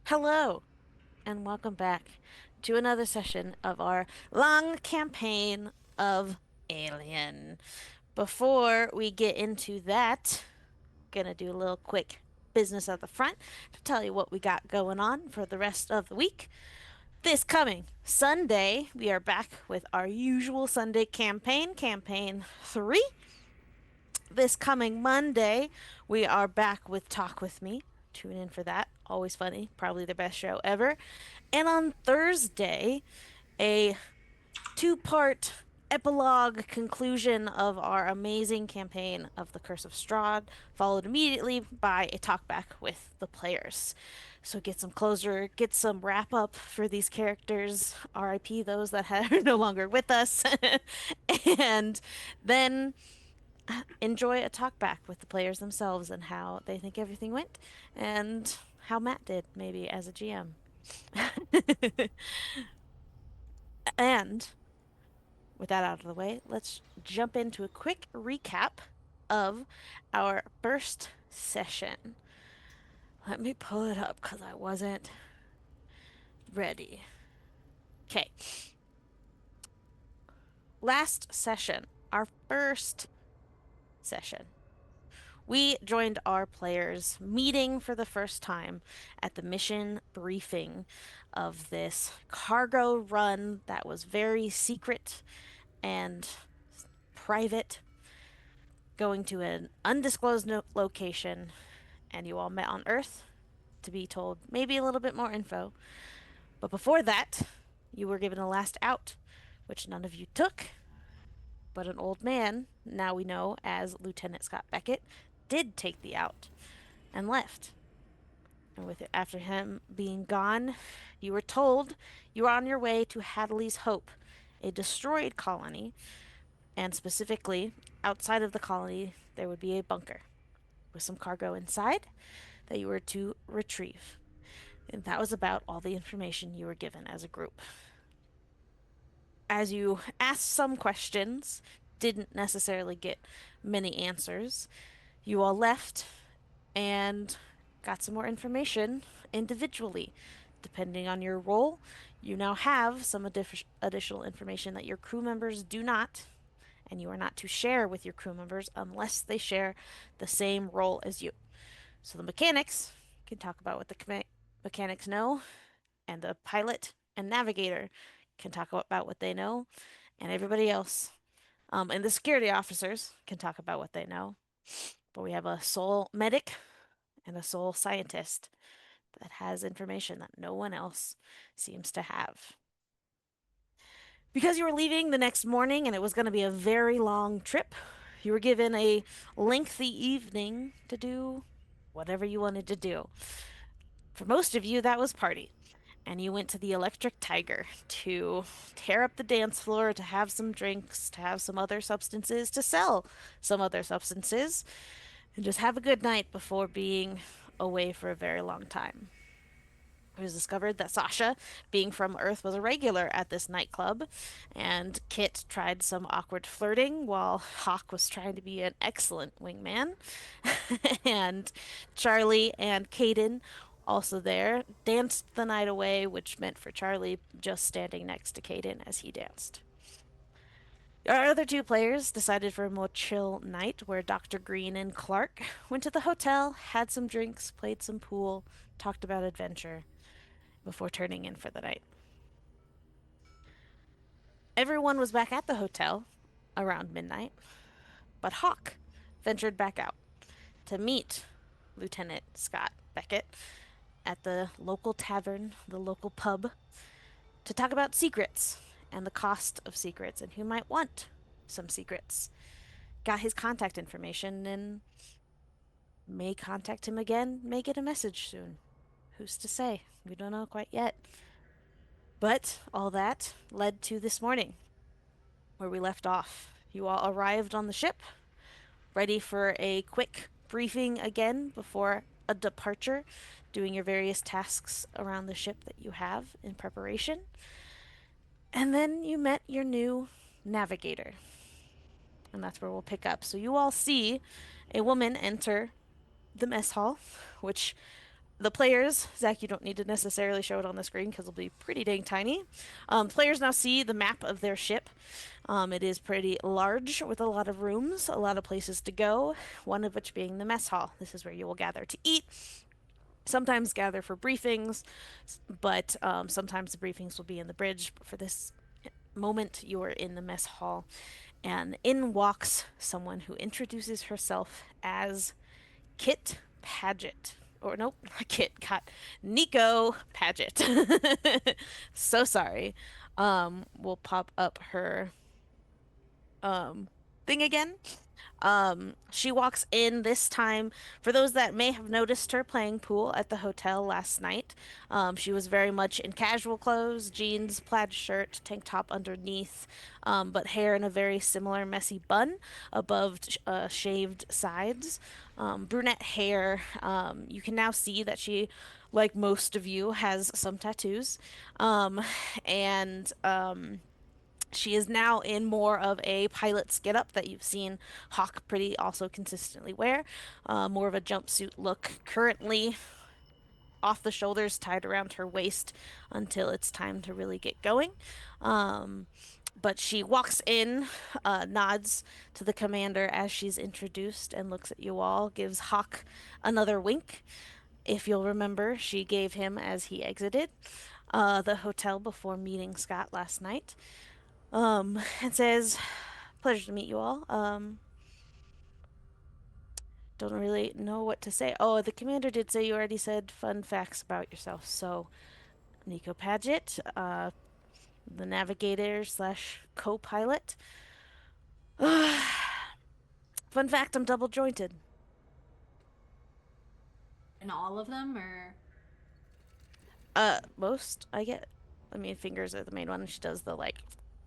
Hello, and welcome back to another session of our long campaign of Alien. Before we get into that, gonna do a little quick business at the front to tell you what we got going on for the rest of the week. This coming Sunday, we are back with our usual Sunday campaign, Campaign 3. This coming Monday, we are back with Talk With Me. Tune in for that. Always funny. Probably the best show ever. And on Thursday, a two-part epilogue conclusion of our amazing campaign of The Curse of Strahd, followed immediately by a talkback with the players. So get some closure, get some wrap up for these characters, RIP those that are no longer with us, and then enjoy a talk back with the players themselves and how they think everything went and how Matt did maybe as a GM. And with that out of the way, let's jump into a quick recap of our first session. Let me pull it up because I wasn't ready. Okay. Last session, our first session. We joined our players meeting for the first time at the mission briefing of this cargo run that was very secret and private, going to an undisclosed location, and you all met on Earth to be told maybe a little bit more info. But before that, you were given a last out, which none of you took, but an old man, now we know as Lieutenant Scott Beckett, did take the out and left. And with it, after him being gone, you were told you were on your way to Hadley's Hope, a destroyed colony, and specifically, outside of the colony, there would be a bunker with some cargo inside that you were to retrieve. And that was about all the information you were given as a group. As you asked some questions, didn't necessarily get many answers, you all left and got some more information individually. Depending on your role, you now have some additional information that your crew members do not, and you are not to share with your crew members unless they share the same role as you. So the mechanics can talk about what the mechanics know, and the pilot and navigator can talk about what they know, and everybody else, and the security officers can talk about what they know. But we have a sole medic and a sole scientist that has information that no one else seems to have. Because you were leaving the next morning and it was going to be a very long trip, you were given a lengthy evening to do whatever you wanted to do. For most of you, that was party. And you went to the Electric Tiger to tear up the dance floor, to have some drinks, to have some other substances, to sell some other substances, and just have a good night before being away for a very long time. It was discovered that Sasha, being from Earth, was a regular at this nightclub, and Kit tried some awkward flirting while Hawk was trying to be an excellent wingman. And Charlie and Caden, also there, danced the night away, which meant for Charlie just standing next to Caden as he danced. Our other two players decided for a more chill night where Dr. Green and Clarke went to the hotel, had some drinks, played some pool, talked about adventure before turning in for the night. Everyone was back at the hotel around midnight, but Hawk ventured back out to meet Lieutenant Scott Beckett at the local tavern, the local pub, to talk about secrets and the cost of secrets and who might want some secrets. Got his contact information and may contact him again, may get a message soon. Who's to say? We don't know quite yet. But all that led to this morning, where we left off. You all arrived on the ship, ready for a quick briefing again before a departure, doing your various tasks around the ship that you have in preparation. And then you met your new navigator. And that's where we'll pick up. So you all see a woman enter the mess hall, which The players, Zach, you don't need to necessarily show it on the screen because it'll be pretty dang tiny. Players now see the map of their ship. It is pretty large with a lot of rooms, a lot of places to go, one of which being the mess hall. This is where you will gather to eat, sometimes gather for briefings, but sometimes the briefings will be in the bridge. But for this moment, you are in the mess hall, and in walks someone who introduces herself as Kit Paget. Or nope, not Kit, God, Nico Paget. So sorry. We'll pop up her thing again. She walks in this time. For those that may have noticed her playing pool at the hotel last night, she was very much in casual clothes, jeans, plaid shirt, tank top underneath, but hair in a very similar messy bun above shaved sides. Brunette hair. You can now see that she, like most of you, has some tattoos. And she is now in more of a pilot's getup that you've seen Hawk pretty also consistently wear. More of a jumpsuit look. Currently off the shoulders, tied around her waist until it's time to really get going. Um, but she walks in, nods to the commander as she's introduced, and looks at you all, gives Hawk another wink. If you'll remember, she gave him as he exited the hotel before meeting Scott last night. And says, pleasure to meet you all. Don't really know what to say. Oh, the commander did say you already said fun facts about yourself. So, Nico Paget, the navigator slash co-pilot. Fun fact, I'm double jointed. In all of them, or Most I get. I mean, fingers are the main one. She does the like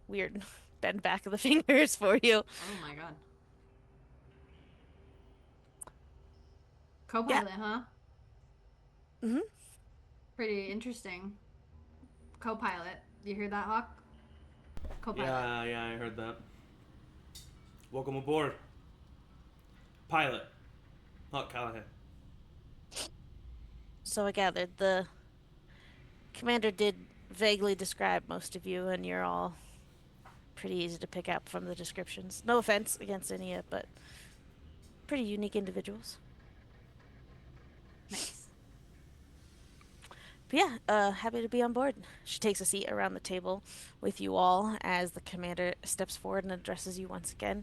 weird bend back of the fingers for you. oh my god, Yeah. co-pilot, huh? Mm-hmm. Pretty interesting. Co-pilot. You hear that, Hawk? Co-pilot. Yeah, yeah, I heard that. Welcome aboard, pilot. Callahan. So I gathered the commander did vaguely describe most of you, and you're all pretty easy to pick up from the descriptions. No offense against any of it, but pretty unique individuals. Nice. But yeah, happy to be on board. She takes a seat around the table with you all as the commander steps forward and addresses you once again.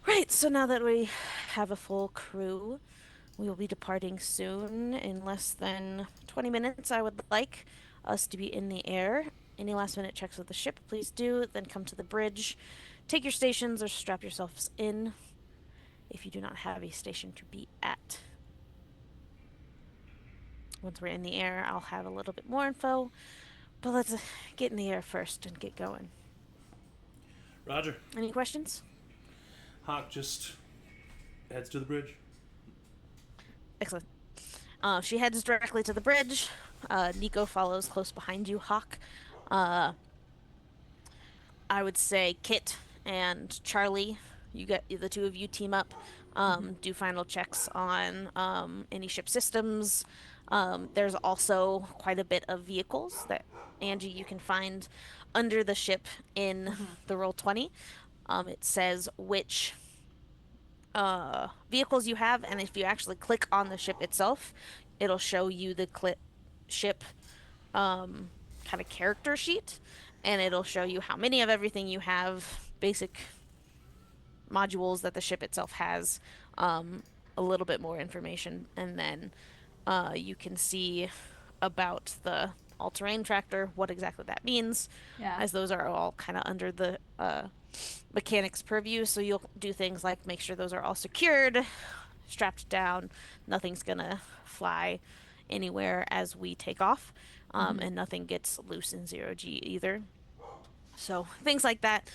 Right, so now that we have a full crew, we will be departing soon. In less than 20 minutes, I would like us to be in the air. Any last minute checks with the ship, please do. Then come to the bridge. Take your stations or strap yourselves in if you do not have a station to be at. Once we're in the air, I'll have a little bit more info, but let's get in the air first and get going. Roger. Any questions? Hawk just heads to the bridge. Excellent. She heads directly to the bridge. Nico follows close behind you, Hawk. Uh, I would say Kit and Charlie. You get the two of you team up. Do final checks on any ship systems. There's also quite a bit of vehicles that Angie you can find under the ship in the Roll20. It says which vehicles you have, and if you actually click on the ship itself, it'll show you the ship kind of character sheet, and it'll show you how many of everything you have, basic modules that the ship itself has, a little bit more information, and then you can see about the all-terrain tractor, what exactly that means, Yeah. as those are all kind of under the mechanics purview. So you'll do things like make sure those are all secured, strapped down, nothing's gonna fly anywhere as we take off, and nothing gets loose in 0G either. So things like that.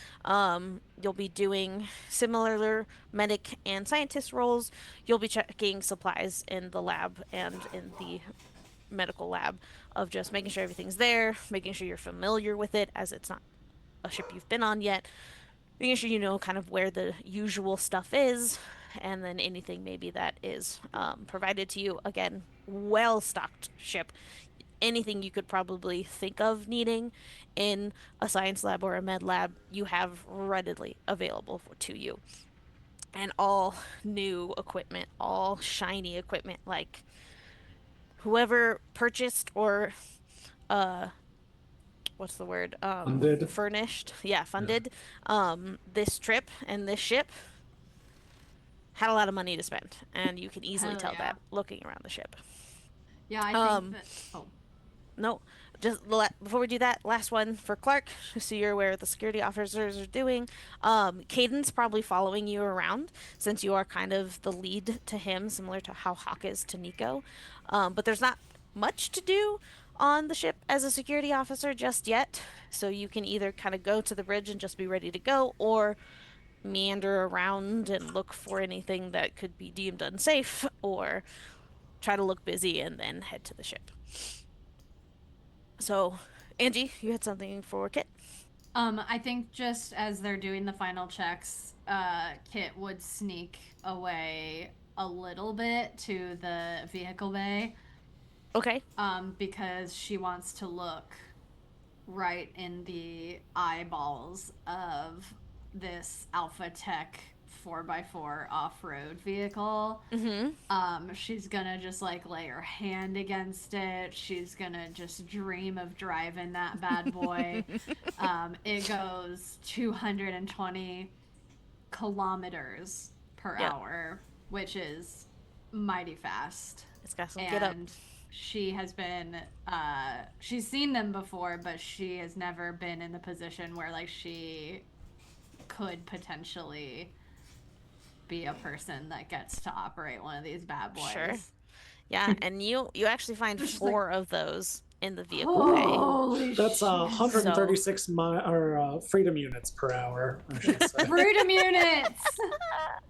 You'll be doing similar medic and scientist roles. You'll be checking supplies in the lab and in the medical lab of just making sure everything's there, making sure you're familiar with it as it's not a ship you've been on yet, making sure you know kind of where the usual stuff is, and then anything maybe that is provided to you. Again, well-stocked ship. Anything you could probably think of needing in a science lab or a med lab, you have readily available to you. And all new equipment, all shiny equipment, like whoever purchased or uh what's the word? Funded. Furnished, yeah, Yeah. funded this trip and this ship had a lot of money to spend, and you can easily Hell tell yeah. that looking around the ship. Yeah, I think Um, that. Oh, no, just before we do that, last one for Clarke, so you're aware what the security officers are doing. Caden's probably following you around since you are kind of the lead to him, similar to how Hawk is to Nico. But there's not much to do on the ship as a security officer just yet, so you can either kind of go to the bridge and just be ready to go, or meander around and look for anything that could be deemed unsafe, or try to look busy and then head to the ship. So, Angie, you had something for Kit? I think just as they're doing the final checks, Kit would sneak away a little bit to the vehicle bay, Okay. because she wants to look right in the eyeballs of this Alpha Tech 4x4 off-road vehicle. Mm-hmm. She's gonna just like lay her hand against it. She's gonna just dream of driving that bad boy. It goes 220 kilometers per Yep. hour, which is mighty fast. It's got some get up. And she has been, she's seen them before, but she has never been in the position where like she could potentially be a person that gets to operate one of these bad boys. Sure. Yeah, and you actually find Just four of those in the vehicle Holy That's shit. 136 freedom units per hour, I should say. Freedom units!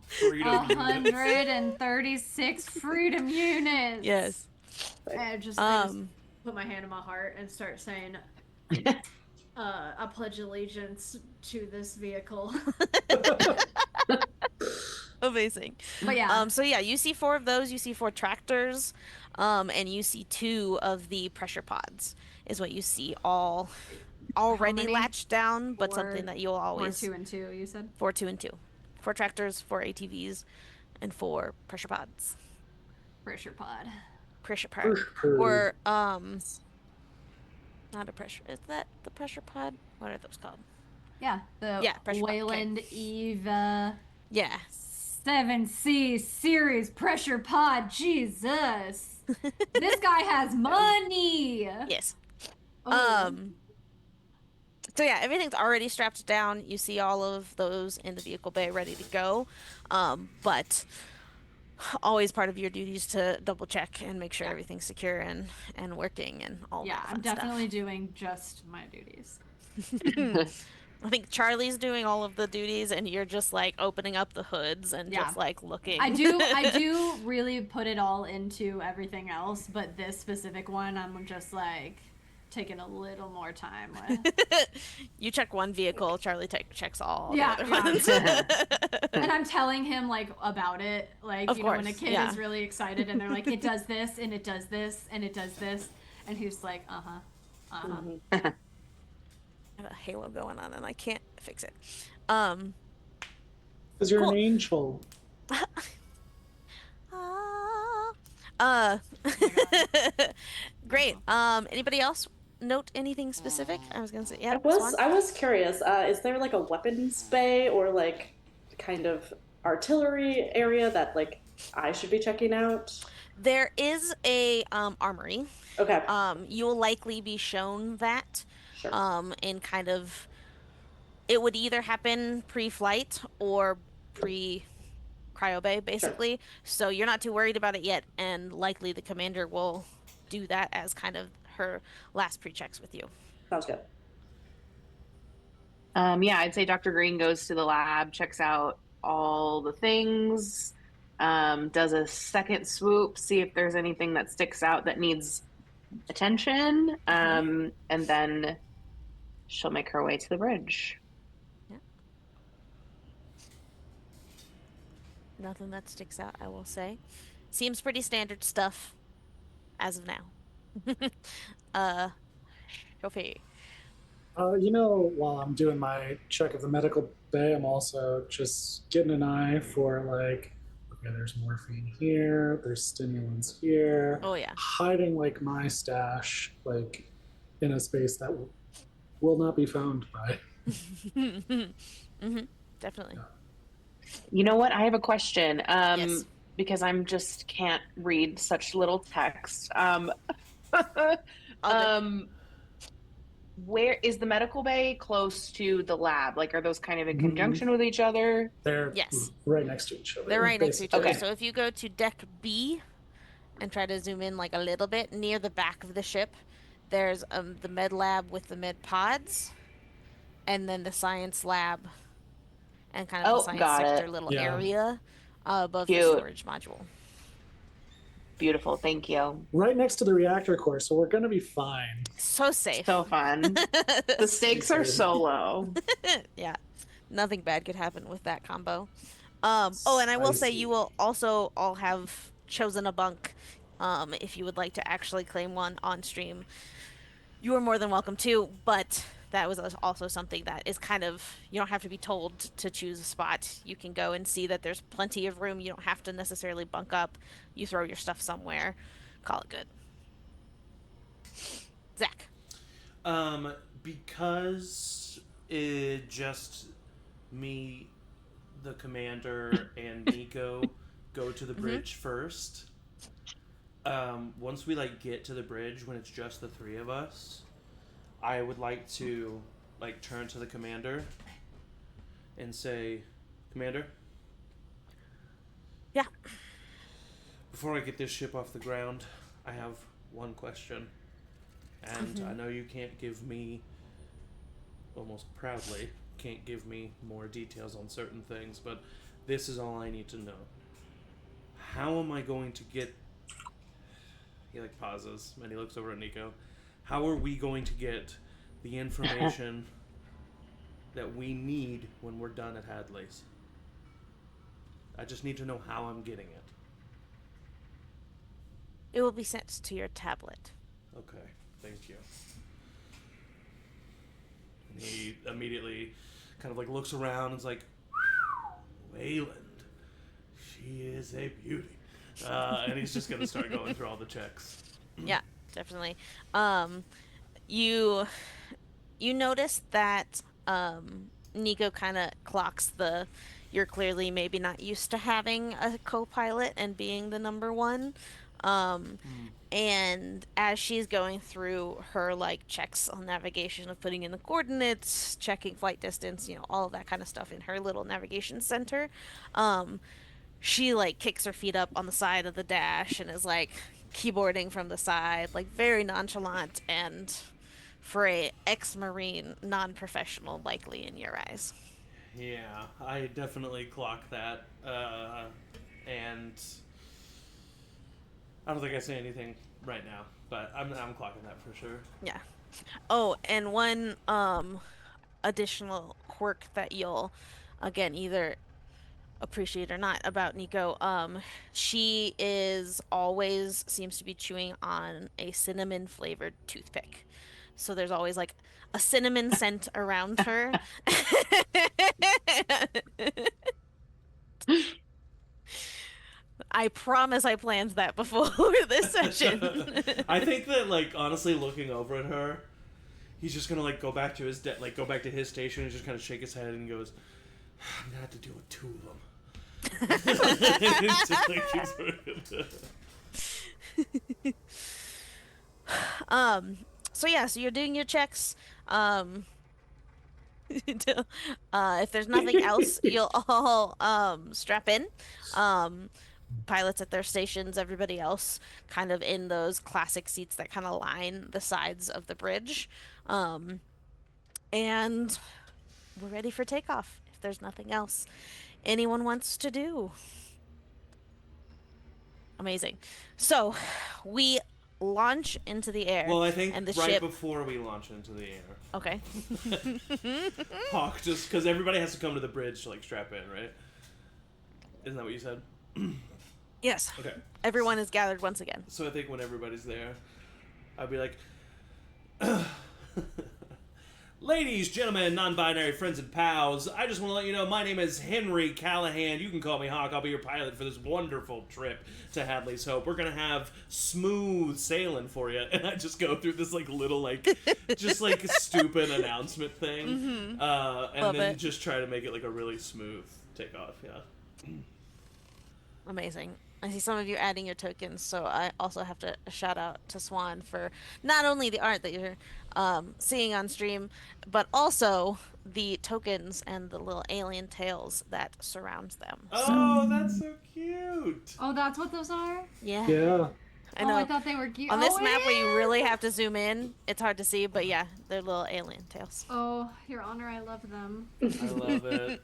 Freedom units. 136 freedom units! Yes. I just put my hand on my heart and start saying, I pledge allegiance to this vehicle. Amazing. But yeah. So yeah, you see four of those. You see four tractors, and you see two of the pressure pods. Is what you see all already many? latched down, but Four- something that you'll always 2 and 2, you said? 4, 2, and 2. 4 tractors, 4 ATVs, and 4 pressure pods. Pressure pod. Pressure pod. Or not a pressure. Is that the pressure pod? What are those called? Yeah, the pressure pod, okay. Wayland Eva Yeah. 7C series pressure pod. Jesus. This guy has money. Yes. Oh. So yeah, everything's already strapped down. You see all of those in the vehicle bay ready to go. But always part of your duties to double check and make sure everything's secure and working and all that fun I'm definitely stuff. doing just my duties. I think Charlie's doing all of the duties and you're just like opening up the hoods and just like looking. I do really put it all into everything else, but this specific one I'm just like taking a little more time with. You check one vehicle, Charlie checks all the other yeah. ones. And I'm telling him like about it, like Of you know when a course, kid yeah. is really excited and they're like, it does this and it does this and it does this, and he's like, I have a halo going on and I can't fix it. Because you're an angel. Great. Anybody else note anything specific? I was gonna say, yeah. I was curious. Is there like a weapons bay or like kind of artillery area that like I should be checking out? There is a armory. Okay. You'll likely be shown that. Sure. In kind of, it would either happen pre-flight or pre-cryo bay, basically. Sure. So you're not too worried about it yet, and likely the commander will do that as kind of her last pre-checks with you. Sounds good. Yeah, I'd say Dr. Green goes to the lab, checks out all the things, does a second swoop, see if there's anything that sticks out that needs attention, and then she'll make her way to the bridge. Yeah. Nothing that sticks out, I will say. Seems pretty standard stuff as of now. uh, Sophie. While I'm doing my check of the medical bay, I'm also just getting an eye for like, okay, there's morphine here, there's stimulants here, Oh yeah. hiding like my stash like in a space that will not be found by. Definitely. You know what? I have a question. Yes. Because I'm just can't read such little text. All good. Where is the medical bay close to the lab? Like, are those kind of in Mhm. conjunction with each other? They're Yes. right next to each other. They're right next to each other. Okay. So if you go to deck B and try to zoom in like a little bit near the back of the ship, there's the med lab with the med pods, and then the science lab and kind of the Oh, science got sector it. little Yeah. area above the Cute. storage module. Beautiful. Thank you. Right next to the reactor core, so we're gonna be fine. So safe. So fun. The stakes are so low. Yeah. Nothing bad could happen with that combo. Oh, and I will say you will also all have chosen a bunk. If you would like to actually claim one on stream, you are more than welcome to, but that was also something that is kind of, you don't have to be told to choose a spot. You can go and see that there's plenty of room. You don't have to necessarily bunk up. You throw your stuff somewhere. Call it good. Zach. Because it just me, the commander, and Nico go to the bridge first. Once we get to the bridge, when it's just the three of us, I would like to turn to the commander and say, Commander, Yeah. before I get this ship off the ground, I have one question. And I know you can't give me, almost proudly, can't give me more details on certain things, but this is all I need to know. How am I going to get... He pauses and he looks over at Nico. How are we going to get the information that we need when we're done at Hadley's? I just need to know how I'm getting it. It will be sent to your tablet. Okay, thank you. And he immediately kind of looks around and is like, Wayland, she is a beauty. And he's just going to start going through all the checks. Yeah, definitely. You notice that Nico kind of clocks you're clearly maybe not used to having a co-pilot and being the number one. And as she's going through her checks on navigation of putting in the coordinates, checking flight distance, all of that kind of stuff in her little navigation center, she kicks her feet up on the side of the dash and is keyboarding from the side, very nonchalant and for a ex-marine, non-professional likely in your eyes. Yeah, I definitely clock that. And I don't think I say anything right now, but I'm clocking that for sure. Yeah. Oh, and one additional quirk that you'll again either appreciate or not about Nico, she is always seems to be chewing on a cinnamon flavored toothpick. So there's always a cinnamon scent around her. I promise I planned that before this session. I think that honestly looking over at her, he's just gonna go back to his go back to his station and just kind of shake his head and goes, I'm gonna have to deal with two of them. So yeah, so you're doing your checks. If there's nothing else, you'll all strap in. Pilots at their stations, everybody else kind of in those classic seats that kind of line the sides of the bridge. And we're ready for takeoff if there's nothing else anyone wants to do. Amazing. So we launch into the air. Well, I think and the right ship... before we launch into the air, Okay. Hawk, just because everybody has to come to the bridge to strap in, right? Isn't that what you said? Yes. Okay. Everyone is gathered once again. So I think when everybody's there, I'd be like, ladies, gentlemen, non-binary friends and pals, I just want to let you know my name is Henry Callahan. You can call me Hawk. I'll be your pilot for this wonderful trip to Hadley's Hope. We're going to have smooth sailing for you. And I just go through this, like, little, like, just, like, stupid announcement thing. And Love then it. just try to make it, like, a really smooth takeoff, yeah. Amazing. I see some of you adding your tokens, so I also have to shout out to Swan for not only the art that you're seeing on stream, but also the tokens and the little alien tails that surrounds them. So, Oh, that's so cute. Oh, that's what those are? yeah. Yeah. I Oh, know. I thought they were cute. On this Oh, map it where you really is! have to zoom in, it's hard to see, but yeah, they're little alien tails. Oh, Your Honor, I love them. I love it.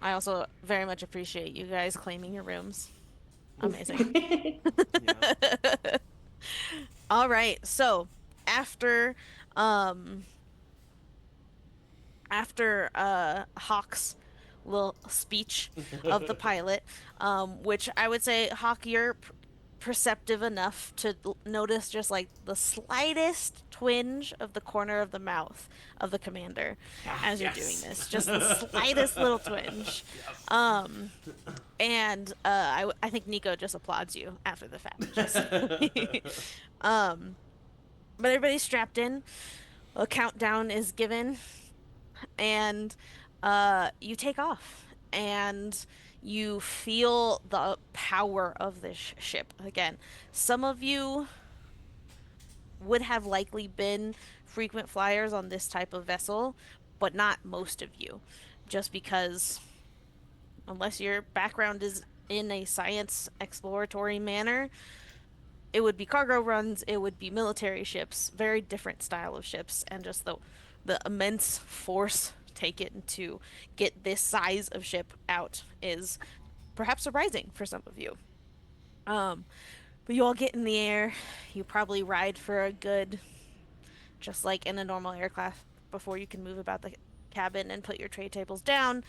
I also very much appreciate you guys claiming your rooms. Amazing. Yeah. All right. So, after um Hawk's little speech of the pilot, which I would say, Hawk, you're perceptive enough to notice just like the slightest twinge of the corner of the mouth of the commander as you're doing this. Just the slightest little twinge. And I think Nico just applauds you after the fact. But everybody's strapped in. A countdown is given, and you take off, and you feel the power of this ship again. Some of you would have likely been frequent flyers on this type of vessel, but not most of you, just because unless your background is in a science exploratory manner, it would be cargo runs, it would be military ships, very different style of ships, and just the immense force taken to get this size of ship out is perhaps surprising for some of you. But you all get in the air. You probably ride for a good, just like in a normal aircraft, before you can move about the cabin and put your tray tables down.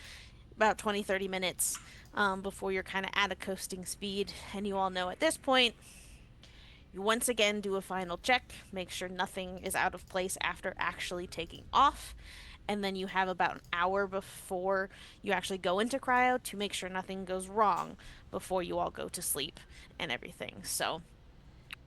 About 20-30 minutes before you're kind of at a coasting speed. And you all know at this point, you once again do a final check, make sure nothing is out of place after actually taking off. And then you have about an hour before you actually go into cryo to make sure nothing goes wrong before you all go to sleep and everything. So,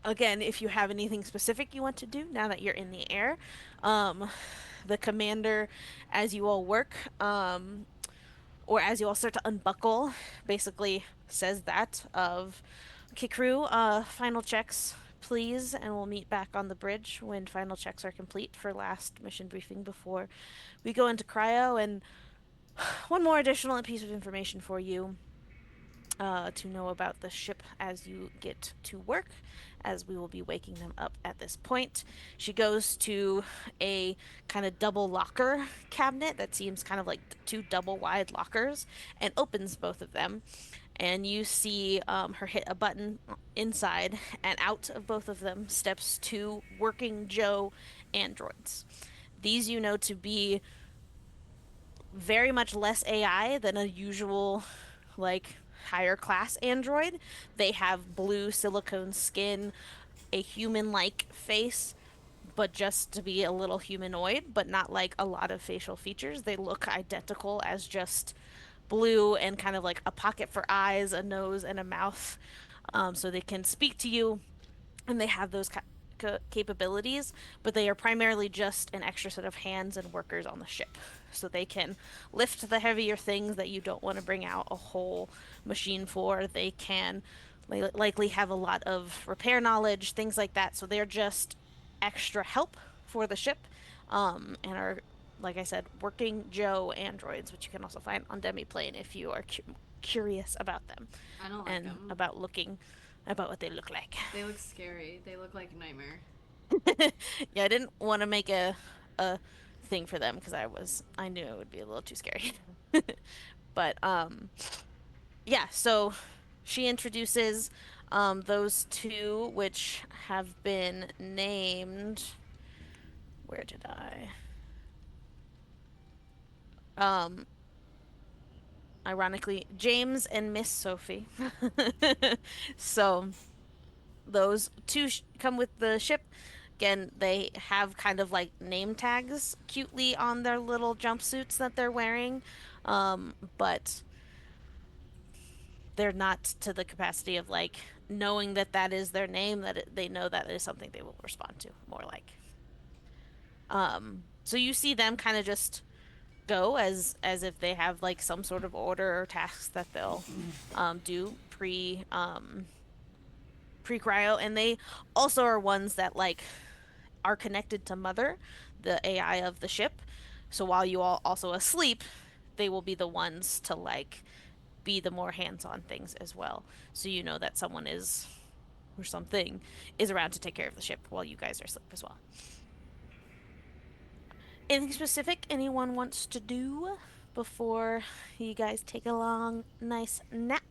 again, if you have anything specific you want to do now that you're in the air, the commander, as you all work, or as you all start to unbuckle, basically says that of, okay, crew, final checks, please, and we'll meet back on the bridge when final checks are complete for last mission briefing before we go into cryo. And one more additional piece of information for you to know about the ship as you get to work, as we will be waking them up at this point. She goes to a kind of double locker cabinet that seems kind of like two double wide lockers and opens both of them. And you see her hit a button inside, and out of both of them steps two working Joe androids. These you know to be very much less AI than a usual, like, higher class android. They have blue silicone skin, a human-like face, but just to be a little humanoid, but not like a lot of facial features. They look identical as just blue and kind of like a pocket for eyes, a nose, and a mouth. So they can speak to you, and they have those capabilities, but they are primarily just an extra set of hands and workers on the ship. So they can lift the heavier things that you don't want to bring out a whole machine for. They can likely have a lot of repair knowledge, things like that. So they're just extra help for the ship, and are, like I said, working Joe androids, which you can also find on Demiplane if you are curious about them I don't like and them. about what they look like. They look scary. They look like a nightmare. Yeah, I didn't want to make a thing for them because I knew it would be a little too scary. But yeah, so she introduces those two, which have been named. Where did I? ironically, James and Miss Sophie. So those two come with the ship. Again, they have kind of like name tags cutely on their little jumpsuits that they're wearing, but they're not to the capacity of like knowing that that is their name, that they know that is something they will respond to, more like. So you see them kind of just go as if they have like some sort of order or tasks that they'll do pre cryo, and they also are ones that like are connected to Mother, the AI of the ship. So while you all also asleep, they will be the ones to like be the more hands-on things as well. So you know that someone is or something is around to take care of the ship while you guys are asleep as well. Anything specific anyone wants to do before you guys take a long, nice nap?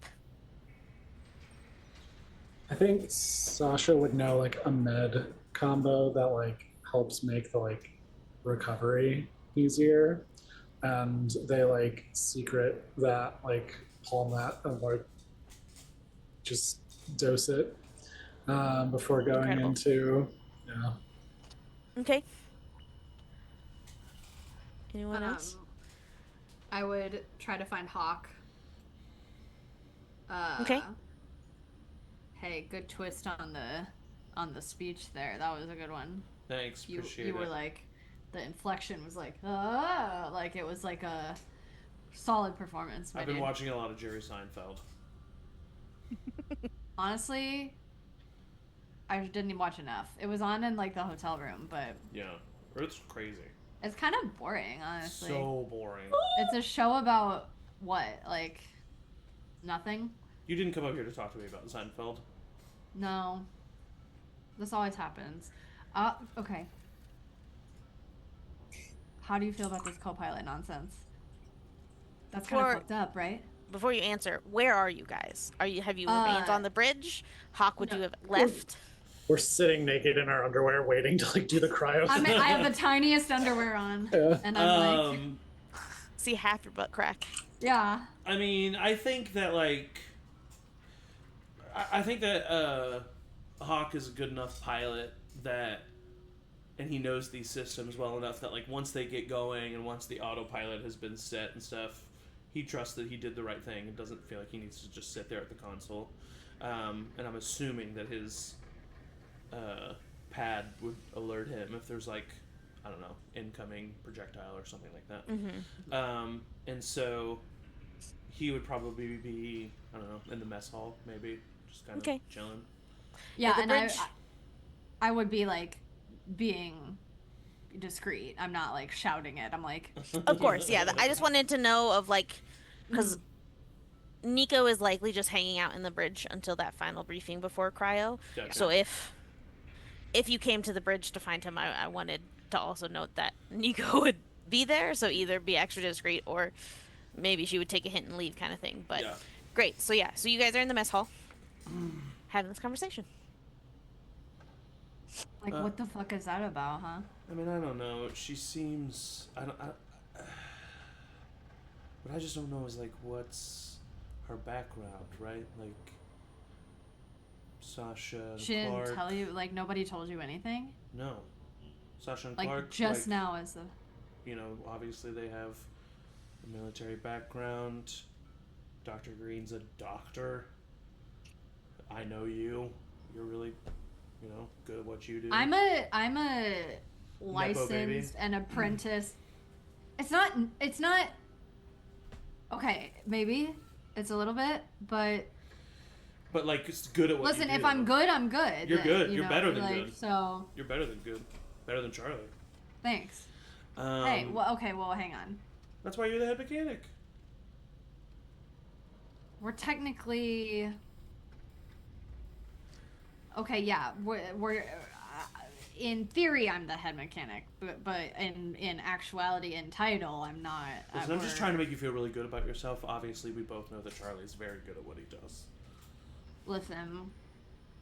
I think Sasha would know like a med combo that like helps make the like recovery easier, and they like secret that like palm that and like just dose it before going Incredible. into yeah. Okay. Anyone else? I would try to find Hawk. Okay. Hey, good twist on the speech there. That was a good one. Thanks, appreciate You were it. like, the inflection was like, ah, like it was like a solid performance. I've been watching a lot of Jerry Seinfeld. Honestly, I didn't even watch enough. It was on in like the hotel room, but Yeah, it's crazy. it's kind of boring, honestly. So boring. It's a show about what, like nothing. You didn't come up here to talk to me about Seinfeld. No, this always happens. Okay. How do you feel about this co-pilot nonsense? That's kind of fucked up, right? Before you answer, where are you guys? Have you remained on the bridge? Hawk, would you have left? We're sitting naked in our underwear waiting to like do the cryo. I have the tiniest underwear on, Yeah. and I'm like, See half your butt crack. yeah. I mean, I think that like, I think that Hawk is a good enough pilot that, and he knows these systems well enough that like once they get going and once the autopilot has been set and stuff, he trusts that he did the right thing and doesn't feel like he needs to just sit there at the console. And I'm assuming that his pad would alert him if there's like, I don't know, incoming projectile or something like that. Mm-hmm. And so he would probably be, I don't know, in the mess hall maybe, just kind of chilling. Yeah, the and bridge... I would be like being discreet. I'm not like shouting it. I'm like, Of course, yeah. I just wanted to know of like, because Nico is likely just hanging out in the bridge until that final briefing before cryo. Gotcha. So if you came to the bridge to find him, I wanted to also note that Nico would be there. So either be extra discreet or maybe she would take a hint and leave, kind of thing. But Yeah. great. So yeah, so you guys are in the mess hall having this conversation. like, what the fuck is that about, huh? I mean, I don't know. She seems, but I just don't know is like what's her background, right? Like Sasha and She didn't Clarke. tell you, like nobody told you anything. No, Sasha and Like Clarke. just like, now is the. You know, obviously they have a military background. Dr. Green's a doctor. I know you. You're really, you know, good at what you do. I'm a Nepo baby. licensed and apprentice. It's not. Okay, maybe it's a little bit, but But like, it's good at what listen. you do. If I'm good, I'm good. You're good. You You're know, better than like, good. So You're better than good. Better than Charlie. thanks. Hey, Um, well, okay, well, hang on. That's why you're the head mechanic. We're technically. Okay, yeah, we're in theory I'm the head mechanic, but in actuality, in title, I'm not. Listen, I'm just trying to make you feel really good about yourself. Obviously, we both know that Charlie's very good at what he does. Listen,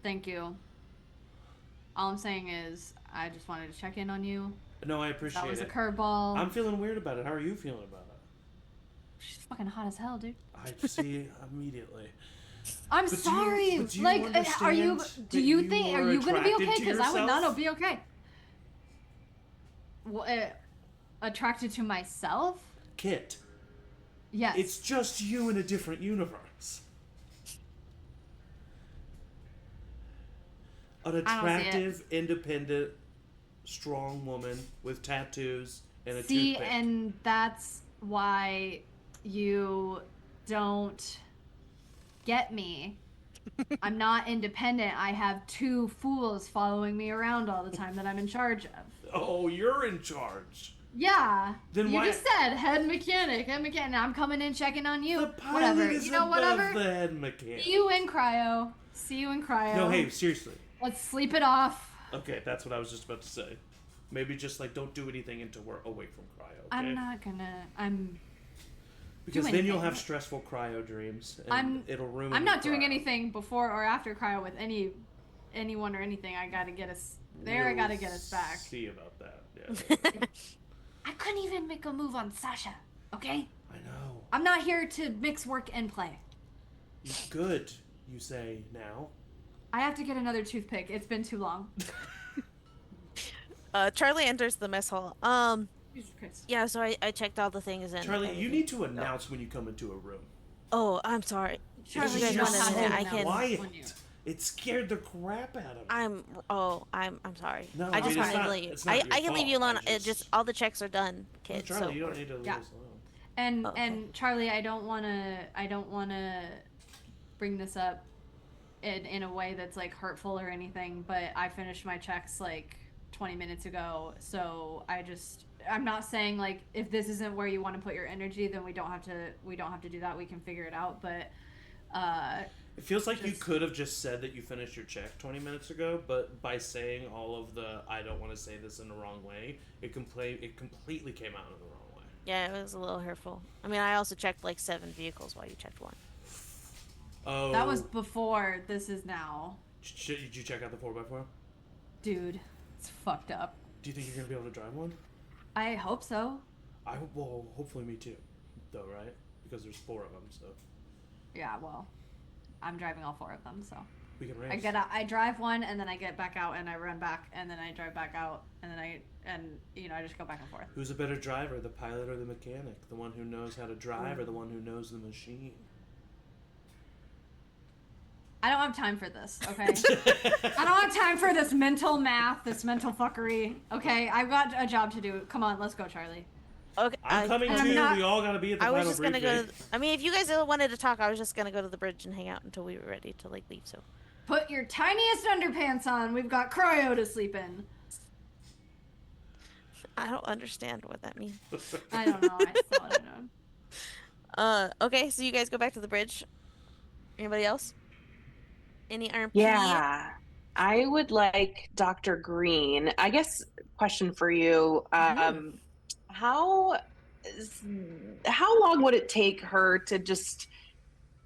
thank you. All I'm saying is, I just wanted to check in on you. No, I appreciate That was it. a curveball. I'm feeling weird about it. How are you feeling about it? She's fucking hot as hell, dude. I see immediately. I'm But do you- sorry. but do you Like, are you? understand Do that you you think? are Are you gonna be attracted okay? to Because I would yourself? not be okay. Attracted to myself? Kit, Yes. it's just you in a different universe. An I don't see it. attractive, independent, strong woman with tattoos and a See, toothpick. and that's why you don't get me. I'm not independent. I have two fools following me around all the time that I'm in charge of. Oh, you're in charge. Yeah. Then you why- just said head mechanic. I'm coming in checking on you. The pilot Whatever. is You know, above whatever. the head mechanic. See you in cryo. See you in cryo. No, hey, seriously. Let's sleep it off. Okay, that's what I was just about to say. Maybe just like don't do anything until we're away from cryo. Okay? I'm not gonna. because do then you'll anything. have stressful cryo dreams, and I'm- it'll ruin. I'm not your doing cryo. anything before or after cryo with anyone or anything. I gotta get us there. I We'll gotta get us back. See about that. Yeah, I couldn't even make a move on Sasha. Okay. I know. I'm not here to mix work and play. Good, you say now. I have to get another toothpick. It's been too long. Charlie enters the mess hall. Jesus Christ. Yeah, so I checked all the things and Charlie, you everything. need to announce when you come into a room. Oh, I'm sorry. Charlie, you guys you're want a so minute, I can. quiet. on you. It scared the crap out of me. I'm sorry. No, I just I mean, wanted it's to not- leave. it's not I your can leave you fault. alone. I It just all the checks are done, No, kid. Charlie, so you don't need to leave Yeah. us alone. And Charlie, I don't wanna bring this up in a way that's like hurtful or anything, but I finished my checks like 20 minutes ago, so I'm not saying like if this isn't where you want to put your energy, then we don't have to do that. We can figure it out, but It feels like you Just- could have just said that you finished your check 20 minutes ago, but by saying all of the I don't want to say this in the wrong way, it completely came out in the wrong way. yeah, it was a little hurtful. I mean, I also checked like 7 vehicles while you checked one. Oh. that was before. This is now. Did you check out the 4x4? Dude, it's fucked up. Do you think you're going to be able to drive one? I hope so. Well, hopefully me too, though, right? Because there's 4 of them, so Yeah, well, I'm driving all 4 of them, so. we can race. I get out, I drive one, and then I get back out, and I run back, and then I drive back out, and then I just go back and forth. Who's a better driver, the pilot or the mechanic? The one who knows how to drive or the one who knows the machine? I don't have time for this, okay? I don't have time for this mental math, this mental fuckery, okay? I've got a job to do. Come on, let's go, Charlie. Okay, I'm coming and I'm too. not- We all gotta be at the I was final just gonna briefing. go. I mean, if you guys wanted to talk, I was just gonna go to the bridge and hang out until we were ready to like leave. So Put your tiniest underpants on. We've got cryo to sleep in. I don't understand what that means. I don't know. I still don't know. Okay, so you guys go back to the bridge. Anybody else? Any RP? Yeah. I would like Dr. Green. I guess question for you. How long would it take her to just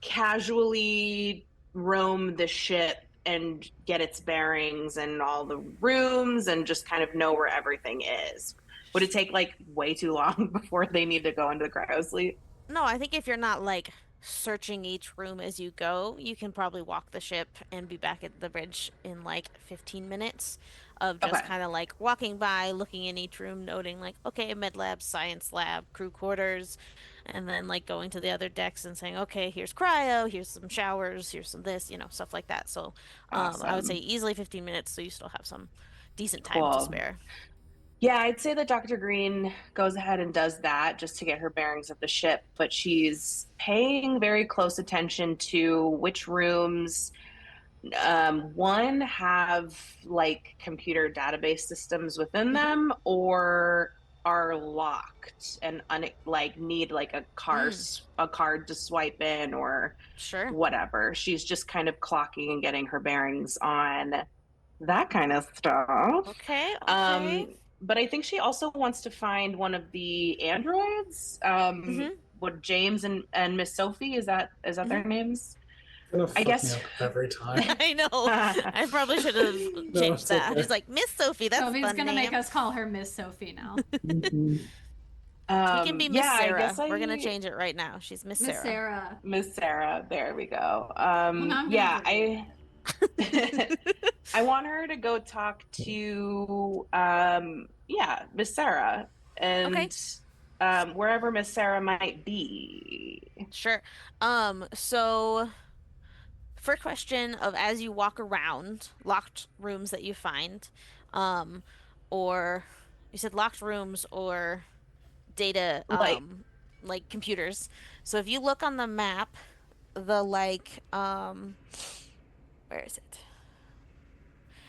casually roam the ship and get its bearings and all the rooms and just kind of know where everything is? Would it take like way too long before they need to go into the cryo sleep? No, I think if you're not like searching each room as you go, you can probably walk the ship and be back at the bridge in like 15 minutes of just Okay. kind of like walking by, looking in each room, noting like, okay, med lab, science lab, crew quarters, and then like going to the other decks and saying, okay, here's cryo, here's some showers, here's some this, stuff like that. So I would say Awesome. easily 15 minutes, so you still have some decent time to Cool. spare. Yeah, I'd say that Dr. Green goes ahead and does that just to get her bearings of the ship, but she's paying very close attention to which rooms, one, have like computer database systems within them or are locked and need like a card to swipe in or Sure. whatever. She's just kind of clocking and getting her bearings on that kind of stuff. Okay. But I think she also wants to find one of the androids. What James and Miss Sophie, is that their names? Gonna I fuck guess- me up every time. I know. I probably should have changed it's that. okay. She's like, Miss Sophie, that's a Sophie's fun gonna name. make us call her Miss Sophie now. Mhm. You can be Miss Yeah, I Sarah. guess We're gonna change it right now. She's Miss Miss Sarah. Sarah. Miss Sarah. There we go. Well, now I'm Yeah, gonna I want her to go talk to yeah, Miss Sarah Okay, and wherever Miss Sarah might be. sure. So first question of as you walk around locked rooms that you find, um, or you said locked rooms or data, Like like computers. So if you look on the map, the where is it?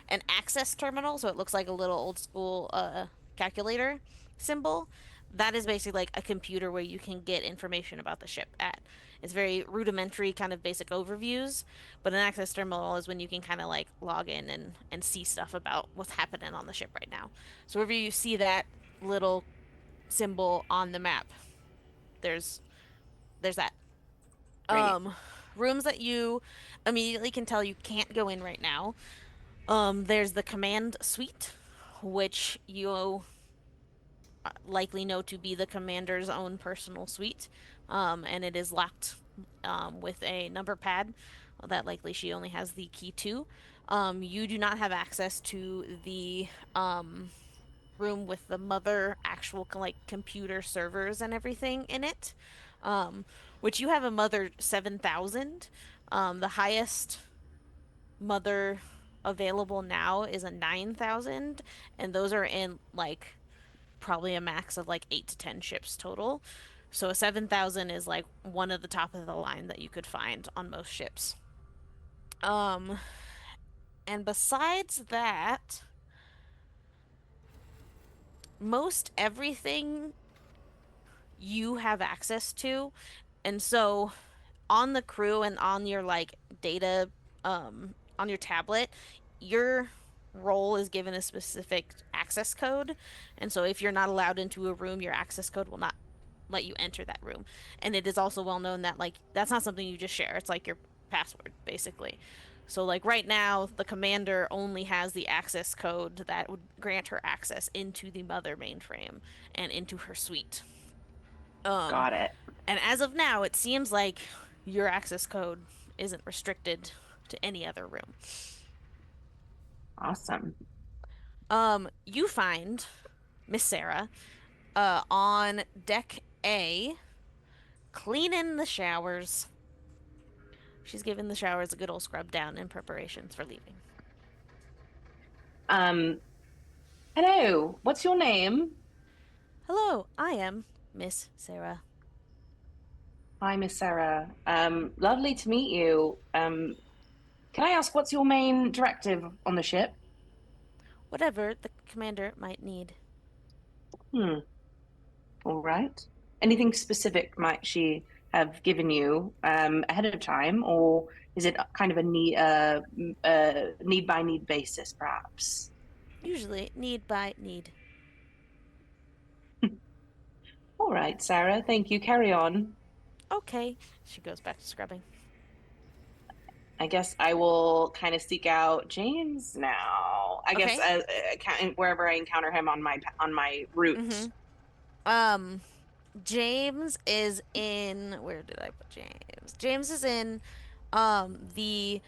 An access terminal, so it looks like a little old school calculator symbol. That is basically like a computer where you can get information about the ship at. It's very rudimentary, kind of basic overviews, but an access terminal is when you can kind of like log in and see stuff about what's happening on the ship right now. So wherever you see that little symbol on the map, there's there's that. great. Um, rooms that you immediately can tell you can't go in right now. There's the command suite, which you likely know to be the commander's own personal suite, and it is locked with a number pad that likely she only has the key to. You do not have access to the room with the mother actual like computer servers and everything in it, um, which you have a mother 7000. The highest mother available now is a 9000, and those are in like probably a max of like 8 to 10 ships total. So a 7000 is like one of the top of the line that you could find on most ships. Um and besides that, most everything you have access to. And so on the crew and on your like data on your tablet, your role is given a specific access code. And so if you're not allowed into a room, your access code will not let you enter that room. And it is also well known that like that's not something you just share. It's like your password basically. So like right now, the commander only has the access code that would grant her access into the mother mainframe and into her suite. Um, Got it. and as of now, it seems like your access code isn't restricted to any other room. Awesome. You find Miss Sarah on deck A, cleaning the showers. She's giving the showers a good old scrub down in preparations for leaving. Um Hello, what's your name? Hello, I am Miss Sarah. Hi, Miss Sarah. Lovely to meet you. Can I ask what's your main directive on the ship? Whatever the commander might need. Hmm. All right. Anything specific might she have given you ahead of time, or is it kind of a need by need basis, perhaps? Usually need by need. All right, Sarah. Thank you. Carry on. Okay. She goes back to scrubbing. I guess I will kind of seek out James now. I guess wherever I encounter him on my route. James is in, where did I put James? James is in the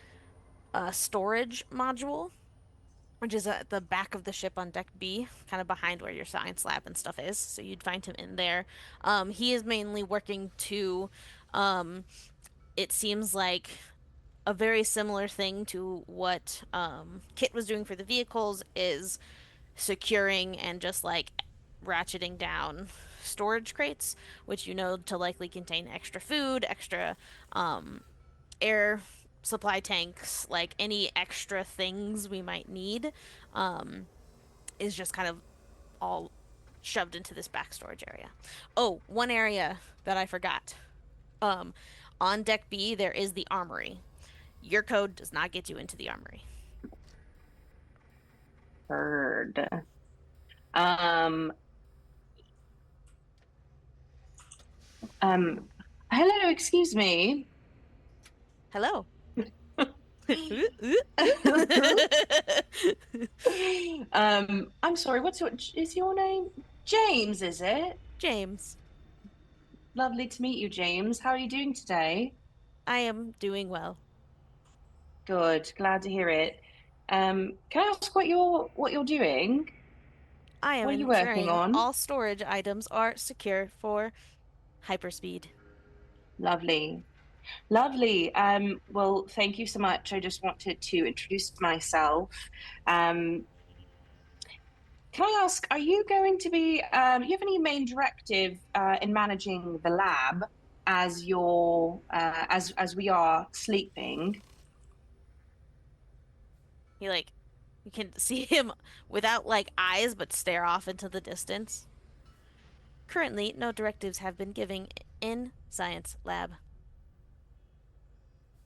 storage module, which is at the back of the ship on deck B, kind of behind where your science lab and stuff is. So you'd find him in there. He is mainly working to, it seems like a very similar thing to what Kit was doing for the vehicles, is securing and just like ratcheting down storage crates, which you know to likely contain extra food, extra air supply tanks, like any extra things we might need, is just kind of all shoved into this back storage area. Oh, one area that I forgot. On deck B, there is the armory. Your code does not get you into the armory. Heard. Um, Hello, excuse me. Hello. I'm sorry, is your name? James, is it? James, Lovely to meet you, James. How are you doing today? I am doing well. Good. Glad to hear it. Can I ask what you're doing? I am What are you working ensuring on? all storage items are secure for hyperspeed. Lovely. Lovely. Well, thank you so much. I just wanted to introduce myself. Um, can I ask, are you going to be, you have any main directive in managing the lab as as we are sleeping? He like you can see him without like eyes but stare off into the distance. Currently, no directives have been given in science lab.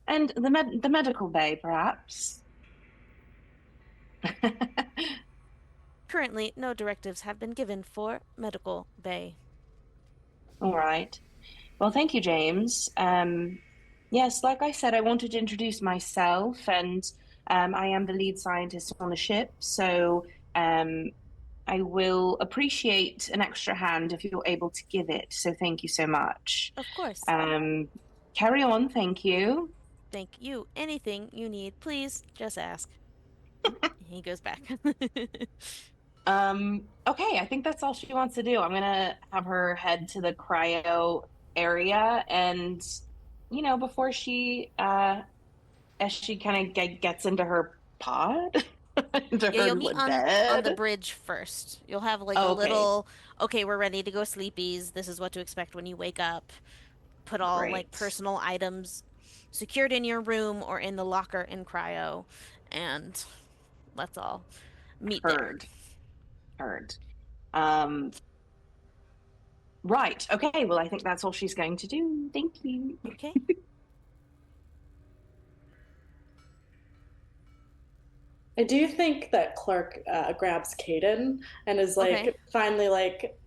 And the medical bay, perhaps? Currently, no directives have been given for medical bay. All right. Well, thank you, James. Yes, like I said, I wanted to introduce myself, and I am the lead scientist on the ship. So um, I will appreciate an extra hand if you're able to give it. So thank you so much. Of course. Um, Carry on. Thank you. Thank you. Anything you need, please just ask. He goes back. Okay, I think that's all she wants to do. I'm gonna have her head to the cryo area, and before as she kind of gets into her pod, into Yeah, her you'll meet little on the bed. bridge first. You'll have like a Oh, okay, little, okay, we're ready to go sleepies. This is what to expect when you wake up. Put all like great. personal items secured in your room or in the locker in cryo, and let's all meet there. Heard. Um, right. Okay. Well, I think that's all she's going to do. Thank you. Okay. I do think that Clarke grabs Caden and is Okay. like finally like,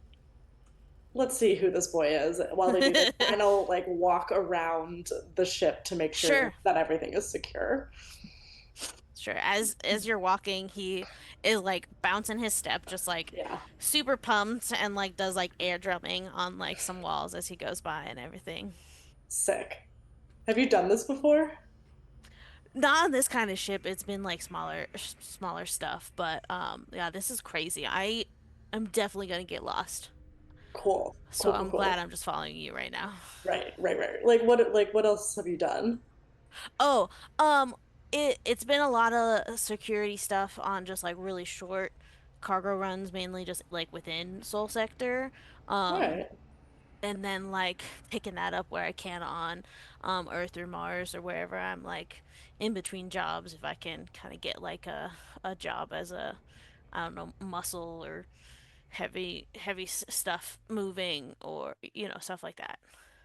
let's see who this boy is while they do this final like walk around the ship to make sure Sure. that everything is secure. Sure. As you're walking, he is like bouncing his step, just like Yeah, super pumped and like does like air drumming on like some walls as he goes by and everything. sick. Have you done this before? Not on this kind of ship. It's been like smaller stuff, but yeah, this is crazy. I'm definitely gonna get lost. Cool, So cool, cool, I'm glad cool. I'm just following you right now. Right, right, right. Like what else have you done? Oh, it's been a lot of security stuff on just like really short cargo runs, mainly just like within Soul Sector. All Um, right, and then like picking that up where I can on Earth or Mars or wherever I'm like in between jobs if I can kind of get like a job as a I don't know muscle or heavy stuff moving or stuff like that.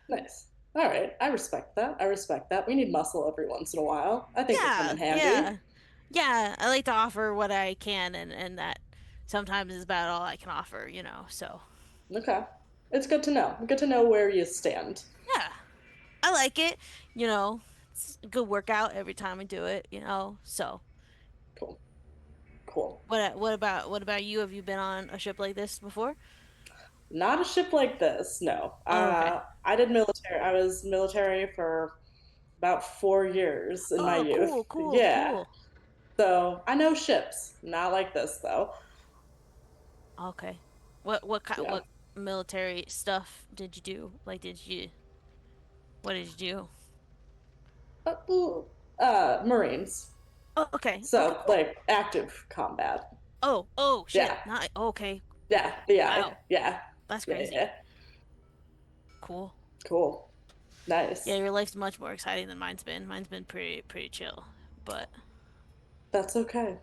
nice. All right, I respect that. I respect that. We need muscle every once in a while. I think it'll come in Yeah, handy. yeah. Yeah, I like to offer what I can and that sometimes is about all I can offer. So, Okay, it's good to know. Good to know where you stand. yeah. I like it, you know. It's a good workout every time I do it. So, Cool, cool. what about you? Have you been on a ship like this before? Not a ship like this, no. Oh, okay. I did military. I was military for about 4 years in my Oh, cool, youth. cool, Yeah. cool. So I know ships. Not like this though. Okay. What Yeah. military stuff did you do? Like what did you do? Ooh, Marines. Oh, okay. Okay, So cool. like active combat. Oh, shit. Yeah. Not okay. Yeah. Yeah. Wow. Yeah. That's Yeah. crazy. Yeah. Cool. Cool. Yeah, Nice. your life's much more exciting than mine's been. Mine's been pretty chill. But That's okay.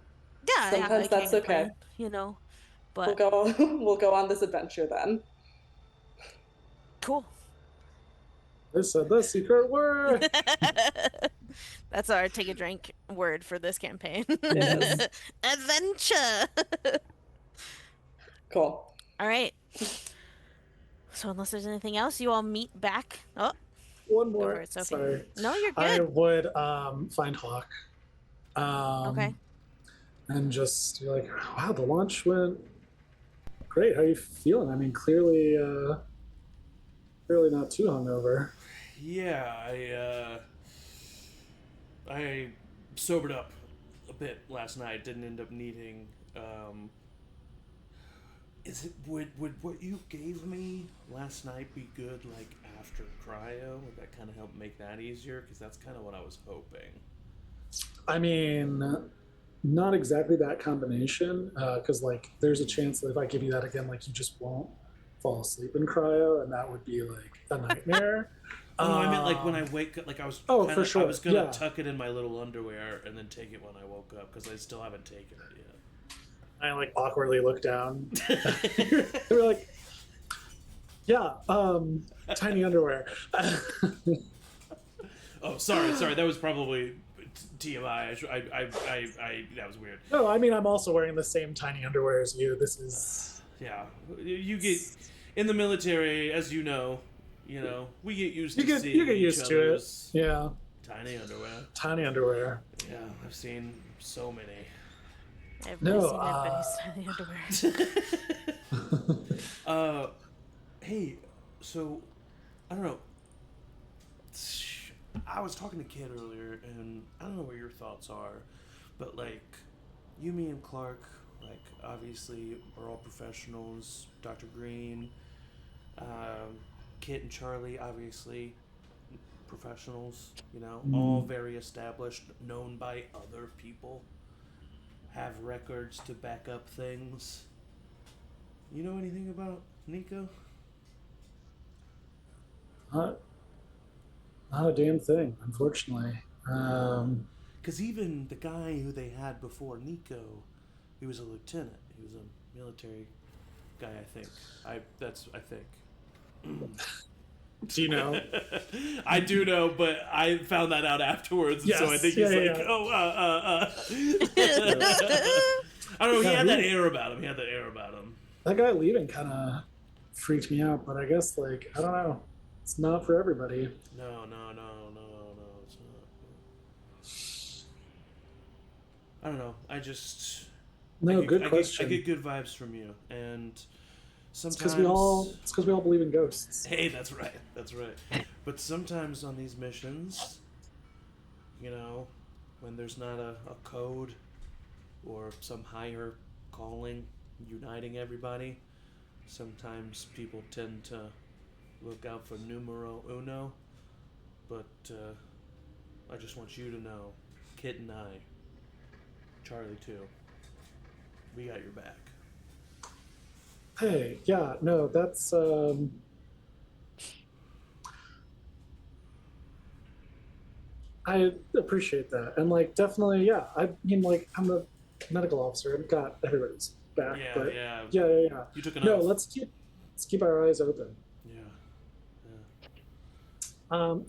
yeah, I Sometimes can't that's okay. complain. We'll But go. We'll go on this adventure then. cool. They said the secret word. That's our take a drink word for this campaign. Yes. Adventure. Cool. All right. So unless there's anything else, you all meet back. Oh, One go for more. it, Sophie. Sorry. No, you're I good. would find Hawk. Okay. And just be like, wow, the launch went Great. How are you feeling? I mean, clearly not too hungover. Yeah, I sobered up a bit last night. Didn't end up needing. Is it would what you gave me last night be good like after cryo? Would that kind of help make that easier? Because that's kind of what I was hoping. I mean, not exactly that combination, because like there's a chance that if I give you that again, like you just won't fall asleep in cryo, and that would be like a nightmare. Oh, no, I meant like when I wake up, like I was. Oh, kinda, for sure. I was gonna Yeah. tuck it in my little underwear and then take it when I woke up because I still haven't taken it yet. I like awkwardly look down. They were like, "Yeah, tiny underwear." Oh, sorry. That was probably TMI. That was weird. No, I mean I'm also wearing the same tiny underwear as you. This is Yeah, you get in the military, as you know, we get used to you get seeing you get each used to it. other's Yeah, tiny underwear. tiny underwear. Yeah, I've seen so many. I've No, never seen everybody's tiny underwear. Hey, so I don't know. I was talking to Kid earlier, and I don't know what your thoughts are, but like, you, me, and Clarke, like, obviously, are all professionals. Dr. Green, Kit and Charlie, obviously, professionals. All very established, known by other people, have records to back up things. You know anything about Nico? Not a damn thing, unfortunately. Because even the guy who they had before Nico, he was a lieutenant. He was a military guy, I think. I think. Do you know? I do know, but I found that out afterwards, Yes, so I think yeah, he's yeah, like, yeah. I don't know. He Yeah, had that he- air about him. That guy leaving kind of freaked me out, but I guess like I don't know. It's not for everybody. No, it's not. I don't know. I just. No, I good get, question. I get good vibes from you, and It's sometimes because we all believe in ghosts. Hey, that's right. But sometimes on these missions, when there's not a code or some higher calling uniting everybody, sometimes people tend to look out for numero uno. But I just want you to know, Kit and I, Charlie too, we got your back. Hey, yeah, no, that's I appreciate that. And like definitely, yeah. I mean like I'm a medical officer. I've got everybody's back. Yeah, but yeah. yeah. You took an No, oath. let's keep our eyes open. Yeah.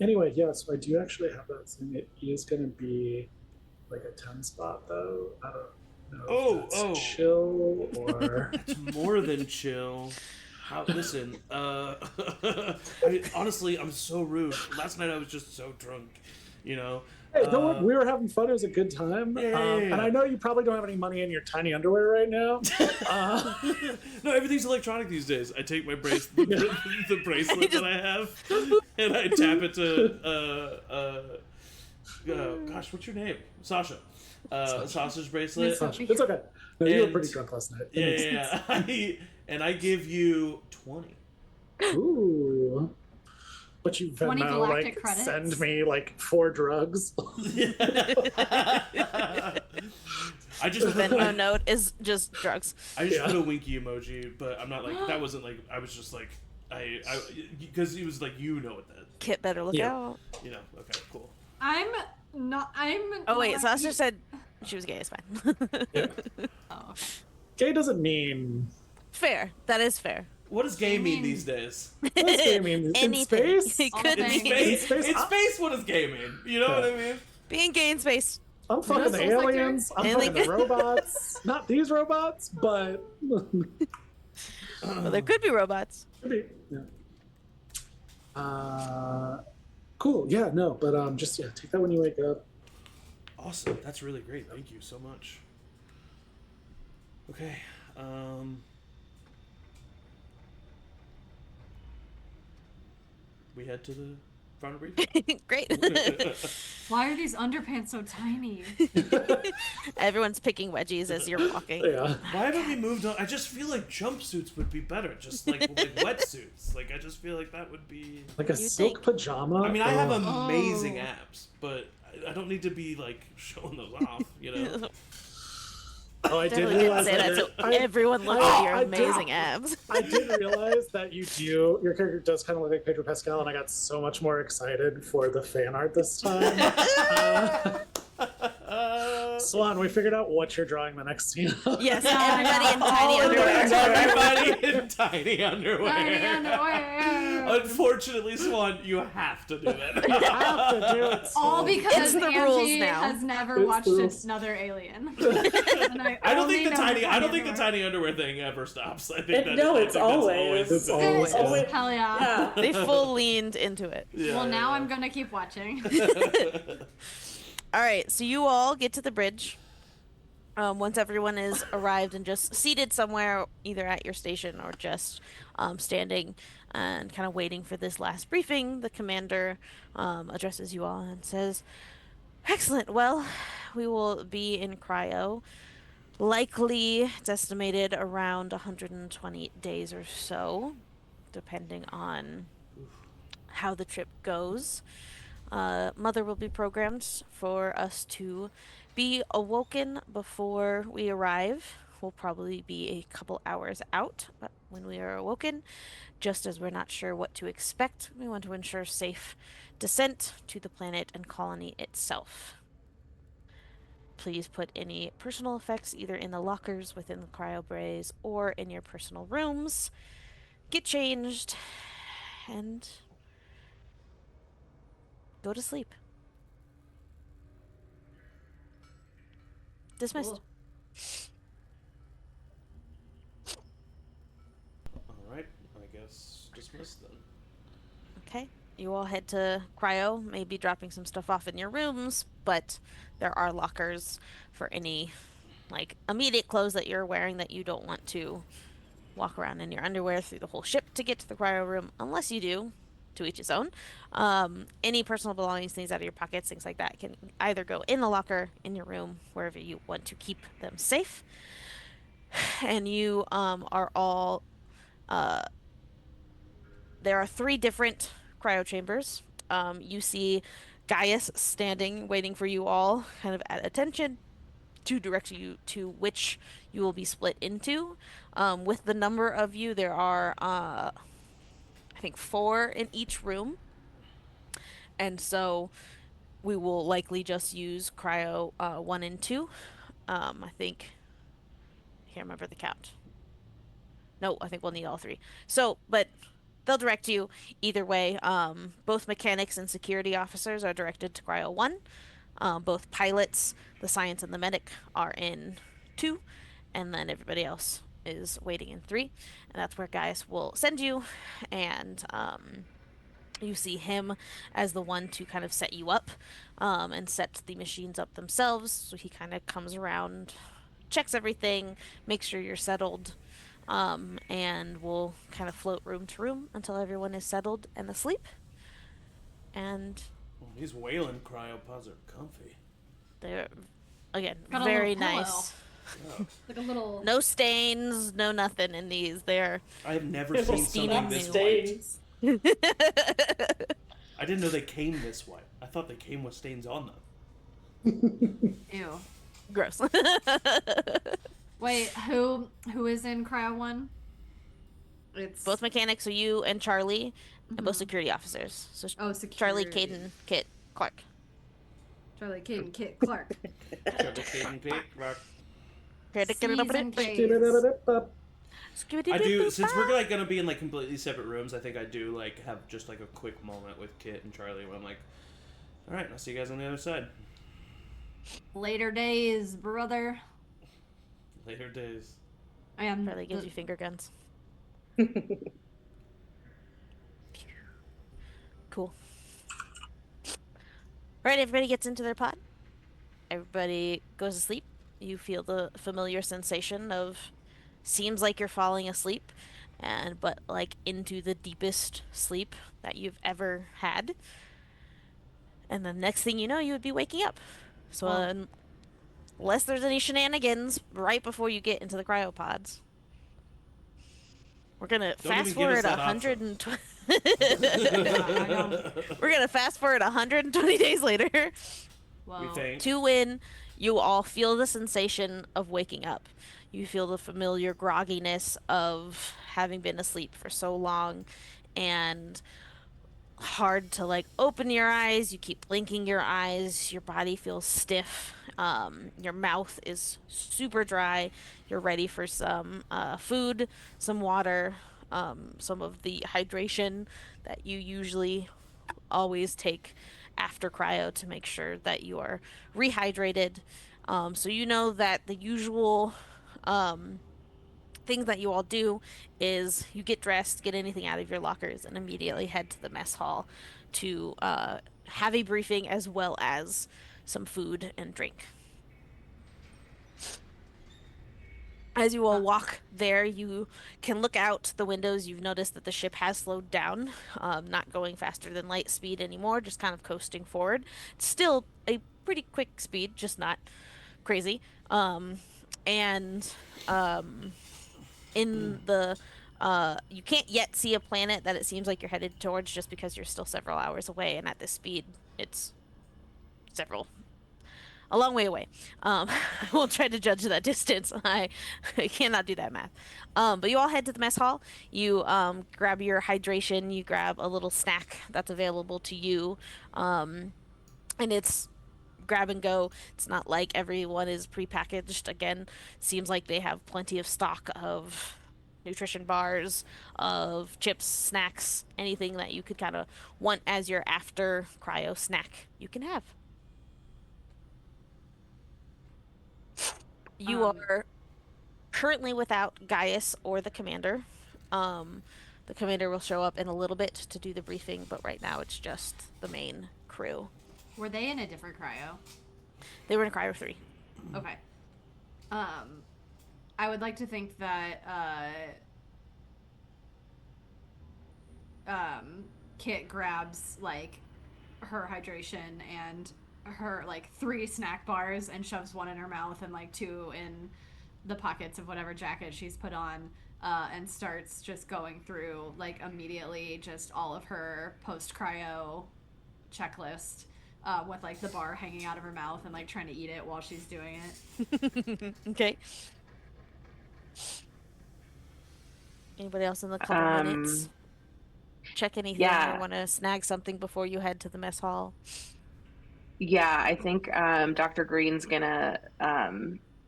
Anyway, yeah, so I do actually have that thing. It is gonna be like a 10 spot though. I don't know if that's chill or It's more than chill. Listen, honestly, I'm so rude. Last night I was just so drunk, Hey, don't worry, we were having fun. It was a good time. Yeah. And I know you probably don't have any money in your tiny underwear right now. No, everything's electronic these days. I take my the bracelet that I have, and I tap it to gosh, what's your name? Sasha. Sasha's bracelet. It's okay. No, you were And- pretty drunk last night. That makes sense. Yeah. And I give you 20. Ooh. But you 20 Venmo, galactic like, credits? send me, like, 4 drugs. I just Venmo note is just drugs. I just Yeah. put a winky emoji, but I'm not like that. Wasn't like I was just like I because he was like what that Kit better look Yeah. out. Okay, cool. I'm Oh wait, not- Sasha said she was gay. It's fine. Yeah. Oh. Gay doesn't mean... Fair. That is fair. What does gay mean mean- these days? What does gay mean? In Anything. space? It could In mean Space. space? In space, what does gay mean? You know what I mean? being gay in space. I'm fucking the Missile sector? aliens. I'm fucking the robots. Not these robots, but... Well, there could be robots. Maybe. Yeah. Cool. Yeah, no, but just, yeah, take that when you wake up. Awesome. That's really great. Thank you so much. Okay. we head to the front of briefing. Great. Why are these underpants so tiny? Everyone's picking wedgies as you're walking. Yeah. Why haven't we moved on? I just feel like jumpsuits would be better. Just like wetsuits. Like I just feel like that would be. Like a You silk think- pajama. I mean, I have Ugh. amazing Oh. abs, but I don't need to be like showing those off. You know. Oh, I did Definitely didn't realize say that so I- everyone look at your I did- amazing abs. I did realize that your character does kind of look like Pedro Pascal, and I got so much more excited for the fan art this time. Swan, we figured out what you're drawing the next scene of. Yes, everybody in tiny underwear. Everybody in tiny underwear. Tiny underwear. Unfortunately, Swan, you have to do that. You have to do it. All Swan. because It's the Angie rules now. has never It's watched the rules. another Alien. And I don't only think the know tiny. I don't think the underwear. tiny underwear thing ever stops. I think It- that. no, I it's think that's always- It's It always is. always- Hell yeah. Yeah. They full leaned into it. Yeah, Well, now yeah. I'm gonna keep watching. All right, so you all get to the bridge. Once everyone is arrived and just seated somewhere, either at your station or just standing and kind of waiting for this last briefing, the commander addresses you all and says, "Excellent. Well, we will be in cryo. Likely, it's estimated around 120 days or so, depending on how the trip goes. Mother will be programmed for us to be awoken before we arrive. We'll probably be a couple hours out when we are awoken. Just as we're not sure what to expect, we want to ensure safe descent to the planet and colony itself. Please put any personal effects either in the lockers within the cryo bays or in your personal rooms. Get changed and go to sleep. Dismissed. Cool. All right. I guess dismissed then. Okay. You all head to cryo, maybe dropping some stuff off in your rooms, but there are lockers for any like immediate clothes that you're wearing that you don't want to walk around in your underwear through the whole ship to get to the cryo room, unless you do. To each his own. Any personal belongings, things out of your pockets, things like that, can either go in the locker, in your room, wherever you want to keep them safe. And you are all. There are 3 different cryo chambers. You see Gaius standing, waiting for you all, kind of at attention, to direct you to which you will be split into. With the number of you, there are. I think 4 in each room. And so we will likely just use cryo 1 and 2. I think I can't remember the count. No, I think we'll need all 3. So, but they'll direct you either way. Both mechanics and security officers are directed to cryo 1. Both pilots, the science and the medic, are in 2, and then everybody else is waiting in 3, and that's where Gaius will send you, and you see him as the one to kind of set you up and set the machines up themselves. So he kind of comes around, checks everything, makes sure you're settled, and will kind of float room to room until everyone is settled and asleep. And Well, these Wayland cryopods are comfy. they're, again, Got a very little pillow. nice. Like a little. No stains, no nothing in these. They're I have never It will seen steam something up this white. stains. I didn't know they came this white. I thought they came with stains on them. Ew. gross. Wait, who is in cryo 1? It's Both mechanics, so you and Charlie, and both security officers. So Oh, Charlie, security. Caden, Kit, Clarke. Charlie, Caden, Kit, Clarke. C's and K's. I do, since we're like gonna be in like completely separate rooms. I think I do like have just like a quick moment with Kit and Charlie where I'm like, all right, I'll see you guys on the other side. Later days, brother. Later days. I am. Charlie gives you finger guns. Cool. Alright, everybody gets into their pod. Everybody goes to sleep. You feel the familiar sensation of seems like you're falling asleep, but like into the deepest sleep that you've ever had. And the next thing you know, you would be waking up. So Well, unless there's any shenanigans right before you get into the cryopods, we're gonna Don't even fast give us forward that option. 120. I know. We're gonna fast forward 120 days later We Well, think. to when you all feel the sensation of waking up. You feel the familiar grogginess of having been asleep for so long and hard to like open your eyes. You keep blinking your eyes. Your body feels stiff. Your mouth is super dry. You're ready for some food, some water, some of the hydration that you usually always take after cryo to make sure that you are rehydrated. So you know that the usual things that you all do is you get dressed, get anything out of your lockers, and immediately head to the mess hall to have a briefing as well as some food and drink. As you all walk there, you can look out the windows. You've noticed that the ship has slowed down, not going faster than light speed anymore, just kind of coasting forward. It's still a pretty quick speed, just not crazy. And in the you can't yet see a planet that it seems like you're headed towards just because you're still several hours away, and at this speed, it's several a long way away. I won't try to judge that distance. I cannot do that math. But you all head to the mess hall. You grab your hydration. You grab a little snack that's available to you, and it's grab and go. It's not like everyone is prepackaged. Again, seems like they have plenty of stock of nutrition bars, of chips, snacks, anything that you could kind of want as your after cryo snack. You can have. You um, are currently without Gaius or the commander. The commander will show up in a little bit to do the briefing, but right now it's just the main crew. were they in a different cryo? They were in cryo 3. Okay. I would like to think that Kit grabs like her hydration and her like 3 snack bars and shoves one in her mouth and like 2 in the pockets of whatever jacket she's put on, and starts just going through like immediately just all of her post cryo checklist, with like the bar hanging out of her mouth and like trying to eat it while she's doing it. Okay. Anybody else in the couple minutes? Check anything yeah. or want to snag something before you head to the mess hall? Yeah, I think Dr. Green's gonna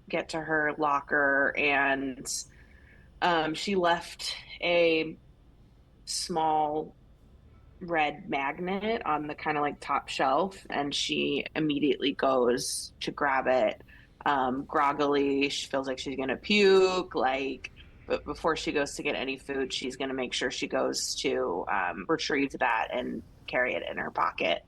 get to her locker, and she left a small red magnet on the kind of like top shelf, and she immediately goes to grab it. Groggily, she feels like she's gonna puke, like, but before she goes to get any food, she's gonna make sure she goes to retrieve that and carry it in her pocket.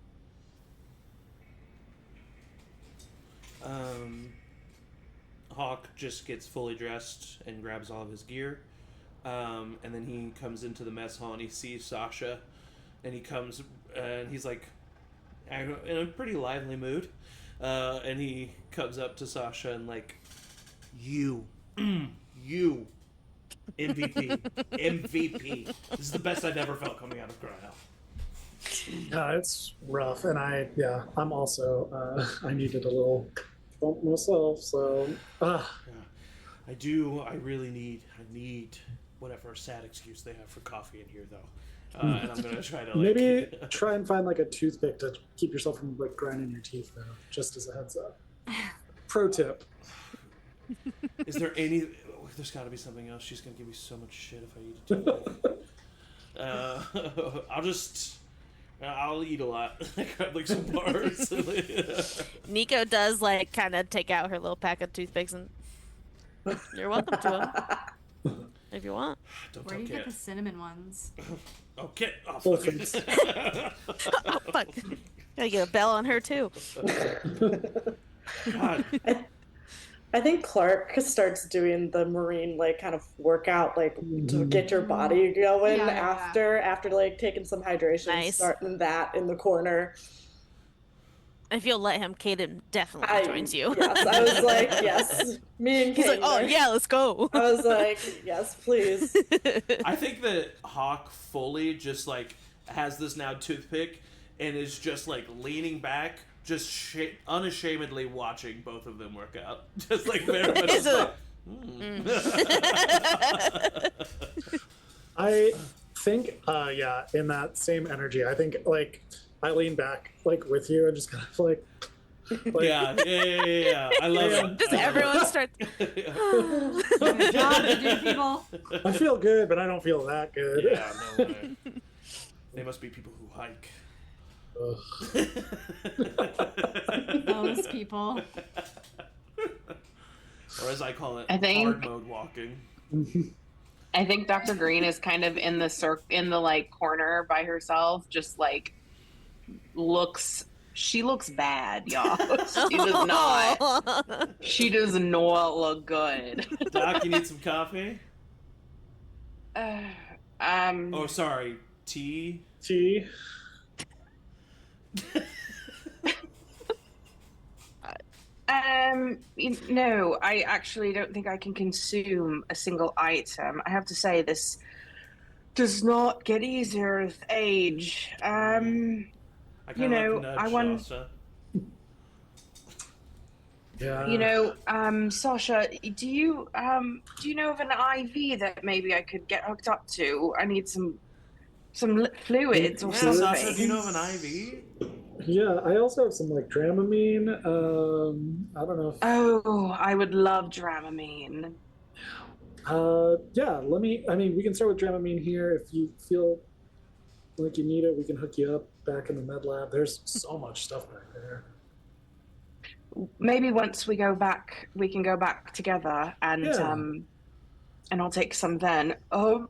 Hawk just gets fully dressed and grabs all of his gear. And then he comes into the mess hall and he sees Sasha. And he comes and he's like in a pretty lively mood. And he comes up to Sasha and like, you, MVP, MVP. This is the best I've ever felt coming out of cryo. Yeah, it's rough, and I'm also I needed a little bump myself, so Yeah. I really need whatever sad excuse they have for coffee in here, though. And I'm gonna try to like maybe try and find like a toothpick to keep yourself from like grinding your teeth, though. Just as a heads up. Pro tip. Is there any? There's got to be something else. She's gonna give me so much shit if I eat a toothpick. I'll eat a lot. I grab like some bars. Nico does like kind of take out her little pack of toothpicks and you're welcome to them if you want. Don't Where do tell you get the Kit. cinnamon ones? Oh, Kit. Oh, Both fuck. things. Oh, fuck. Gotta get a bell on her too. God. I think Clarke starts doing the marine like kind of workout like to Mhm. get your body going Yeah, yeah, after like taking some hydration, Nice. starting that in the corner. If you'll let him, Caden definitely I joins you. yes, I was like, yes, me and He's like, Caden oh are yeah, let's go. I was like, yes, please. I think that Hawk fully just like has this now toothpick and is just like leaning back, just unashamedly watching both of them work out. Just like very much It's just a- like, I think, yeah, in that same energy, I think like I lean back like with you and just kind of like yeah. I love it. Just I love everyone starts. Good job, you people. I feel good, but I don't feel that good. Yeah, no way. They must be people who hike. Ugh. Those people. Or as I call it, I think- hard mode walking. I think Dr. Green is kind of in the like corner by herself, just like she looks bad, y'all. She does not. She does not look good. Doc, you need some coffee? Um, Oh, sorry, tea? Tea. no, I actually don't think I can consume a single item. I have to say, this does not get easier with age. I You kind of know, like the I nudge, want- Shasta. Yeah. Sasha, do you know of an IV that maybe I could get hooked up to? I need some fluids or Yeah, Fluids? Sasha, do you something. know of an IV? Yeah, I also have some like Dramamine. I don't know if Oh, I would love Dramamine. yeah, I mean, we can start with Dramamine here. If you feel like you need it, we can hook you up back in the med lab. There's so much stuff back there. Maybe once we go back, we can go back together, and Yeah. and I'll take some then. Oh,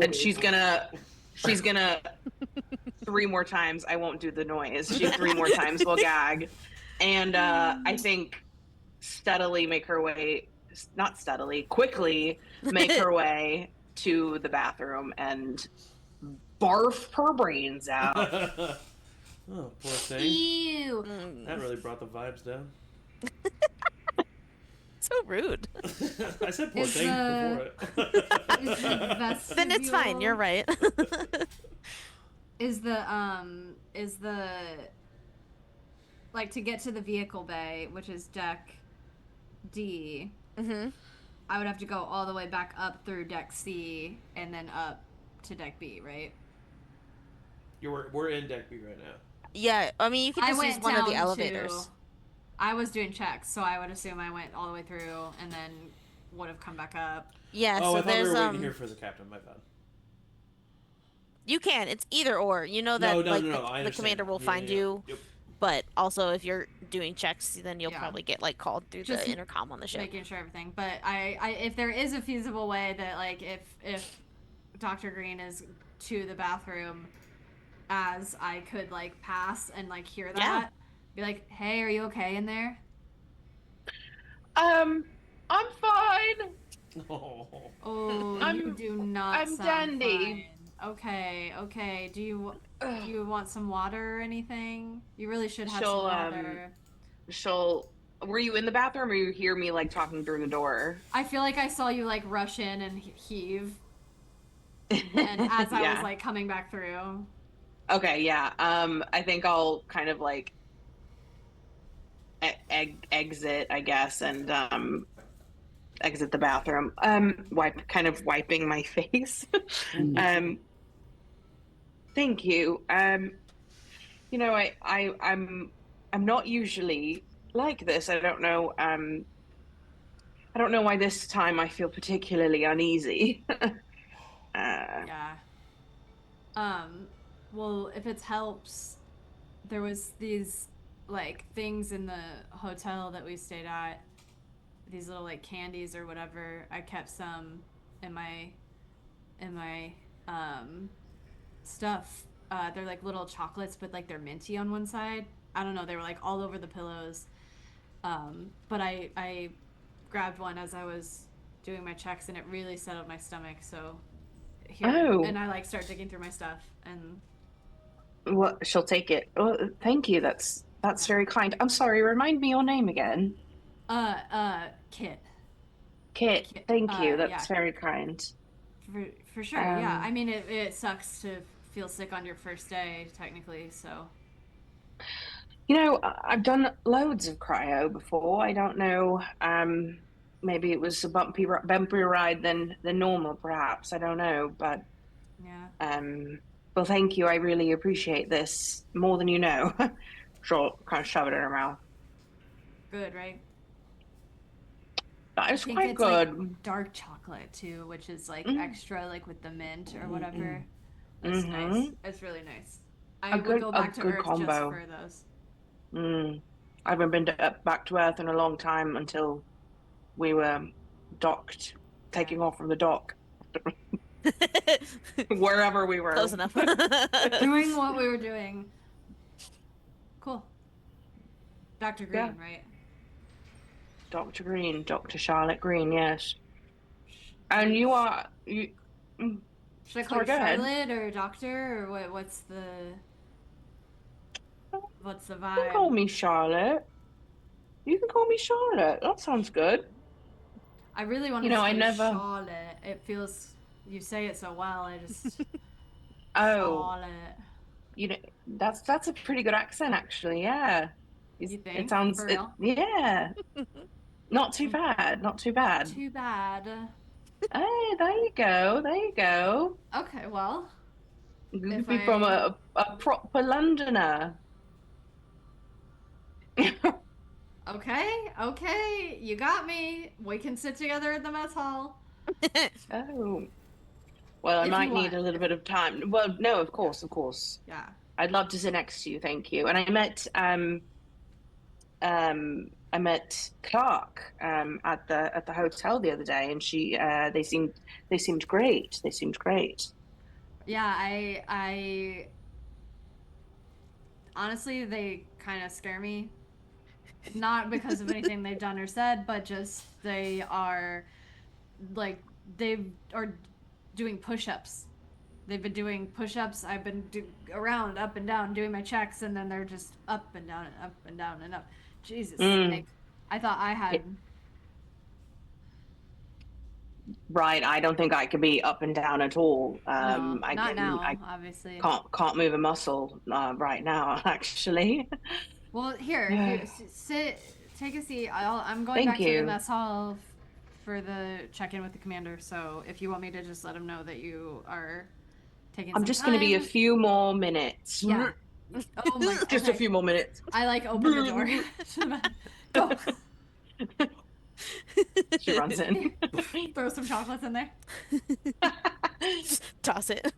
And she's gonna 3 more times. I won't do the noise. She 3 more times will gag, and I think quickly make her way to the bathroom and barf her brains out. Oh, poor thing. Ew. That really brought the vibes down. So rude. I said poor Is thing the- before it. Is the vestibule, Then it's fine. You're right. Is the like to get to the vehicle bay, which is deck D, hmm I would have to go all the way back up through deck C and then up to deck B, right? We're in deck B right now. Yeah, I mean, you can I just use went one of the down elevators. I was doing checks, so I would assume I went all the way through and then would have come back up. Yeah, Oh, so I thought we there's were waiting here for the captain. My bad. you can. It's either or. You know that No, like I the understand. commander will Yeah, find yeah, you, Yep. but also if you're doing checks, then you'll Yeah. probably get like called through Just the intercom on the ship. Making sure everything. But I if there is a feasible way that like if Dr. Green is to the bathroom as I could like pass and like hear that. Be like, hey, are you okay in there? I'm fine. Oh. Oh, you I'm- do not I'm sound dandy. fine. Okay. Do you want some water or anything? You really should have She'll, some water. Were you in the bathroom, or you hear me like talking through the door? I feel like I saw you like rush in and heave, and as I Yeah. was like coming back through. Okay, yeah. I think I'll kind of like exit, I guess, and exit the bathroom. Wiping my face. Thank you. You know, I'm not usually like this. I don't know. I don't know why this time I feel particularly uneasy. Yeah. Well, if it helps, there was these like things in the hotel that we stayed at. These little like candies or whatever. I kept some in my stuff. They're like little chocolates, but like they're minty on one side. I don't know. They were like all over the pillows. But I grabbed one as I was doing my checks, and it really settled my stomach. So here, Oh, and I like start digging through my stuff, and well, she'll take it. Well, thank you. That's yeah. very kind. I'm sorry. Remind me your name again. Kit. Kit. Kit. Thank you. Yeah, That's very kind. for sure. Yeah, I Um, mean it sucks to feel sick on your first day, technically. So I've done loads of cryo before. I don't know. Maybe it was a bumpier ride than normal, perhaps. I don't know, but yeah, um, well, thank you. I really appreciate this more than you know. She'll kind of shove it in her mouth. good, right? That I is think quite it's like good. dark chocolate too, which is like Mm, extra, like with the mint or mm, whatever. That's nice. mm-hmm. It's really nice. A I would good go a back to good Earth just combo. for those. Mm. I haven't been back to Earth in a long time until we were docked, Yeah. taking off from the dock, wherever we Close were. enough. Doing what we were doing. Cool. Dr. Yeah, Green, right? Dr. Green, Dr. Charlotte Green, yes. Do And we, you are you. Mm, should I call sorry, you go ahead. Charlotte or Doctor or what? You What's the can vibe? call me Charlotte. You can call me Charlotte. That sounds good. I really You wanted to know, call I you never. Charlotte. It feels you say it so well. I just Oh, Charlotte. you know, that's a pretty good accent, actually. Yeah, You it think sounds for it. real? Yeah, not too bad. Not too Not bad. too bad. Hey, there you go. There you go. Okay, well, You if could be from I a proper Londoner. okay, you got me. We can sit together at the mess hall Oh, well, I if you might need want. a little If bit of time. Well, no, of yeah, course, of course. yeah, I'd love to sit next to you, thank you. And I met Clarke at the hotel the other day, and they seemed great. They seemed great. yeah. I honestly, they kind of scare me. Not because of anything they've done or said, but just they are like they are doing push-ups. They've been doing push-ups. I've been around, up and down, doing my checks, and then they're just up and down and up and down and up. Jesus, Mm, like I thought I had. it- right. I don't think I could be up and down at all. No, I not can I now, obviously. can't move a muscle right now, actually. Well, here, sit, take a seat. I'm going Thank back to the you. mess hall for the check-in with the commander. So if you want me to just let him know that you are taking I'm some just going to be a time, few more minutes. yeah. Oh my god. Just a Okay. few more minutes. I like open the door. Go. She runs in. Throw some chocolates in there. Just toss it.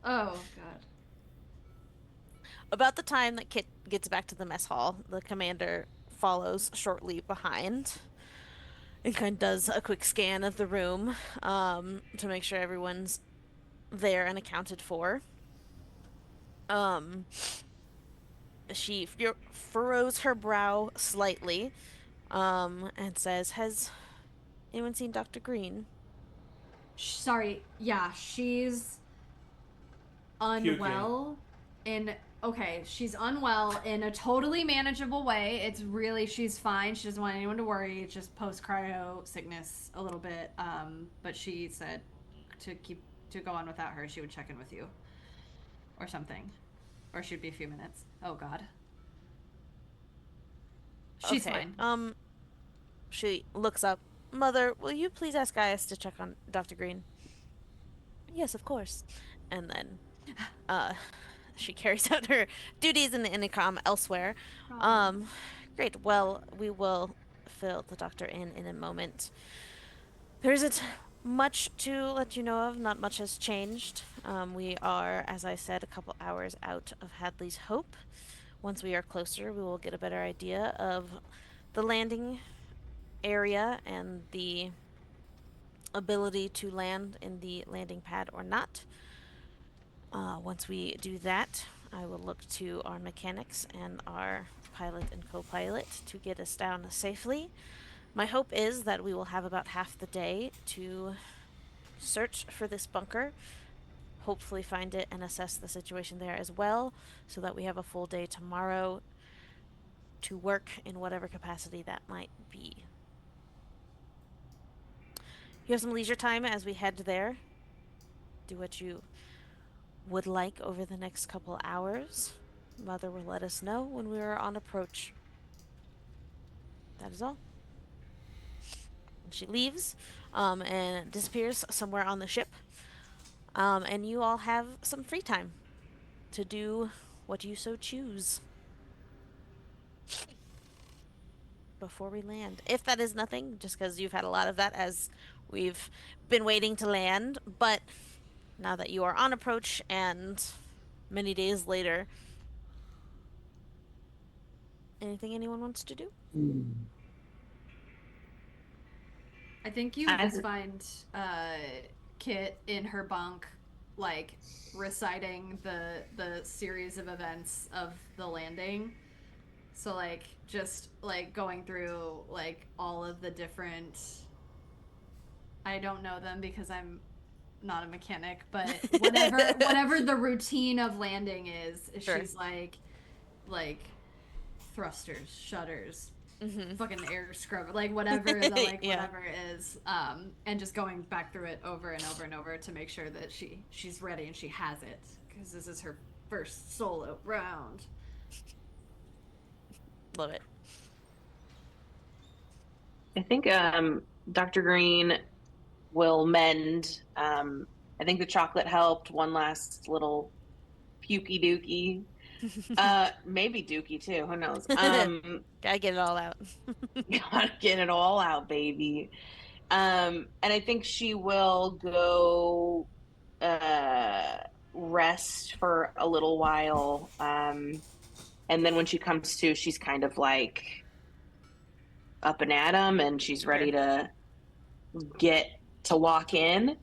Oh god. About the time that Kit gets back to the mess hall, the commander follows shortly behind and kind of does a quick scan of the room to make sure everyone's there and accounted for. Um, she furrows her brow slightly and says, "Has anyone seen Dr. Green?" Sorry. Yeah, she's Puking. unwell in okay, she's unwell in a totally manageable way. It's really she's fine. She doesn't want anyone to worry. It's just post cryo sickness a little bit. But she said to go on without her, she would check in with you or something. Or she'd be a few minutes. Oh god. She's Okay. fine. She looks up. Mother, will you please ask Gaius to check on Dr. Green? Yes, of course. And then, uh, she carries out her duties in the intercom elsewhere. Problem. Um, great. Well, we will fill the doctor in a moment. There isn't much to let you know of. Not much has changed. We are, as I said, a couple hours out of Hadley's Hope. Once we are closer, we will get a better idea of the landing area and the ability to land in the landing pad or not. Once we do that, I will look to our mechanics and our pilot and co-pilot to get us down safely. My hope is that we will have about half the day to search for this bunker, hopefully find it and assess the situation there as well, so that we have a full day tomorrow to work in whatever capacity that might be. You have some leisure time as we head there. Do what you would like over the next couple hours. Mother will let us know when we are on approach. That is all. She leaves and disappears somewhere on the ship. And you all have some free time to do what you so choose before we land. If that is nothing, just because you've had a lot of that as we've been waiting to land. But now that you are on approach and many days later, anything anyone wants to do? I think you just find Kit in her bunk, like reciting the series of events of the landing. So like just like going through like all of the different. I don't know them because I'm not a mechanic, but whatever the routine of landing is, Sure. she's like thrusters, shutters, fucking air scrubber, like whatever the Yeah. whatever it is, and just going back through it over and over and over to make sure that she's ready and she has it, because this is her first solo round. Love it. I think Dr. Green will mend. I think the chocolate helped. One last little pukey dookie. Maybe dookie too. Who knows? Gotta get it all out. Gotta get it all out, baby. And I think she will go rest for a little while. And then when she comes to, she's kind of like up and at 'em, and she's ready to get to walk in.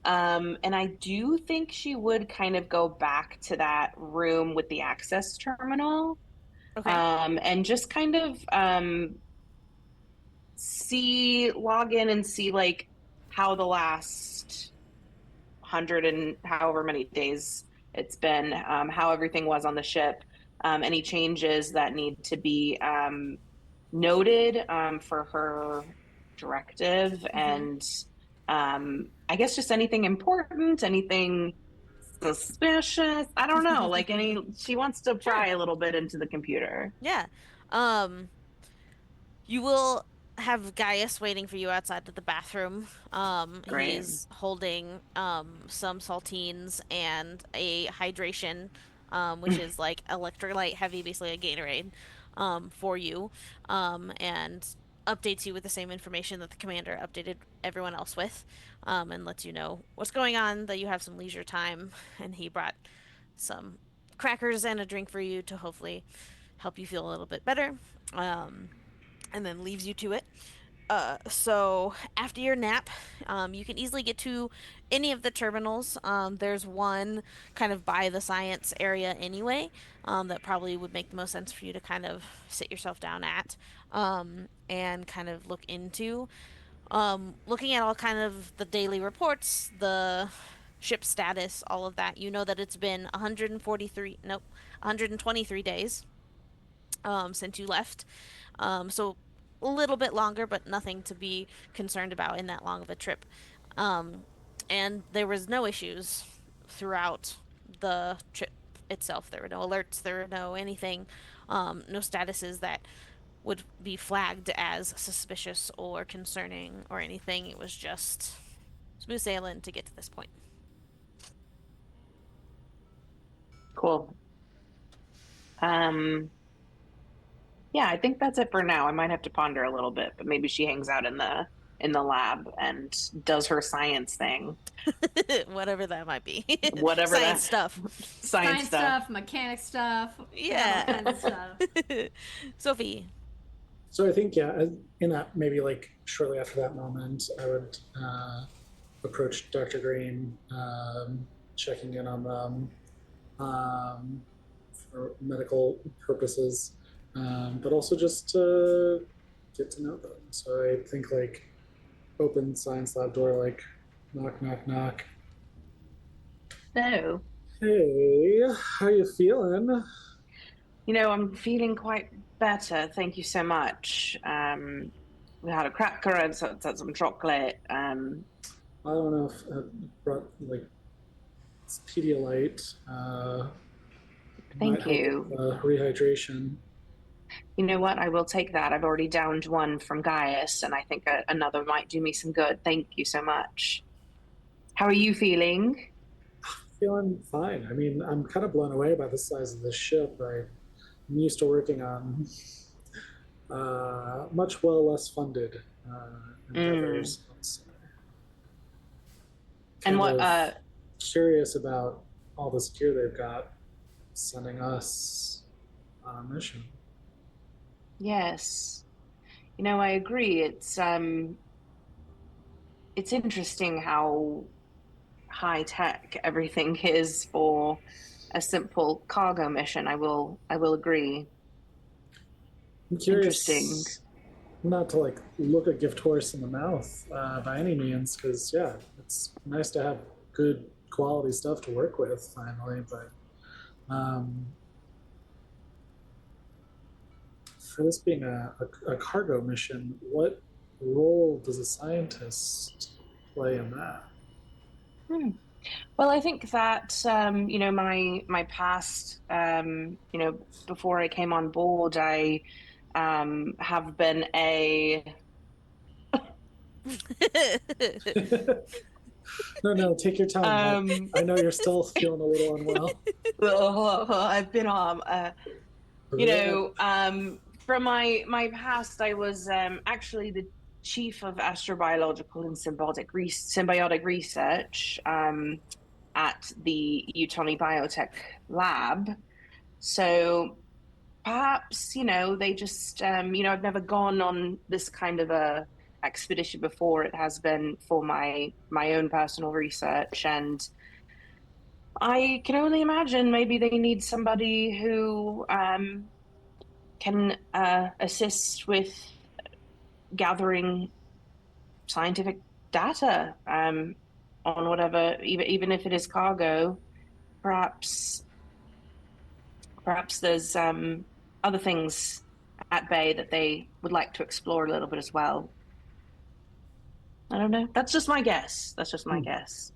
And I do think she would kind of go back to that room with the access terminal. Okay. And just kind of log in and see like how the last 100 and however many days it's been, how everything was on the ship, any changes that need to be noted for her directive, and I guess just anything important, anything suspicious. I don't know, like she wants to pry a little bit into the computer. Yeah. Um, you will have Gaius waiting for you outside of the bathroom. Great. He's holding some saltines and a hydration, which is like electrolyte heavy, basically a Gatorade, for you, and updates you with the same information that the commander updated everyone else with, and lets you know what's going on, that you have some leisure time, and he brought some crackers and a drink for you to hopefully help you feel a little bit better. And then leaves you to it. So after your nap, you can easily get to any of the terminals. There's one kind of by the science area anyway, that probably would make the most sense for you to kind of sit yourself down at, and kind of look into. Looking at all kind of the daily reports, the ship status, all of that, you know that it's been 123 days since you left. So a little bit longer, but nothing to be concerned about in that long of a trip. Um, and there was no issues throughout the trip itself. There were no alerts, there were no anything, no statuses that would be flagged as suspicious or concerning or anything. It was just smooth sailing to get to this point. Cool. Yeah, I think that's it for now. I might have to ponder a little bit, but maybe she hangs out in the lab and does her science thing. Whatever that might be. Whatever Science that stuff. science stuff. Mechanic stuff, all Yeah. kinds of stuff. Sophie. So I think, yeah, in that maybe like shortly after that moment, I would approach Dr. Green, checking in on them, for medical purposes, but also just to get to know them. So I think like open science lab door, like knock, knock, knock. So, Hey, how you feeling? I'm feeling quite better. Thank you so much. We had a cracker and some chocolate. I don't know if I brought like it's Pedialyte. Might Thank help you. with rehydration. You know what? I will take that. I've already downed one from Gaius, and I think another might do me some good. Thank you so much. How are you feeling? Feeling fine. I mean, I'm kind of blown away by the size of this ship. I'm used to working on much less funded endeavors. And Kind what? of curious about all this gear they've got sending us on a mission. Yes. I agree. It's interesting how high tech everything is for a simple cargo mission. I will agree. I'm Interesting. curious not to like look a gift horse in the mouth by any means, because yeah, it's nice to have good quality stuff to work with finally. But for this being a cargo mission, what role does a scientist play in that? Well, I think that my past, before I came on board, I have been a No, take your time. I know you're still feeling a little unwell. I've been from my past, I was actually the chief of astrobiological and symbiotic research at the Utoni Biotech Lab. So perhaps, they just, I've never gone on this kind of a expedition before. It has been for my own personal research, and I can only imagine maybe they need somebody who can assist with gathering scientific data on whatever, even if it is cargo. Perhaps there's other things at bay that they would like to explore a little bit as well. I don't know. That's just my guess. That's just my guess.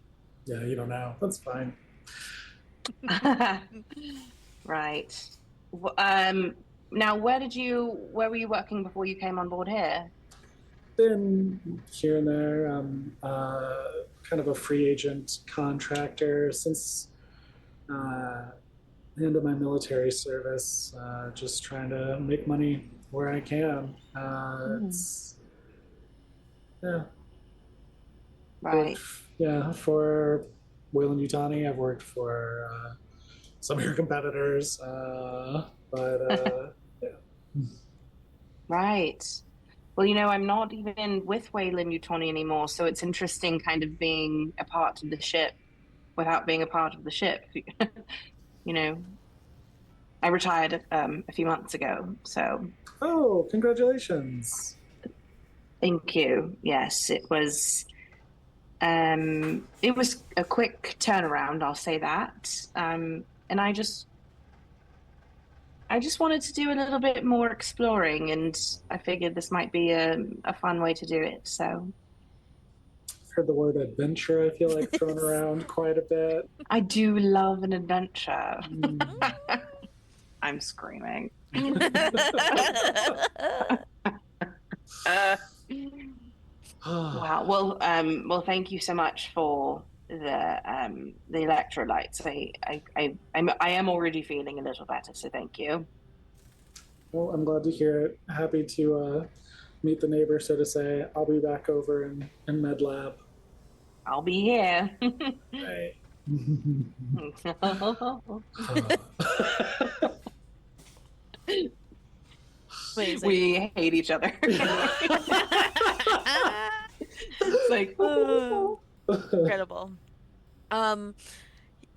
Yeah, you don't know. That's fine. Right. Now, where were you working before you came on board here? Been here and there. Kind of a free agent contractor since the end of my military service. Just trying to make money where I can. It's yeah. Right. For Wayland Yutani. I've worked for some of your competitors, but yeah. Right. Well, I'm not even with Wayland Yutani anymore, so it's interesting kind of being a part of the ship without being a part of the ship. I retired a few months ago, so. Oh, congratulations! Thank you. Yes, it was. It was a quick turnaround, I'll say that. And I just wanted to do a little bit more exploring, and I figured this might be a fun way to do it. So I've heard the word adventure, I feel like, thrown around quite a bit. I do love an adventure. Mm. I'm screaming. Wow. Well, thank you so much for the electrolytes. I am already feeling a little better, so thank you. Well, I'm glad to hear it. Happy to meet the neighbor, so to say. I'll be back over in Med Lab. I'll be here. Right. Amazing. We hate each other. It's like incredible.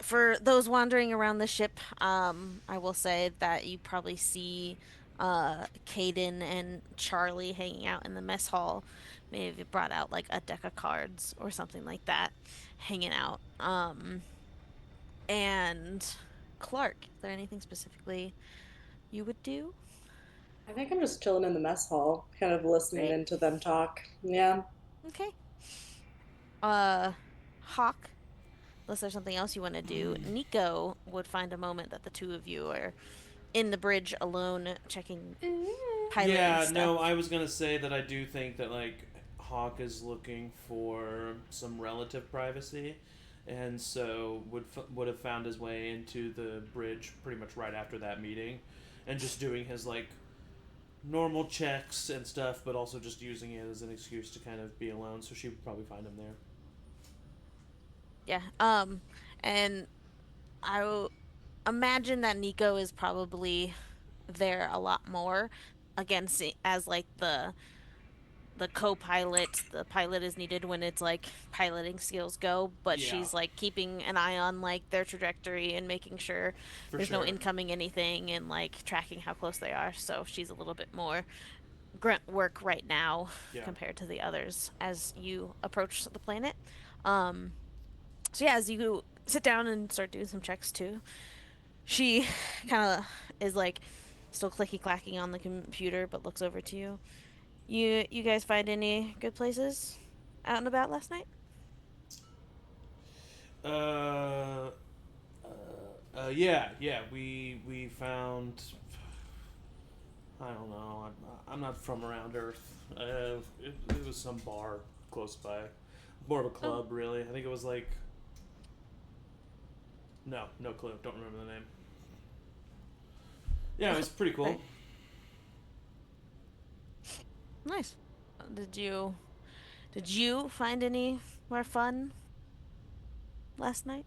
For those wandering around the ship, I will say that you probably see Caden and Charlie hanging out in the mess hall. Maybe brought out like a deck of cards or something like that, hanging out. And Clarke, is there anything specifically you would do? I think I'm just chilling in the mess hall, kind of listening Great. into them talk. Yeah. Okay. Uh, Hawk, unless there's something else you want to do, Nico would find a moment that the two of you are in the bridge alone, checking piloting Yeah, stuff. no, I was gonna say that I do think that like Hawk is looking for some relative privacy, and so would have found his way into the bridge pretty much right after that meeting, and just doing his like normal checks and stuff, but also just using it as an excuse to kind of be alone. So she would probably find him there. Yeah. And I imagine that Nico is probably there a lot more. Again, as like the co-pilot, the pilot is needed when it's like piloting skills go, but Yeah, she's like keeping an eye on like their trajectory and making sure for there's no sure. incoming anything and like tracking how close they are. So she's a little bit more grunt work right now Yeah. compared to the others as you approach the planet. Um, so yeah, as you sit down and start doing some checks too, she kind of is like still clicky clacking on the computer, but looks over to you. You guys find any good places out and about last night? Uh, yeah. We found. I don't know. I'm not from around Earth. It was some bar close by, more of a Oh, club, really. I think it was like no clue. Don't remember the name. Yeah, it was pretty okay. cool. Nice. Did you did you find anywhere fun last night?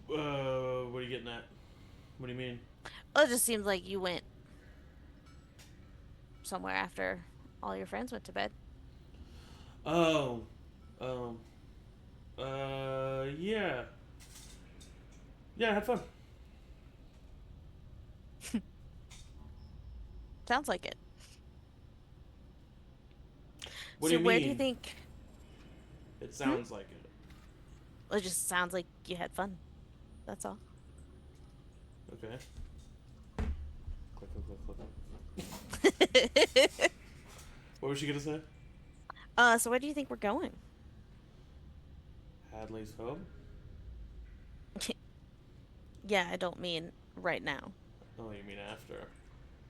What are you getting at? What do you mean? Well, it just seems like you went somewhere after all your friends went to bed. Oh, um, yeah, yeah. I had fun. Sounds like it. What do So you where do you mean? think? It Hmm? sounds like it. It just sounds like you had fun. That's all. Okay. Click, click, click, click. What was she gonna say? So where do you think we're going? Hadley's home. Yeah, I don't mean right now. Oh, you mean after?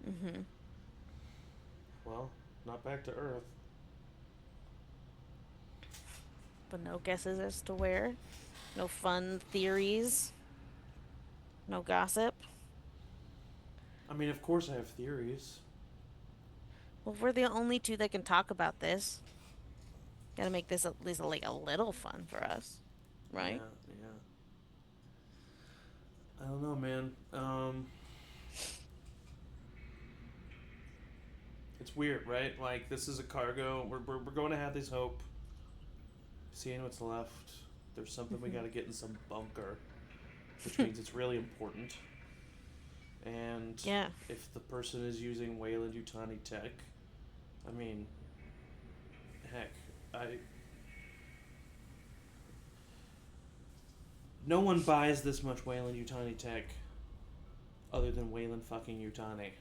Mm-hmm. Well, not back to Earth. But no guesses as to where. No fun theories. No gossip. I mean, of course I have theories. Well, we're the only two that can talk about this. Gotta make this at least like a little fun for us, right? Yeah, yeah. I don't know, man. It's weird, right? Like this is a cargo. We're going to Hadley's Hope. Seeing what's left. There's something we Mm-hmm. got to get in some bunker, which means it's really important. And Yeah. if the person is using Wayland Utani tech, I mean, heck, I no one buys this much Wayland Utani tech other than Wayland fucking Utani.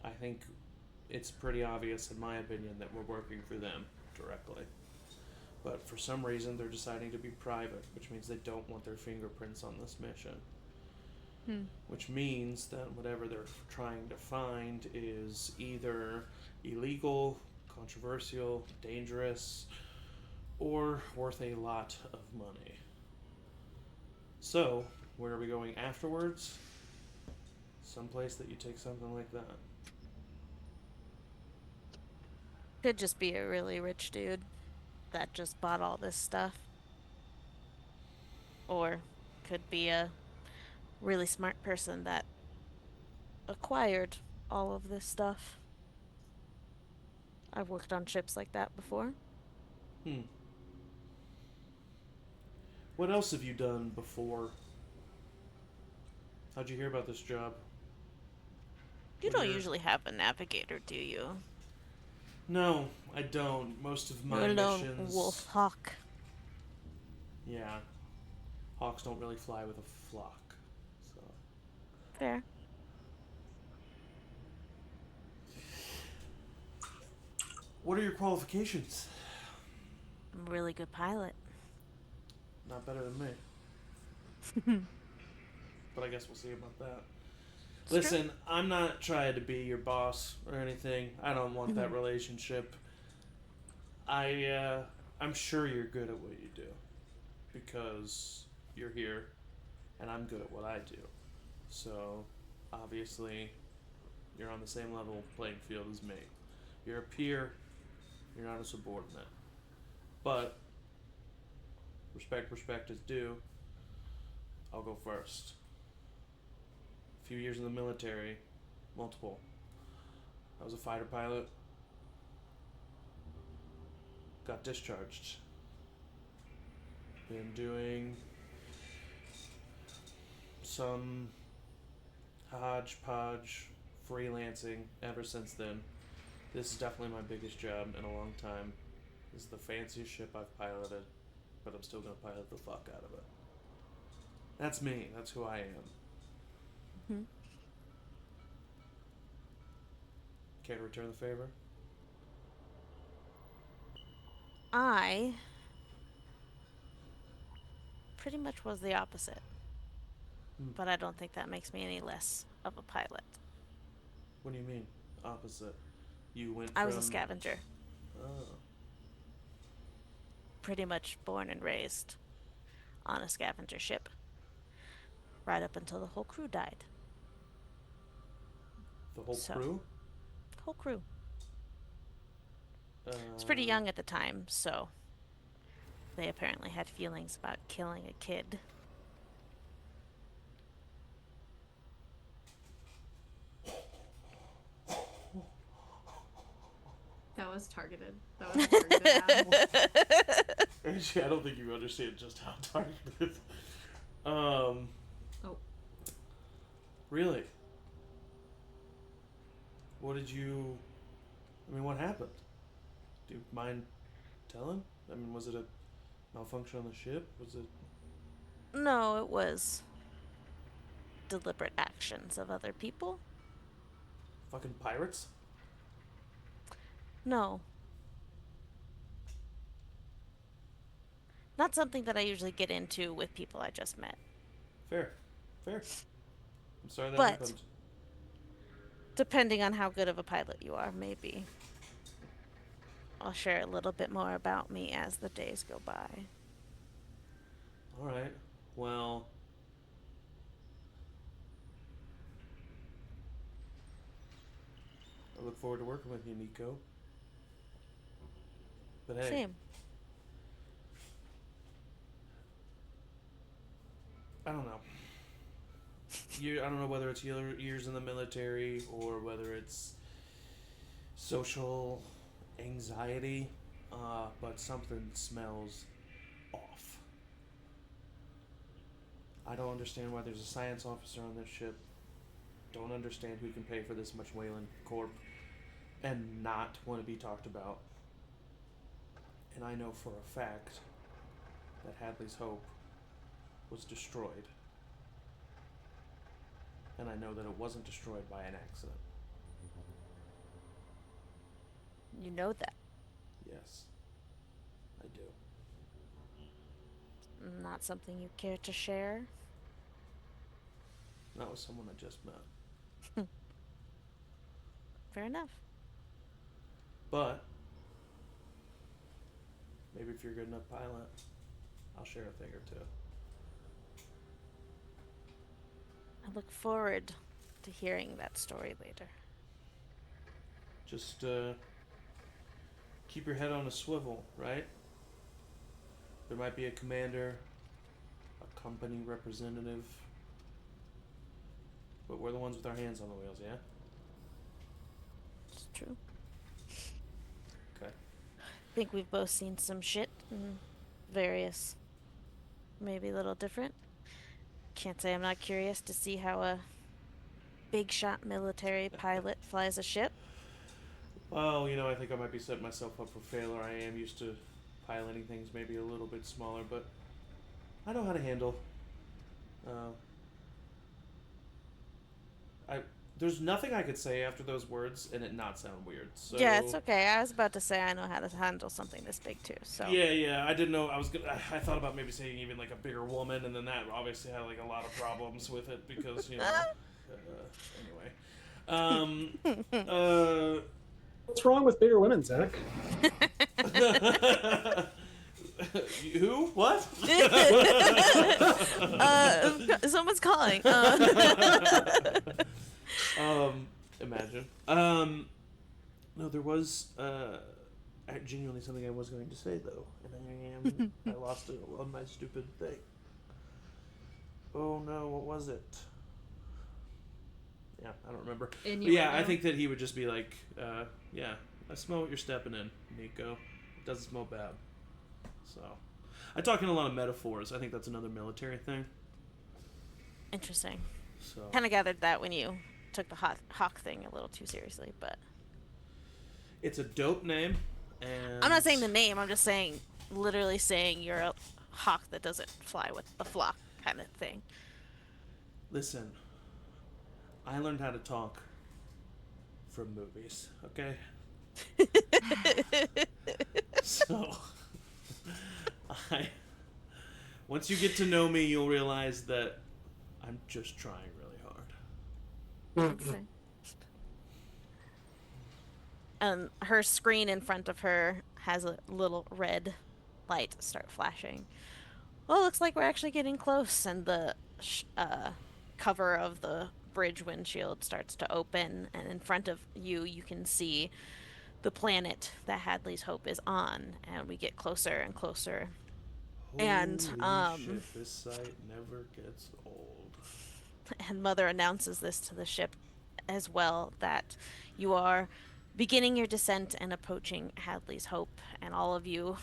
I think it's pretty obvious, in my opinion, that we're working for them directly. But for some reason, they're deciding to be private, which means they don't want their fingerprints on this mission. Hmm. Which means that whatever they're trying to find is either illegal, controversial, dangerous, or worth a lot of money. So, where are we going afterwards? Someplace that you take something like that. Could just be a really rich dude that just bought all this stuff. Or could be a really smart person that acquired all of this stuff. I've worked on ships like that before. Hmm. What else have you done before? How'd you hear about this job? You What are don't your... usually have a navigator, do you? No, I don't. Most of You're my a lone missions... wolf hawk. Yeah. Hawks don't really fly with a flock. So... Fair. What are your qualifications? I'm a really good pilot. Not better than me. But I guess we'll see about that. It's Listen, true. I'm not trying to be your boss or anything. I don't want that relationship. I'm sure you're good at what you do because you're here and I'm good at what I do. So, obviously, you're on the same level playing field as me. You're a peer, you're not a subordinate. But respect is due. I'll go first. A few years in the military, multiple. I was a fighter pilot. Got discharged. Been doing some hodgepodge freelancing ever since then. This is definitely my biggest job in a long time. This is the fanciest ship I've piloted, but I'm still gonna pilot the fuck out of it. That's me. That's who I am. Hmm. Care to return the favor? I pretty much was the opposite, Hmm. but I don't think that makes me any less of a pilot. What do you mean? Opposite. You went I was a from... scavenger, Oh. pretty much born and raised on a scavenger ship, right up until the whole crew died. The whole So, crew? whole crew. Uh, I was pretty young at the time, so they apparently had feelings about killing a kid. That was targeted. That was a targeted ad. Actually, I don't think you understand just how targeted. Um, Oh. really? What did you... I mean, what happened? Do you mind telling? I mean, was it a malfunction on the ship? Was it... No, it was deliberate actions of other people. fucking pirates? No. Not something that I usually get into with people I just met. Fair. Fair. I'm sorry that But happened. depending on how good of a pilot you are, maybe I'll share a little bit more about me as the days go by. Alright. Well... I look forward to working with you, Nico. But hey, Same. I don't know. I don't know whether it's your years in the military or whether it's social anxiety, but something smells off. I don't understand why there's a science officer on this ship. Don't understand who can pay for this much Wayland Corp and not want to be talked about. And I know for a fact that Hadley's Hope was destroyed. And I know that it wasn't destroyed by an accident. You know that. Yes, I do. Not something you care to share? Not with someone I just met. Fair enough. But maybe if you're a good enough pilot, I'll share a thing or two. I look forward to hearing that story later. Just keep your head on a swivel, right? There might be a commander, a company representative, but we're the ones with our hands on the wheels, yeah? It's true. Okay. I think we've both seen some shit in various maybe a little different. Can't say I'm not curious to see how a big shot military pilot flies a ship. Well, I think I might be setting myself up for failure. I am used to piloting things maybe a little bit smaller, but I know how to handle. Uh, I there's nothing I could say after those words and it not sound weird. So Yeah, it's okay. I was about to say I know how to handle something this big too. So yeah. I didn't know. I thought about maybe saying even like a bigger woman, and then that obviously had like a lot of problems with it because anyway. What's wrong with bigger women, Zach? Who? What? someone's calling. Imagine. No, there was genuinely something I was going to say though, and I lost it on my stupid thing. Oh no, what was it? Yeah, I don't remember. But yeah, I think that he would just be like, yeah, I smell what you're stepping in, Nico. It doesn't smell bad. So, I talk in a lot of metaphors. I think that's another military thing. Interesting. So Kind of gathered that when you took the hawk thing a little too seriously, but it's a dope name, and I'm not saying the name. I'm just saying, literally saying you're a hawk that doesn't fly with the flock kind of thing. Listen, I learned how to talk from movies. Okay. So, once you get to know me, you'll realize that I'm just trying really hard. Interesting. Her screen in front of her has a little red light start flashing. Well, looks like we're actually getting close, and the cover of the bridge windshield starts to open, and in front of you, you can see the planet that Hadley's Hope is on, and we get closer and closer. And Holy shit, this site never gets old. and Mother announces this to the ship as well, that you are beginning your descent and approaching Hadley's Hope, and all of you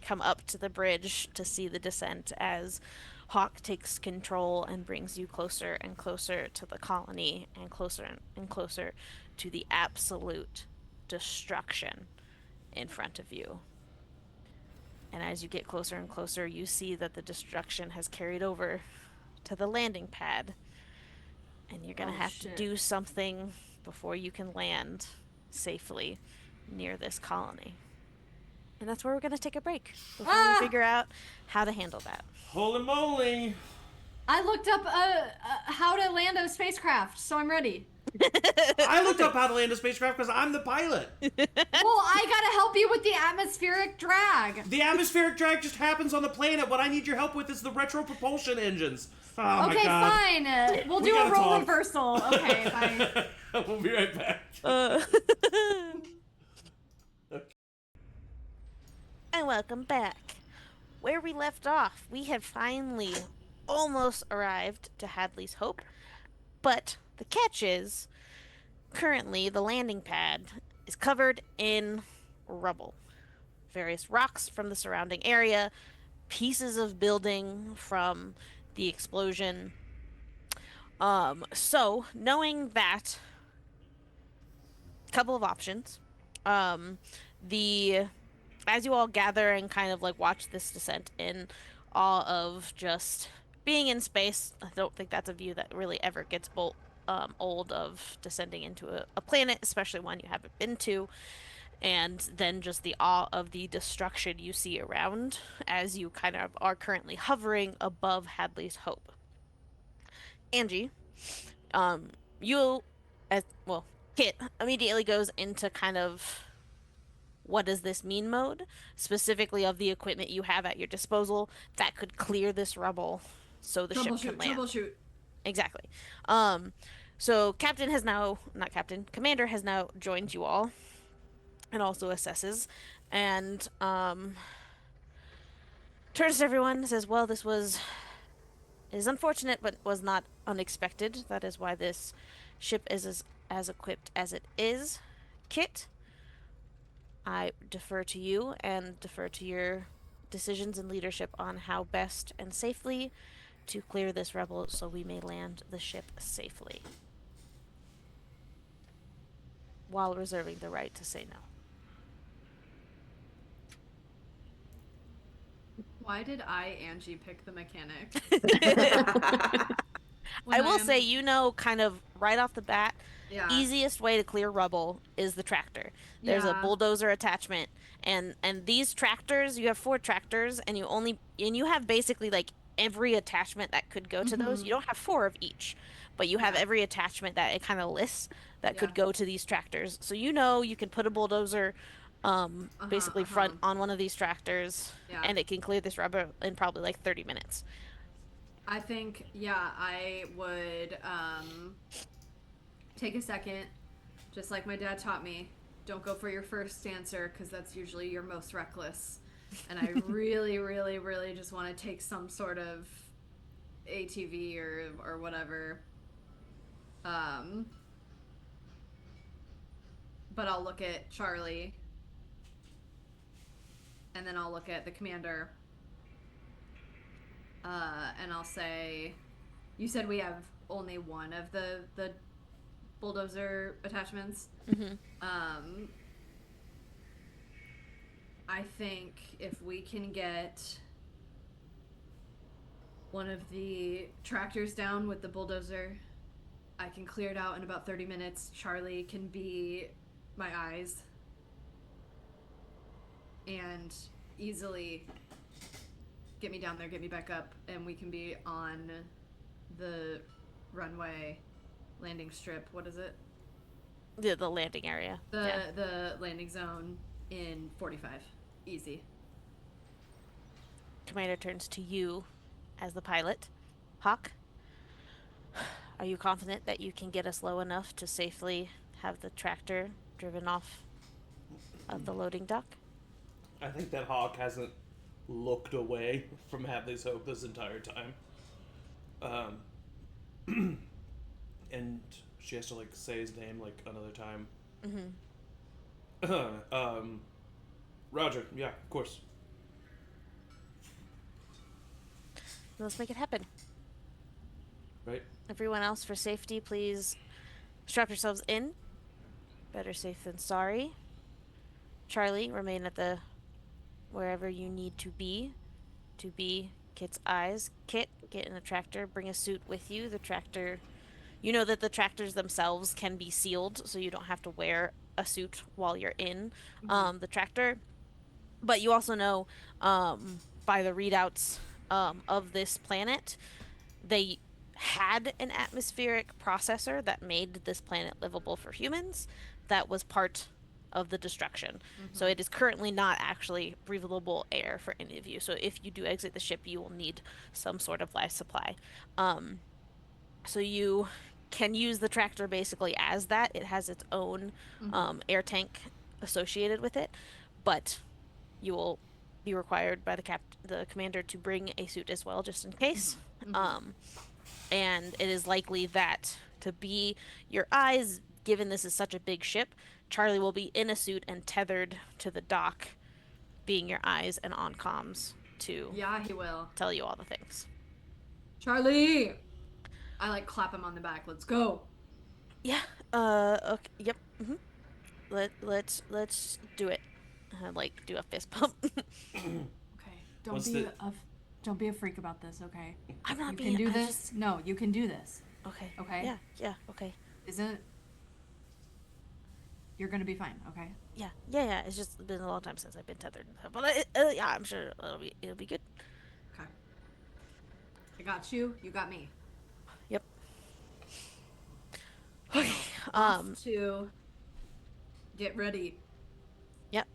come up to the bridge to see the descent as Hawk takes control and brings you closer and closer to the colony and closer to the absolute destruction in front of you. And as you get closer and closer, you see that the destruction has carried over to the landing pad. And you're going to have to do something before you can land safely near this colony. And that's where we're going to take a break before we figure out how to handle that. Holy moly! I looked up how to land a spacecraft, so I'm ready. I looked up how to land a spacecraft because I'm the pilot. Well, I gotta help you with the atmospheric drag. The atmospheric drag just happens on the planet. What I need your help with is the retro propulsion engines. Oh Okay, my god. fine. We'll do a gotta role talk. reversal. Okay, fine. We'll be right back. And welcome back. Where we left off, we had finally almost arrived to Hadley's Hope, but the catch is, currently the landing pad is covered in rubble. Various rocks from the surrounding area, pieces of building from the explosion. So knowing that, couple of options. As you all gather and kind of like watch this descent in awe of just being in space, I don't think that's a view that really ever gets old, of descending into a planet, especially one you haven't been to, and then just the awe of the destruction you see around as you kind of are currently hovering above Hadley's Hope. Angie, you, Kit immediately goes into kind of what does this mean mode, specifically of the equipment you have at your disposal that could clear this rubble so the ship can land. Troubleshoot. Exactly. So Commander has now joined you all and also assesses and turns to everyone and says, well, it is unfortunate but was not unexpected. That is why this ship is as equipped as it is. Kit, I defer to you and defer to your decisions and leadership on how best and safely to clear this rebel so we may land the ship safely, while reserving the right to say no. Why did Angie, pick the mechanic? I will say, kind of right off the bat, Yeah. easiest way to clear rubble is the tractor. There's a Yeah. bulldozer attachment, and these tractors, you have 4 tractors, and you have basically like every attachment that could go to those. You don't have 4 of each, but you have Yeah. every attachment that it kind of lists that Yeah. could go to these tractors. So you can put a bulldozer basically front on one of these tractors, Yeah. and it can clear this rubble in probably like 30 minutes. I think, I would take a second, just like my dad taught me. Don't go for your first answer, because that's usually your most reckless. And I really, really, really just want to take some sort of ATV or whatever. But I'll look at Charlie, and then I'll look at the commander, and I'll say, you said we have only one of the bulldozer attachments. I think if we can get one of the tractors down with the bulldozer, I can clear it out in about 30 minutes. Charlie can be my eyes and easily get me down there, get me back up, and we can be on the runway landing strip. What is it? The landing area. The landing zone in 45. Easy. Commander turns to you as the pilot. Hawk, are you confident that you can get us low enough to safely have the tractor driven off of the loading dock? I think that Hawk hasn't looked away from Hadley's Hope this entire time. And she has to like say his name like another time. Roger, yeah, of course. Let's make it happen. Right? Everyone else, for safety, please strap yourselves in. Better safe than sorry. Charlie, remain at the wherever you need to be Kit's eyes. Kit, get in the tractor. Bring a suit with you. The tractor... You know that the tractors themselves can be sealed, so you don't have to wear a suit while you're in the tractor. But you also know, by the readouts of this planet, they had an atmospheric processor that made this planet livable for humans. That was part of the destruction. So it is currently not actually breathable air for any of you. So if you do exit the ship, you will need some sort of life supply. So you can use the tractor basically as that. It has its own air tank associated with it, but you will be required by the commander to bring a suit as well, just in case. And it is likely that to be your eyes, given this is such a big ship, Charlie will be in a suit and tethered to the dock, being your eyes and on comms to he will tell you all the things. Charlie, I like clap him on the back. Let's go. Yeah. Okay. Yep. Let's do it. Like do a fist pump. Okay. Don't be a freak about this. Okay. I'm not You being. can do I'm this. just- No, you can do this. Okay. Okay. Yeah. Okay. Isn't? You're gonna be fine. Okay. Yeah. It's just been a long time since I've been tethered, but yeah, I'm sure it'll be good. Okay. I got you. You got me. Yep. Okay. To get ready. Yep.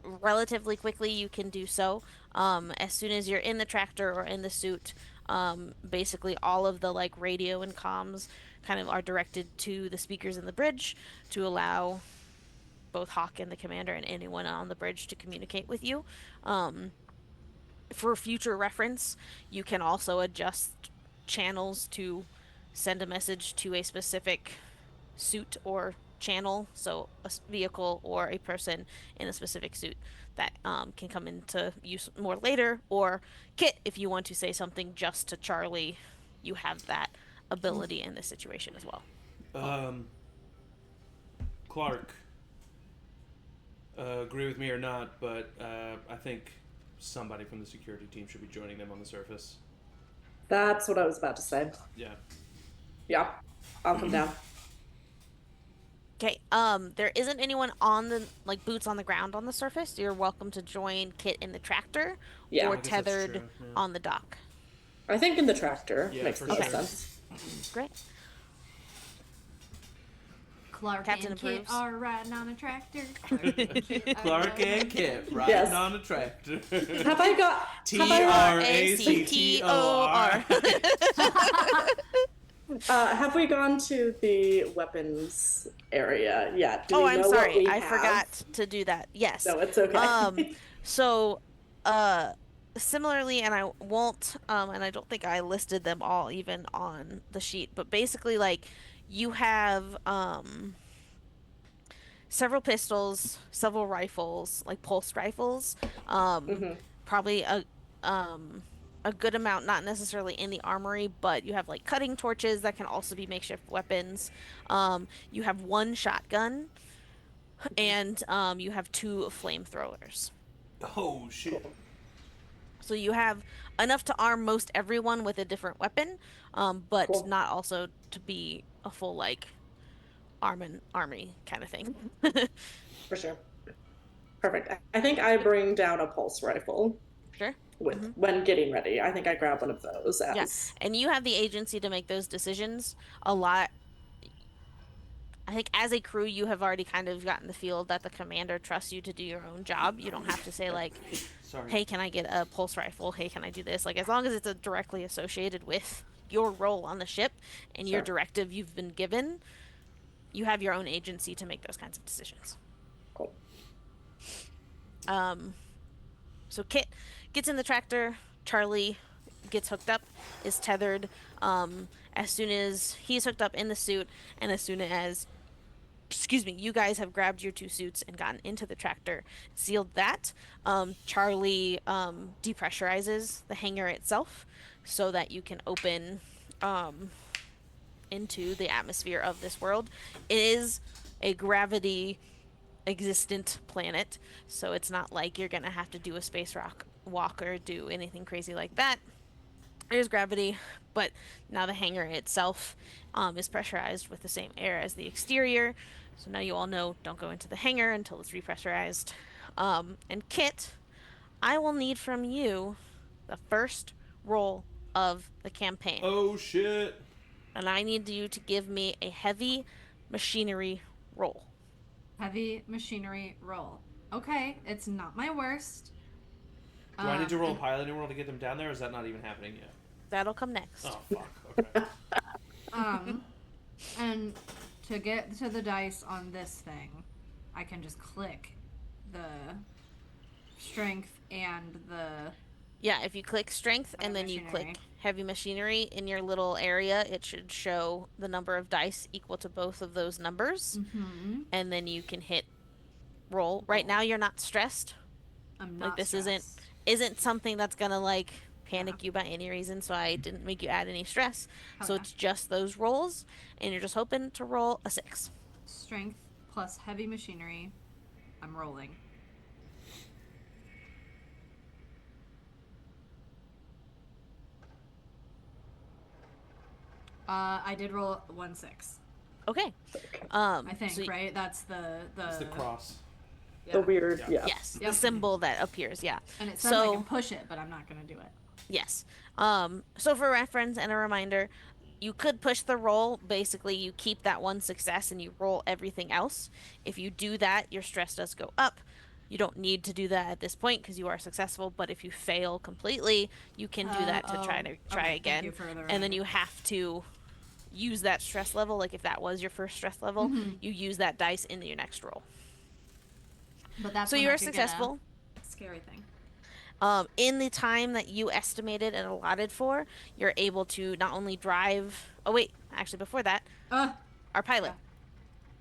Relatively quickly you can do so. As soon as you're in the tractor or in the suit, basically all of the like radio and comms kind of are directed to the speakers in the bridge to allow both Hawk and the commander and anyone on the bridge to communicate with you. For future reference, you can also adjust channels to send a message to a specific suit or channel, so a vehicle or a person in a specific suit that can come into use more later. Or Kit, if you want to say something just to Charlie, you have that ability in this situation as well. Clarke, agree with me or not, but I think somebody from the security team should be joining them on the surface. That's what I was about to say. Yeah. Yeah, I'll come down. Okay, there isn't anyone on the, like, boots on the ground on the surface. You're welcome to join Kit in the tractor Yeah. or I guess that's tethered true, yeah. on the dock. I think in the tractor Yeah, makes for the most sure. sense. Great. Clarke Captain and Kit approves. are riding on a tractor. Clarke and Kit riding Yes. on a tractor. Have I got TRACTOR. have we gone to the weapons area yet? Do Oh, we I'm know what sorry. we I have? forgot to do that. Yes. No, it's okay. So, similarly, and I won't, and I don't think I listed them all even on the sheet, but basically, like, you have, several pistols, several rifles, like pulse rifles, probably a good amount, not necessarily in the armory, but you have like cutting torches that can also be makeshift weapons. You have one shotgun, and you have two flamethrowers. Oh, shit. So you have enough to arm most everyone with a different weapon, but Cool. not also to be a full like army kind of thing. For sure. Perfect. I think I bring down a pulse rifle Sure. with when getting ready. I think I grab one of those as Yeah, and you have the agency to make those decisions a lot. I think as a crew, you have already kind of gotten the feel that the commander trusts you to do your own job. You don't have to say like, Sorry. "Hey, can I get a pulse rifle? Hey, can I do this?" Like, as long as it's directly associated with your role on the ship and your Sure. directive you've been given, you have your own agency to make those kinds of decisions. Cool. So Kit gets in the tractor. Charlie gets hooked up, is tethered. As soon as he's hooked up in the suit, and as soon as, excuse me, you guys have grabbed your two suits and gotten into the tractor, sealed that, Charlie depressurizes the hangar itself so that you can open into the atmosphere of this world. It is a gravity existent planet, so it's not like you're gonna have to do a space rock walk or do anything crazy like that. There's gravity, but now the hangar itself is pressurized with the same air as the exterior. So now you all know, don't go into the hangar until it's repressurized. And Kit, I will need from you the first roll of the campaign. Oh, shit. And I need you to give me a heavy machinery roll. Heavy machinery roll. Okay, it's not my worst. Do I need to roll a piloting roll to get them down there, or is that not even happening yet? That'll come next. Oh, fuck. Okay. And to get to the dice on this thing, I can just click the strength and the... Yeah, if you click strength and then you machinery. click heavy machinery in your little area, it should show the number of dice equal to both of those numbers. Mm-hmm. And then you can hit roll. Right now you're not stressed. I'm Like, not this stressed. isn't something that's gonna like panic you by any reason, so I didn't make you add any stress. So Okay. it's just those rolls, and you're just hoping to roll a 6. Strength plus heavy machinery. I'm rolling. I did roll 1-6. Okay. I think, so right? That's the It's the cross. The weird, Yeah. yeah. yes, Yep. the symbol that appears, yeah. And it says So I can push it, but I'm not gonna do it. yes. So for reference and a reminder, you could push the roll. Basically, you keep that one success and you roll everything else. If you do that, your stress does go up. You don't need to do that at this point because you are successful, but if you fail completely, you can do that to try okay, again. thank you for the And then reminder. you have to use that stress level. Like if that was your first stress level, you use that dice in your next roll. But that's So when you I are could get a successful. scary thing. In the time that you estimated and allotted for, you're able to not only drive. Oh wait, actually before that, our pilot.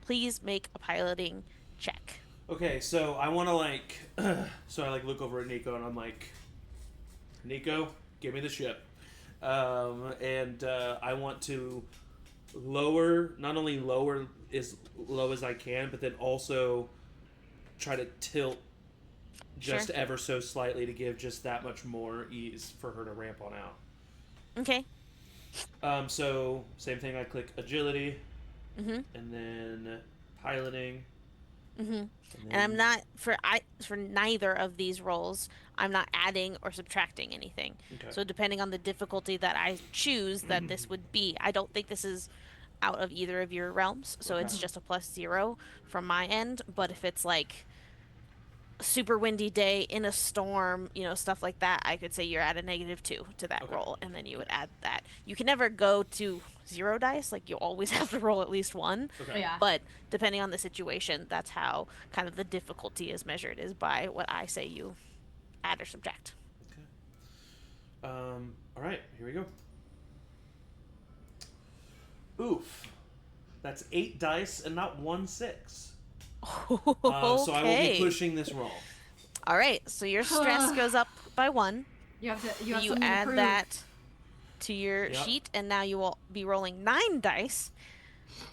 please make a piloting check. Okay, so I want to like, so I like look over at Nico and I'm like, Nico, give me the ship, and I want to not only lower as low as I can, but then also try to tilt just Sure. ever so slightly to give just that much more ease for her to ramp on out. Okay. So same thing. I click agility, Mm-hmm. and then piloting. Mm-hmm. And And I'm not for neither of these rolls, I'm not adding or subtracting anything. Okay. So depending on the difficulty that I choose that this would be, I don't think this is out of either of your realms, so Okay. it's just a +0 from my end. But if it's like super windy day in a storm, stuff like that, I could say you're at a -2 to that Okay. roll, and then you would add that. You can never go to 0 dice, like you always have to roll at least one. Okay. Yeah. But depending on the situation, that's how kind of the difficulty is measured, is by what I say you add or subtract. Okay. All right. Here we go. Oof. That's 8 dice and not 1 6. So I will be pushing this roll. All right, so your stress goes up by 1. You have to. You have You something to add prove. that to your Yep. sheet, and now you will be rolling 9 dice,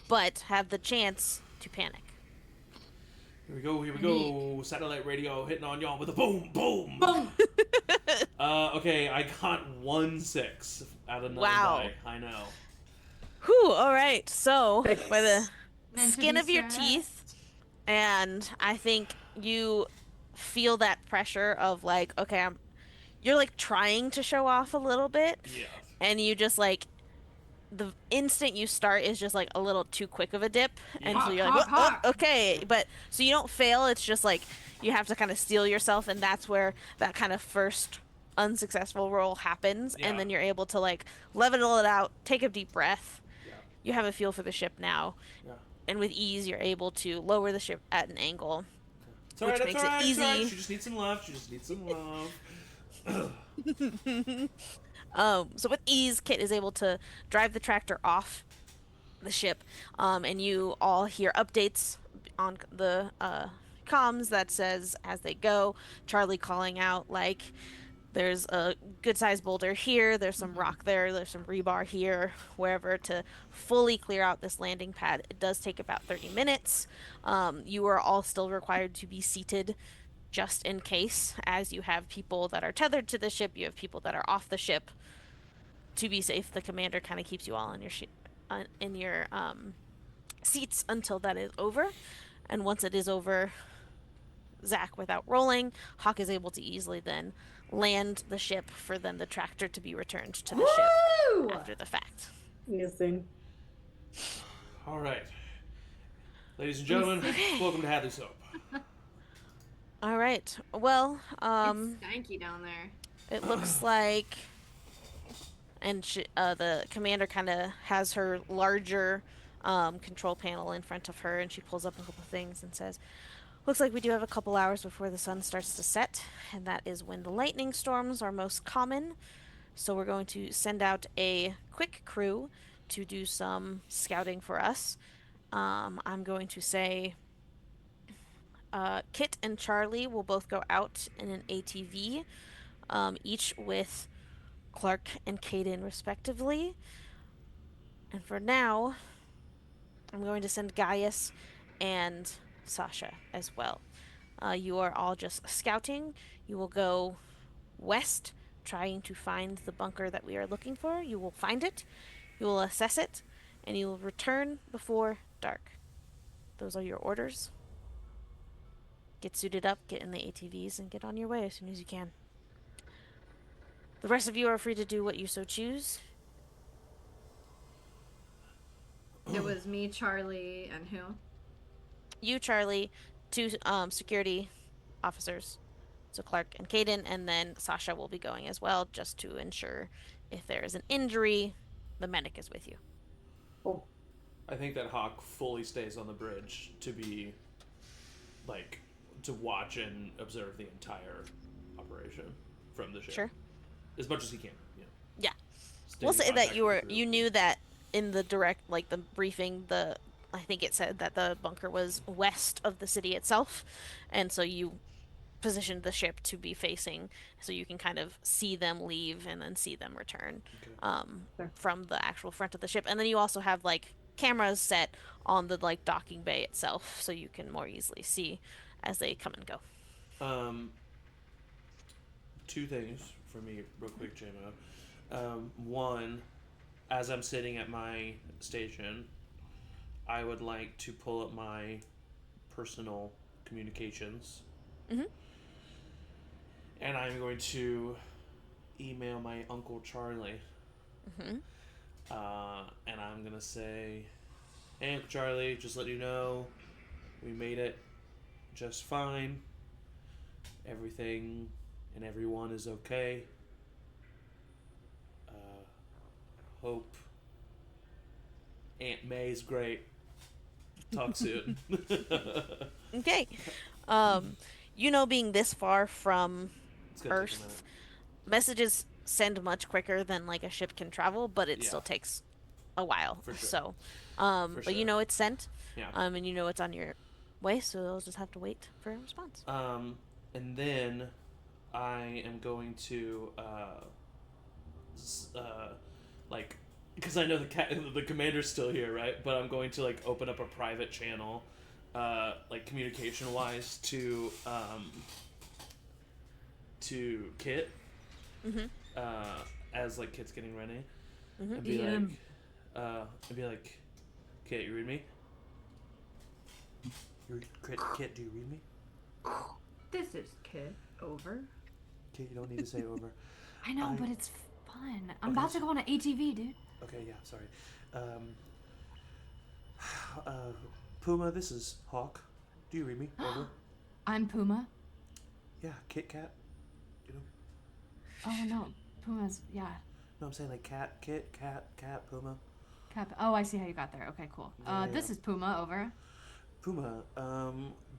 but have the chance to panic. Here we go. Here we go. Satellite radio hitting on y'all with a boom, boom. Boom. Okay, I got 1 6 out of 9 Wow. die. I know. Whew, all right. So, Thanks. by the Meant to skin be of your stressed. teeth, and I think you feel that pressure of like, okay, you're like trying to show off a little bit, Yeah. and you just like, the instant you start is just like a little too quick of a dip, and so Hawk, you're like, hawk, "Oh, oh, hawk." okay, but so you don't fail. It's just like you have to kind of steel yourself, and that's where that kind of first unsuccessful roll happens, Yeah. and then you're able to like level it out, take a deep breath. Yeah. You have a feel for the ship now, Yeah. and with ease, you're able to lower the ship at an angle, It's alright, which it's makes it alright, it's alright. easy. She just needs some love. She just needs some love. So with ease, Kit is able to drive the tractor off the ship, and you all hear updates on the comms that says as they go, Charlie calling out like, there's a good sized boulder here, there's some rock there, there's some rebar here, wherever, to fully clear out this landing pad. It does take about 30 minutes. You are all still required to be seated just in case, as you have people that are tethered to the ship, you have people that are off the ship. To be safe, the commander kind of keeps you all in your seats until that is over. And once it is over, Zach, without rolling, Hawk is able to easily then land the ship for then the tractor to be returned to the Woo! ship after the fact. Amazing. Alright. Ladies and gentlemen, welcome to Hadley Soap. All right. Well, It's stanky down there. it looks like, and the commander kind of has her larger control panel in front of her, and she pulls up a couple things and says, looks like we do have a couple hours before the sun starts to set, and that is when the lightning storms are most common. So we're going to send out a quick crew to do some scouting for us. I'm going to say Kit and Charlie will both go out in an ATV, each with Clarke and Caden respectively. And for now, I'm going to send Gaius and Sasha as well. You are all just scouting. You will go west, trying to find the bunker that we are looking for. You will find it, you will assess it, and you will return before dark. Those are your orders. Get suited up, get in the ATVs, and get on your way as soon as you can. The rest of you are free to do what you so choose. It was me, Charlie, and who? You, Charlie, 2 security officers, so Clarke and Caden, and then Sasha will be going as well, just to ensure if there is an injury, the medic is with you. Cool. I think that Hawk fully stays on the bridge to be, like, to watch and observe the entire operation from the ship. Sure. As much as he can. Yeah. Yeah. Stay We'll in say that contact with the crew. you knew that in the direct, like the briefing, the I think it said that the bunker was west of the city itself, and so you positioned the ship to be facing so you can kind of see them leave and then see them return Okay. Sure. from the actual front of the ship. And then you also have like cameras set on the like docking bay itself so you can more easily see as they come and go. Um, two things for me, real quick, JMO. One, as I'm sitting at my station, I would like to pull up my personal communications, Mm-hmm. and I'm going to email my Uncle Charlie. Mm-hmm. And I'm going to say, hey, Uncle Charlie, just let you know, we made it just fine. Everything and everyone is okay. Hope Aunt May's great. Talk soon. Okay. Um, being this far from It's gonna take a minute. Earth, messages send much quicker than like a ship can travel, but it Yeah, still takes a while. for sure. So, For but sure. it's sent, Yeah. and it's on your way, so they'll just have to wait for a response. And then I am going to like, because I know the commander's still here, right? But I'm going to like open up a private channel, like communication wise to Kit, Mm-hmm. as like Kit's getting ready, Mm-hmm. and be like, Kit, you read me? Kit, do you read me? This is Kit. Over. Kit, you don't need to say over. I know, but it's fun. I'm Okay, about to go on an ATV, dude. Okay, yeah, sorry. Puma, this is Hawk. Do you read me? Over. I'm Puma. Yeah, Kit Kat. You know? Oh no, Puma's No, I'm saying like Kit, Cat, Puma. Cap. Oh, I see how you got there. Okay, cool. Yeah, This yeah. is Puma. Over. Puma,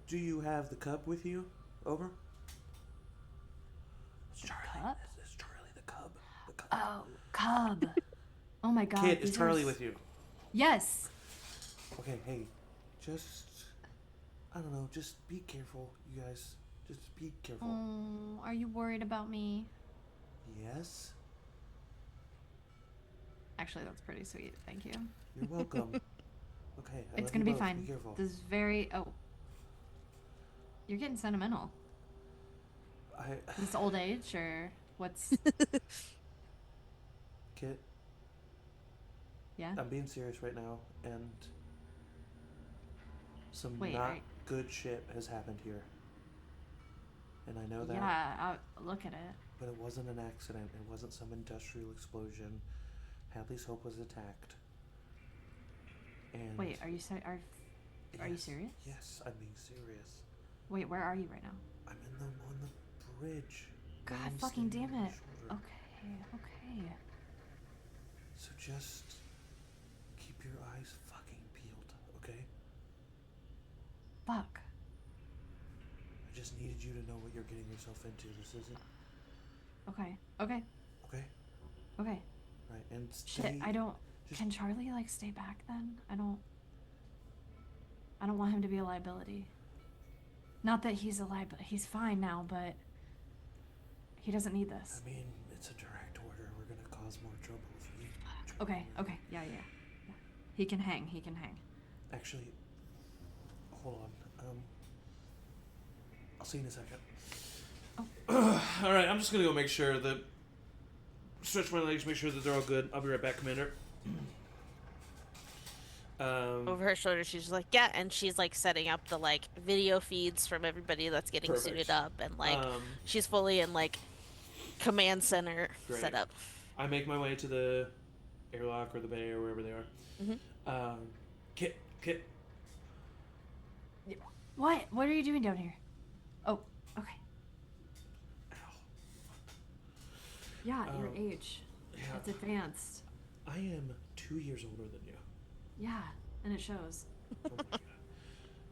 do you have the cub with you? Over. The cup? This is Charlie the cub. The cub. Oh, cub. Oh my god. Kit, is these Charlie are with you? Yes. Okay, hey, just I don't know, just be careful, you guys. Just be careful. Oh, are you worried about me? Yes. Actually, that's pretty sweet. Thank you. You're welcome. Okay, I It's love gonna you be both. fine. Be careful. This is very. Oh. You're getting sentimental. Is this old age or what's? Kit, Yeah. I'm being serious right now, and some Wait, not good shit has happened here. And I know that. Yeah. I'll look at it. But it wasn't an accident. It wasn't some industrial explosion. Hadley's Hope was attacked. And Wait, are you are you yes, serious? Yes, I'm being serious. Wait, where are you right now? I'm on the bridge. God Mom's fucking standing damn on my it. shoulder. Okay. So just keep your eyes fucking peeled, okay? Fuck. I just needed you to know what you're getting yourself into. This isn't Okay. okay. Right, and stay. Shit, I don't. just- Can Charlie like stay back then? I don't want him to be a liability. Not that he's a liability. He's fine now, but he doesn't need this. I mean, it's a direct order. We're gonna cause more trouble if we. Okay. Yeah. He can hang. Actually, hold on. I'll see you in a second. Oh. All right, I'm just gonna go make sure that. Stretch my legs, make sure that they're all good. I'll be right back, Commander. Over her shoulder, she's just like, yeah, and she's like setting up the like video feeds from everybody that's getting Perfect. suited up, and like Um, she's fully in like command center Great. setup. I make my way to the airlock or the bay or wherever they are. Mm-hmm. Kit. What? What are you doing down here? Oh, okay. Ow. Yeah, your age. Yeah. It's advanced. I am 2 years older than you. Yeah, and it shows. Oh my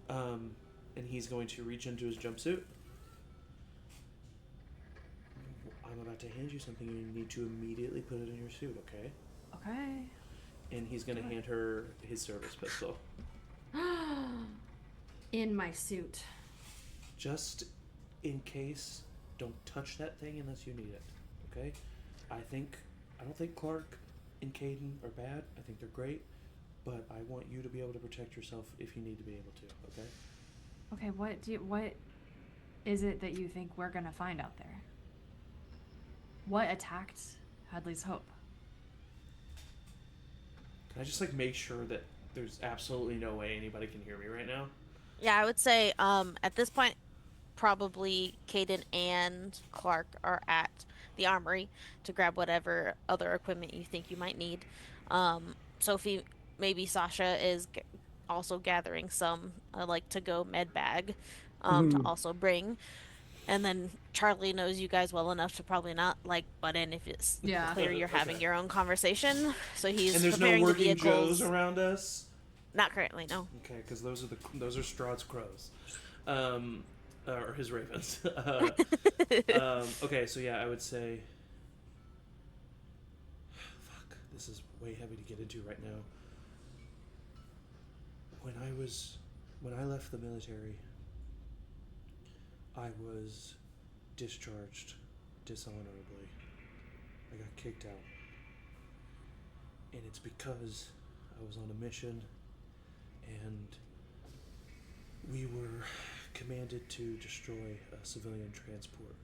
god. And he's going to reach into his jumpsuit. I'm about to hand you something and you need to immediately put it in your suit, okay? Okay. And he's going to hand her his service pistol. In my suit. Just in case, don't touch that thing unless you need it. Okay? I don't think Clarke and Caden are bad. I think they're great. But I want you to be able to protect yourself if you need to be able to, okay? Okay, what is it that you think we're gonna find out there? What attacked Hadley's Hope? Can I just make sure that there's absolutely no way anybody can hear me right now? Yeah, I would say at this point probably Caden and Clarke are at the armory to grab whatever other equipment you think you might need. Sophie, maybe Sasha is also gathering some to-go med bag to also bring. And then Charlie knows you guys well enough to probably not butt in if it's clear you're having your own conversation. So he's and there's no preparing the working vehicles. Joes around us. Not currently, no. Okay, because those are Strahd's crows, or his ravens. Okay, so yeah, I would say. Fuck, this is way heavy to get into right now. When I left the military, I was discharged dishonorably. I got kicked out. And it's because I was on a mission and we were commanded to destroy a civilian transport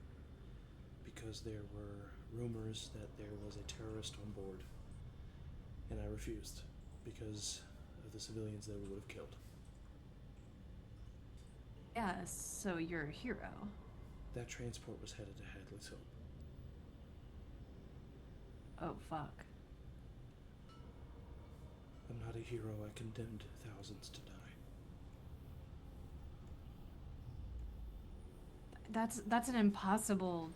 because there were rumors that there was a terrorist on board. And I refused because of the civilians that we would have killed. Yeah, so you're a hero. That transport was headed to Hadley's Hope. Oh, fuck. I'm not a hero. I condemned thousands to die. That's an impossible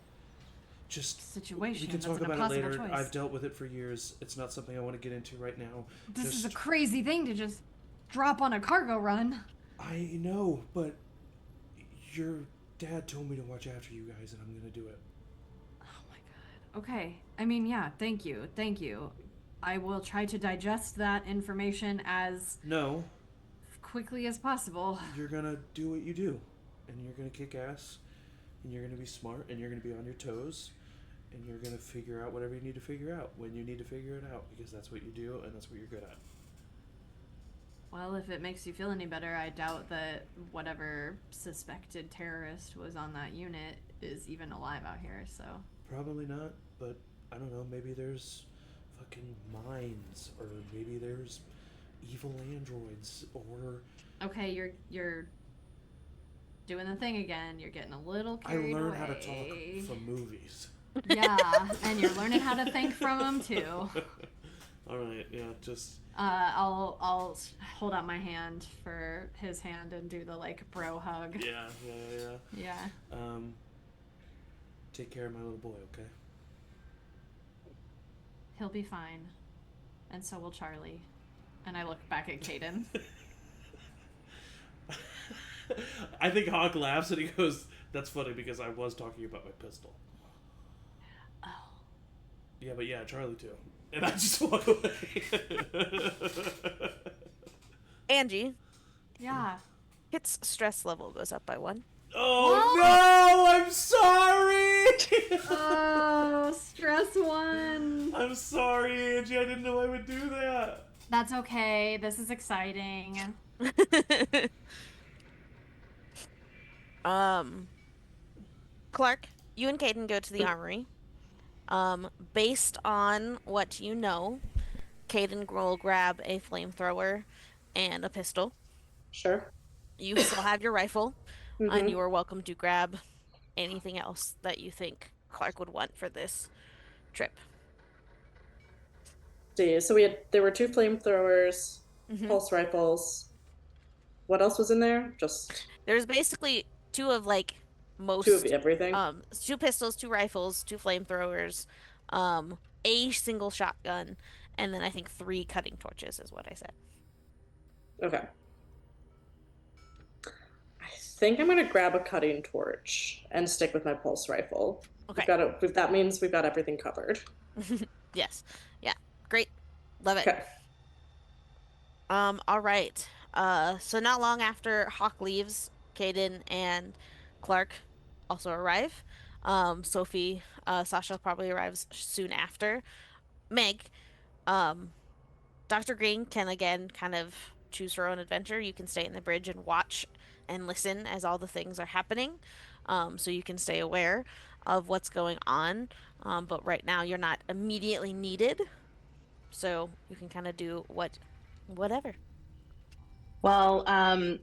situation. We can talk That's an about it later. choice. I've dealt with it for years. It's not something I want to get into right now. This is a crazy thing to just drop on a cargo run. I know, but your dad told me to watch after you guys, and I'm gonna do it. Oh my god. Okay. I mean, yeah, thank you. Thank you. I will try to digest that information as quickly as possible. You're gonna do what you do, and you're gonna kick ass, and you're gonna be smart, and you're gonna be on your toes, and you're gonna figure out whatever you need to figure out when you need to figure it out, because that's what you do, and that's what you're good at. Well, if it makes you feel any better, I doubt that whatever suspected terrorist was on that unit is even alive out here, so. Probably not, but I don't know, maybe there's fucking mines, or maybe there's evil androids, or... Okay, you're doing the thing again. You're getting a little carried away. I learned how to talk from movies. Yeah, and you're learning how to think from them, too. Alright, yeah, just... I'll hold out my hand for his hand and do the, bro hug. Yeah. Take care of my little boy, okay? He'll be fine. And so will Charlie. And I look back at Caden. I think Hawk laughs and he goes, "That's funny because I was talking about my pistol." Oh. Yeah, but yeah, Charlie too. And I just walk away. Angie. Yeah. Its stress level goes up by 1. Oh no! I'm sorry! Oh, stress 1. I'm sorry, Angie. I didn't know I would do that. That's okay. This is exciting. Clarke, you and Caden go to the armory. Based on what you know, Caden will grab a flamethrower and a pistol. Sure. You still have your rifle, and you are welcome to grab anything else that you think Clarke would want for this trip. See, so there were 2 flamethrowers, pulse rifles. What else was in there? There's basically 2 of most 2 of everything. 2 pistols, 2 rifles, 2 flamethrowers, a single shotgun, and then I think 3 cutting torches is what I said. Okay. I think I'm gonna grab a cutting torch and stick with my pulse rifle. Okay. That means we've got everything covered. Yes. Yeah. Great. Love it. Okay. All right. So not long after Hawk leaves, Caden and Clarke also arrive. Sophie, Sasha probably arrives soon after. Meg, um, Dr. Green can again kind of choose her own adventure. You can stay in the bridge and watch and listen as all the things are happening. So you can stay aware of what's going on. But right now you're not immediately needed. So you can kind of do whatever. Well, I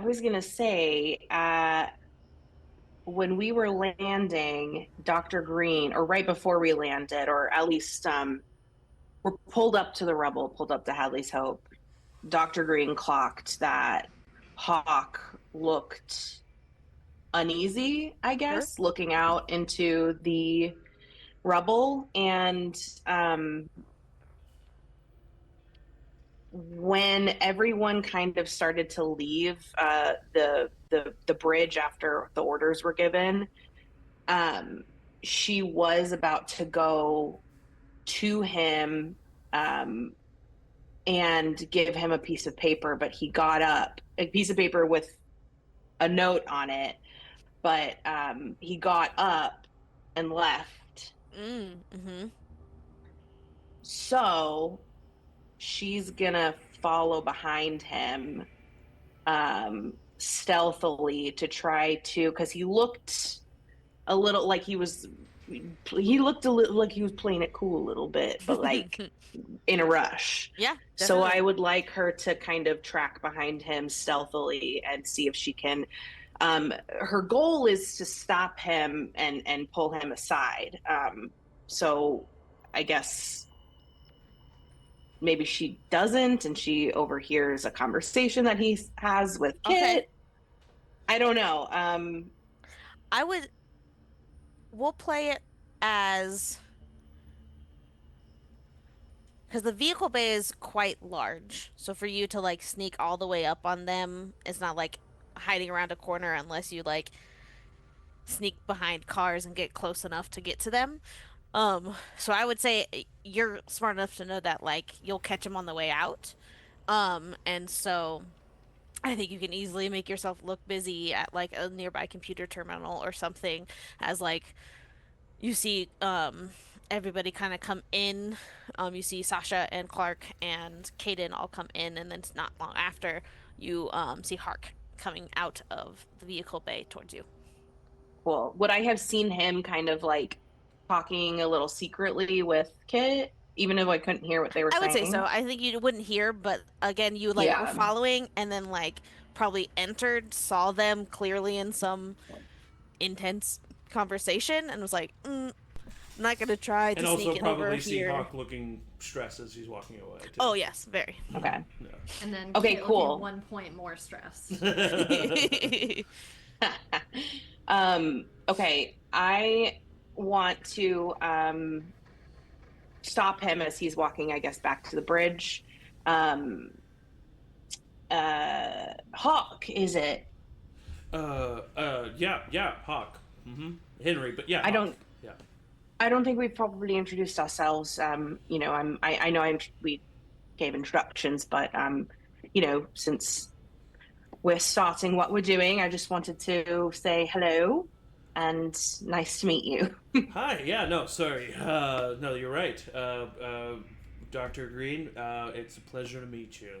was gonna say, when we were landing, Dr. Green, or right before we landed, or at least we're pulled up to the rubble, pulled up to Hadley's Hope. Dr. Green clocked that Hawk looked uneasy, I Sure. guess, looking out into the rubble. And when everyone kind of started to leave the bridge after the orders were given, she was about to go to him and give him a piece of paper, but he got up, a piece of paper with a note on it, but he got up and left. Mm-hmm. So she's gonna follow behind him stealthily to try to, because he looked a little like he looked a little like he was playing it cool a little bit, but like in a rush. Yeah, So definitely. I would like her to kind of track behind him stealthily and see if she can. Her goal is to stop him and pull him aside. So I guess maybe she doesn't, and she overhears a conversation that he has with Kit. Okay. I don't know. I would we'll play it as because the vehicle bay is quite large. So for you to like sneak all the way up on them, it's not like hiding around a corner unless you like sneak behind cars and get close enough to get to them. So I would say you're smart enough to know that like you'll catch them on the way out. And so I think you can easily make yourself look busy at like a nearby computer terminal or something as like you see everybody kind of come in. You see Sasha and Clarke and Caden all come in, and then it's not long after you see Hark coming out of the vehicle bay towards you. Cool. Would I have seen him kind of like talking a little secretly with Kit, even if I couldn't hear what they were I would say saying? so. I think you wouldn't hear, but again, you like were Yeah. following and then like probably entered, saw them clearly in some intense conversation, and was like, I'm not gonna try to And also sneak it over probably see here. Hawk looking stressed as he's walking away. Too. Oh yes, very. Okay. Yeah. And then Okay, Kit cool. looking 1 point more stressed. Okay. I want to stop him as he's walking, I guess, back to the bridge. Hawk, is it? Yeah, Hawk. Henry, but yeah, I Hawk. don't. Yeah. I don't think we've probably introduced ourselves. I know we gave introductions, but since we're starting what we're doing, I just wanted to say hello and nice to meet you. Hi. Yeah. No. Sorry. No, you're right. Dr. Green. It's a pleasure to meet you.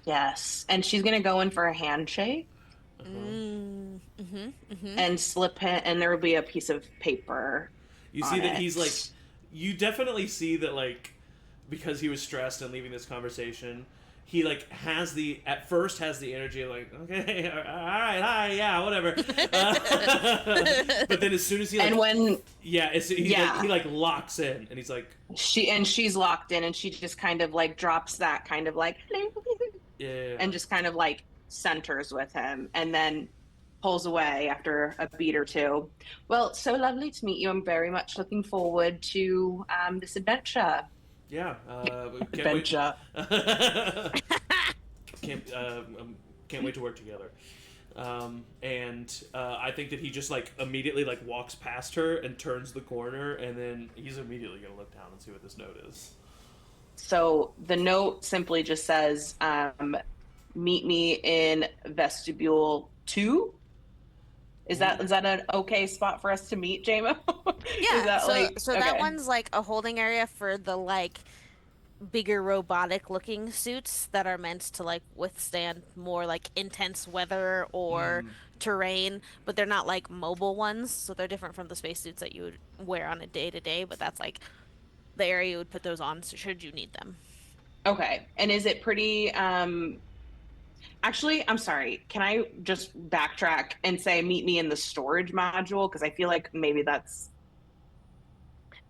Yes, and she's gonna go in for a handshake and slip him, and there will be a piece of paper. You on see that it. he's like. You definitely see that like, because he was stressed and leaving this conversation. He like has the energy of like, okay, all right, hi, yeah, whatever. But then as soon as he like, and when he like locks in and he's like, she's locked in, and she just kind of like drops that kind of like yeah, and just kind of like centers with him, and then pulls away after a beat or two. Well, so lovely to meet you. I'm very much looking forward to this adventure. yeah, Adventure. Can't wait to work together. And I think that he just like immediately like walks past her and turns the corner, and then he's immediately gonna look down and see what this note is. So the note simply just says, meet me in vestibule 2. Is that an okay spot for us to meet, JMO? Is Yeah, that so like that okay? one's like a holding area for the like bigger robotic looking suits that are meant to like withstand more like intense weather or terrain, but they're not like mobile ones, so they're different from the spacesuits that you would wear on a day to day, but that's like the area you would put those on so should you need them. Okay. And is it pretty actually, I'm sorry. Can I just backtrack and say meet me in the storage module? Because I feel like maybe that's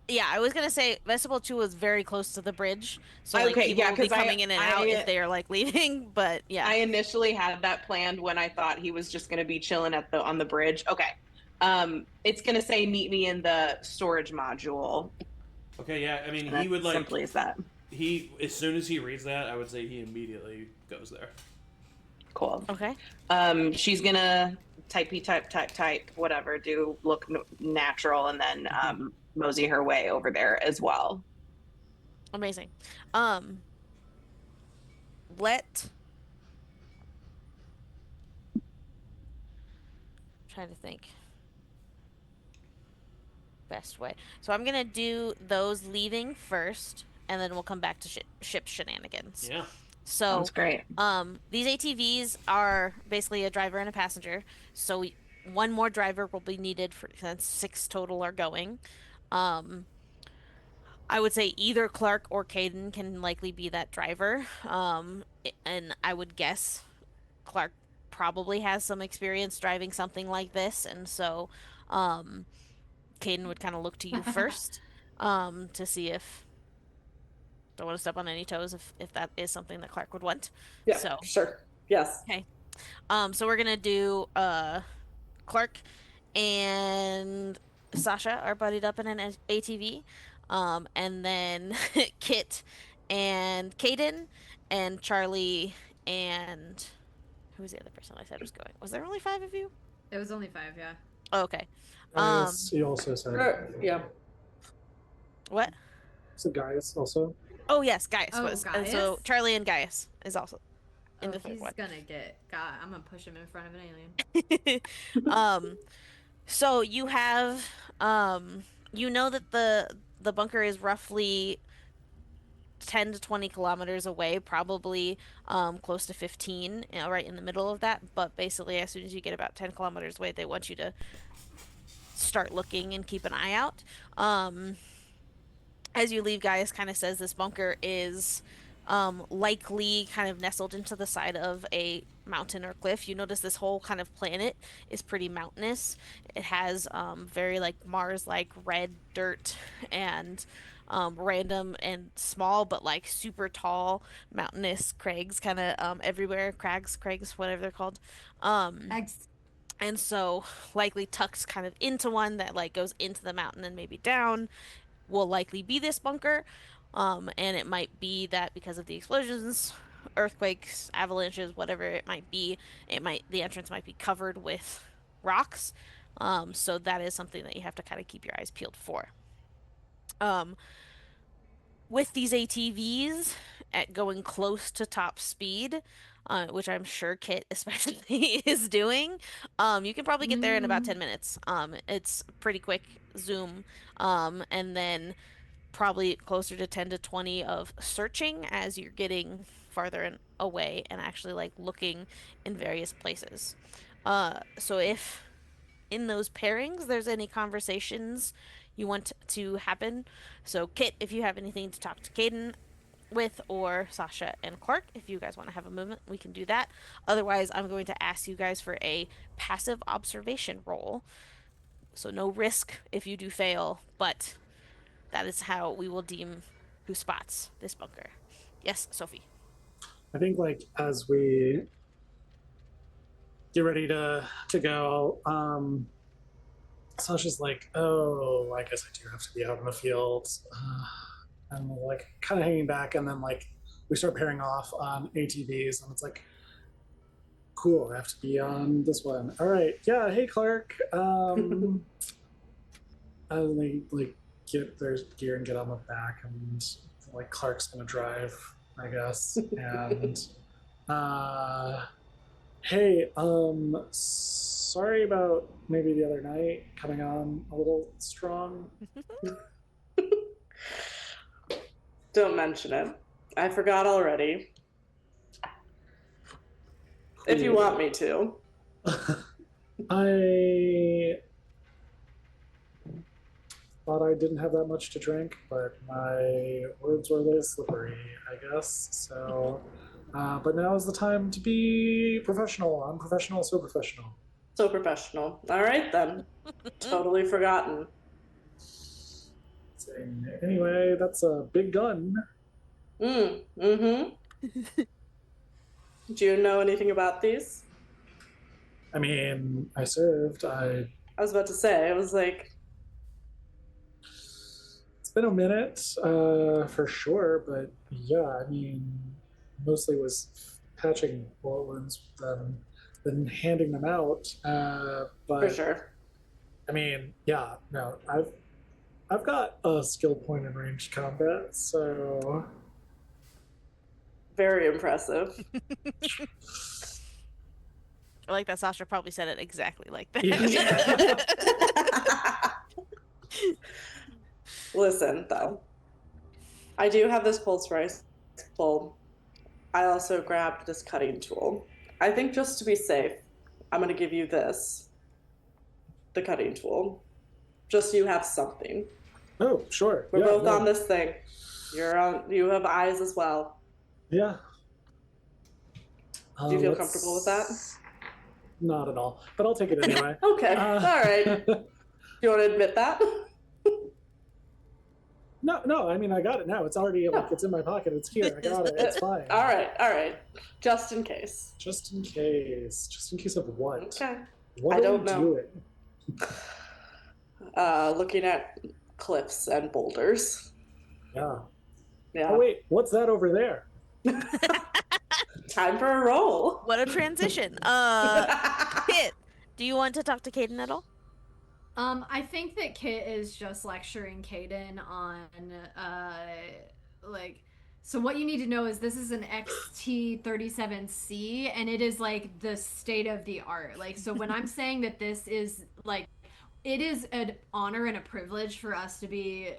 Yeah, I was gonna say Vestibule 2 was very close to the bridge, so like okay, people yeah, will be because coming in and out if they're like leaving, but yeah. I initially had that planned when I thought he was just gonna be chilling at the on the bridge. Okay. It's gonna say meet me in the storage module. Okay, yeah. I mean, And he that's would like simply as that. he as soon as he reads that, I would say he immediately goes there. Cool. Okay. She's gonna type, whatever, do look natural, and then mosey her way over there as well. Amazing. Um, let trying to think best way. So I'm gonna do those leaving first, and then we'll come back to ship shenanigans. Yeah. So, Sounds great. these ATVs are basically a driver and a passenger. So one more driver will be needed for since 6 total are going. Um, I would say either Clarke or Caden can likely be that driver. And I would guess Clarke probably has some experience driving something like this, and so Caden would kind of look to you first, to see if don't want to step on any toes if that is something that Clarke would want. Yeah, So, sure. Yes. okay. So we're gonna do Clarke and Sasha are buddied up in an ATV. And then Kit and Caden and Charlie and who was the other person I said was going? Was there only 5 of you? It was only 5, yeah. Oh, okay. Gaius, he also said. Yeah. What? So Gaius also. Oh yes, Gaius Oh, was. And so Gaius? Charlie and Gaius is also in Oh, the third he's one. gonna get God. I'm gonna push him in front of an alien. So you have you know that the bunker is roughly 10 to 20 kilometers away, probably close to 15, right in the middle of that. But basically, as soon as you get about 10 kilometers away, they want you to start looking and keep an eye out. As you leave, Gaius kind of says this bunker is likely kind of nestled into the side of a mountain or cliff. You notice this whole kind of planet is pretty mountainous. It has very like Mars-like red dirt and random and small but like super tall mountainous crags kind of everywhere. Crags, whatever they're called. Eggs. And so likely tucks kind of into one that like goes into the mountain and maybe down will likely be this bunker. And it might be that because of the explosions, earthquakes, avalanches, whatever it might be, the entrance might be covered with rocks. So that is something that you have to kind of keep your eyes peeled for. With these ATVs at going close to top speed, which I'm sure Kit especially is doing, you can probably get there in about 10 minutes. It's pretty quick zoom. And then probably closer to 10 to 20 of searching as you're getting farther and away and actually like looking in various places. So if in those pairings there's any conversations you want to happen. So Kit, if you have anything to talk to Caden with, or Sasha and Clarke, if you guys want to have a movement, we can do that. Otherwise, I'm going to ask you guys for a passive observation roll. So no risk if you do fail, but that is how we will deem who spots this bunker. Yes, Sophie. I think like as we get ready to go, Sasha's like, oh, I guess I do have to be out in the field. And we're like kind of hanging back, and then like we start pairing off on ATVs, and it's like, cool, I have to be on this one. All right, yeah, hey Clarke. And they like get their gear and get on the back, and like Clarke's gonna drive, I guess. And hey, sorry about maybe the other night coming on a little strong. Don't mention it. I forgot already. If you want me to. I thought I didn't have that much to drink, but my words were a little slippery, I guess. So, but now is the time to be professional. I'm professional, so professional. So professional. All right, then. Totally forgotten. Anyway, that's a big gun. Mm-hmm. Do you know anything about these? I mean, I served. I was about to say, I was like... It's been a minute, for sure, but yeah, I mean, mostly was patching bullet wounds than handing them out. But For sure. I mean, yeah, no, I've got a skill point in ranged combat, so Very impressive. I like that Sasha probably said it exactly like that. Yeah. Listen, though. I do have this pulse rifle. I also grabbed this cutting tool. I think just to be safe, I'm going to give you this. The cutting tool. Just so you have something. Oh, sure. We're yeah, both no. on this thing. You have eyes as well. Yeah. Do you feel comfortable with that? Not at all, but I'll take it anyway. Okay, all right. Do you want to admit that? No, I mean, I got it now. It's already, like, it's in my pocket. It's here. I got it. It's fine. All right. Just in case. Just in case. Just in case of what? Okay. What I are don't we know. doing? Looking at cliffs and boulders. Yeah. Yeah. Oh, wait. What's that over there? Time for a roll. What a transition. Kit, do you want to talk to Caden at all? I think that Kit is just lecturing Caden on, so what you need to know is this is an XT-37C, and it is, like, the state of the art. Like, so when I'm saying that this is, like, it is an honor and a privilege for us to be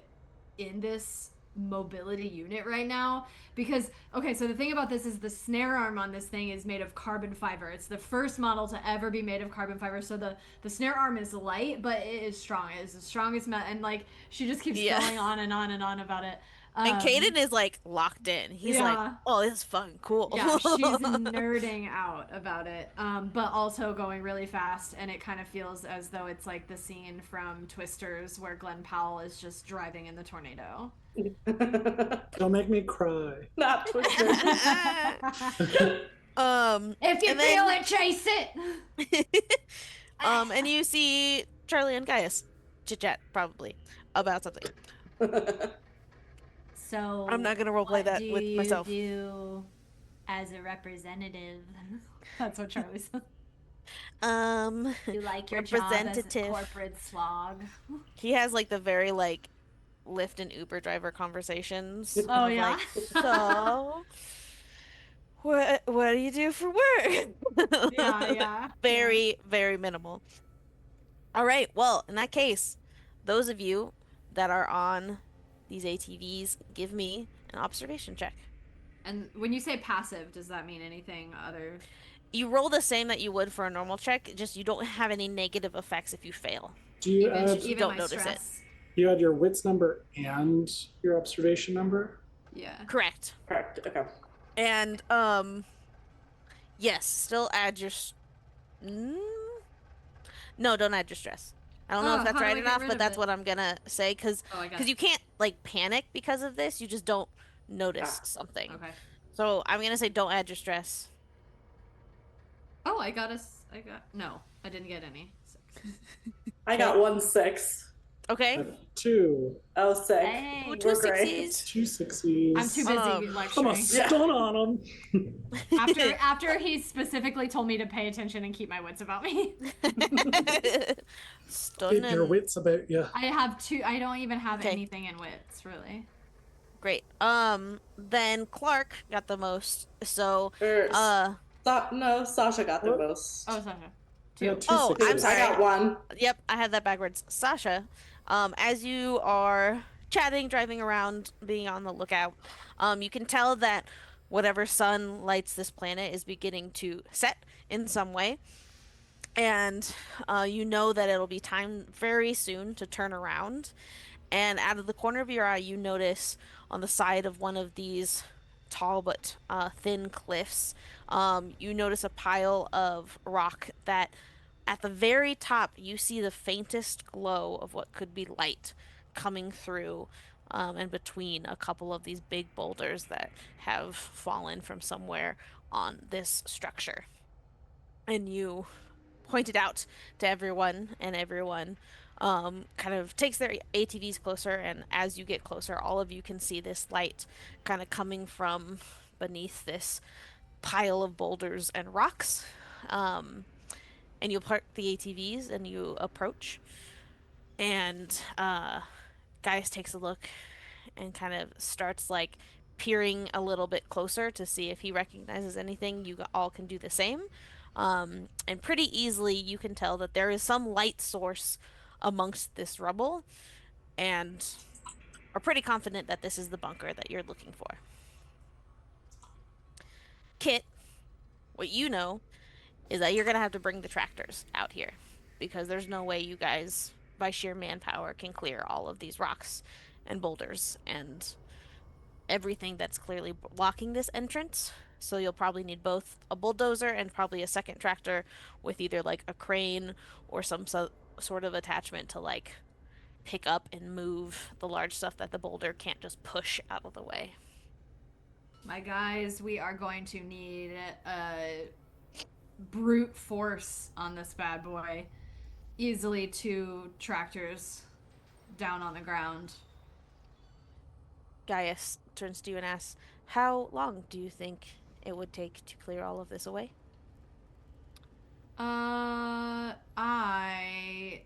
in this mobility unit right now, because okay, so the thing about this is the snare arm on this thing is made of carbon fiber. It's the first model to ever be made of carbon fiber, so the snare arm is light, but it is strong. It is the strongest and like she just keeps going on and on and on about it. And Caden is like locked in. He's like, oh, this is fucking cool. Yeah, she's nerding out about it, but also going really fast, and it kind of feels as though it's like the scene from Twisters where Glenn Powell is just driving in the tornado. Don't make me cry. Not Twisters. If you feel it, chase it. And you see Charlie and Gaius chit chat probably about something. So I'm not gonna roleplay that with myself. What do you do as a representative? That's what Charlie said. You like your representative job as a corporate slog. He has like the very like Lyft and Uber driver conversations. Oh yeah. Like, so what do you do for work? Yeah. Very minimal. All right. Well, in that case, those of you that are on these ATVs, give me an observation check. And when you say passive, does that mean anything other? You roll the same that you would for a normal check, just you don't have any negative effects if you fail. Do you even don't my notice stress? You add your wits number and your observation number? Yeah. Correct. Okay. And yes, still add your no, don't add your stress. I don't know if that's right enough, but that's what I'm gonna say, because you can't like panic because of this. You just don't notice something. Okay. So I'm gonna say don't add your stress. Oh, I no, I didn't get any. I got 1 6. Okay. 2. Oh, 6. Hey. Ooh, We're 2 great. 2 6s. I'm too busy I'm lecturing. a stun on him. After he specifically told me to pay attention and keep my wits about me. Keep your wits about you. I have 2. I don't even have anything in wits, really. Great. Then Clarke got the most. So, Or, uh, no, Sasha got the What? most. Oh, Sasha. I got 2. two oh, I'm successes. I sorry. got 1. Yep, I had that backwards. Sasha, as you are chatting, driving around, being on the lookout, you can tell that whatever sun lights this planet is beginning to set in some way. And you know that it'll be time very soon to turn around. And out of the corner of your eye, you notice on the side of one of these tall but thin cliffs, you notice a pile of rock that at the very top, you see the faintest glow of what could be light coming through and between a couple of these big boulders that have fallen from somewhere on this structure. And you point it out to everyone, and everyone kind of takes their ATVs closer. And as you get closer, all of you can see this light kind of coming from beneath this pile of boulders and rocks. Um, and you park the ATVs and you approach. And Gaius takes a look and kind of starts like peering a little bit closer to see if he recognizes anything. You all can do the same. And pretty easily, you can tell that there is some light source amongst this rubble, and are pretty confident that this is the bunker that you're looking for. Kit, what you know is that you're going to have to bring the tractors out here because there's no way you guys, by sheer manpower, can clear all of these rocks and boulders and everything that's clearly blocking this entrance. So you'll probably need both a bulldozer and probably a second tractor with either like a crane or some sort of attachment to like pick up and move the large stuff that the boulder can't just push out of the way. My guys, we are going to need brute force on this bad boy. Easily 2 tractors down on the ground. Gaius turns to you and asks, how long do you think it would take to clear all of this away? I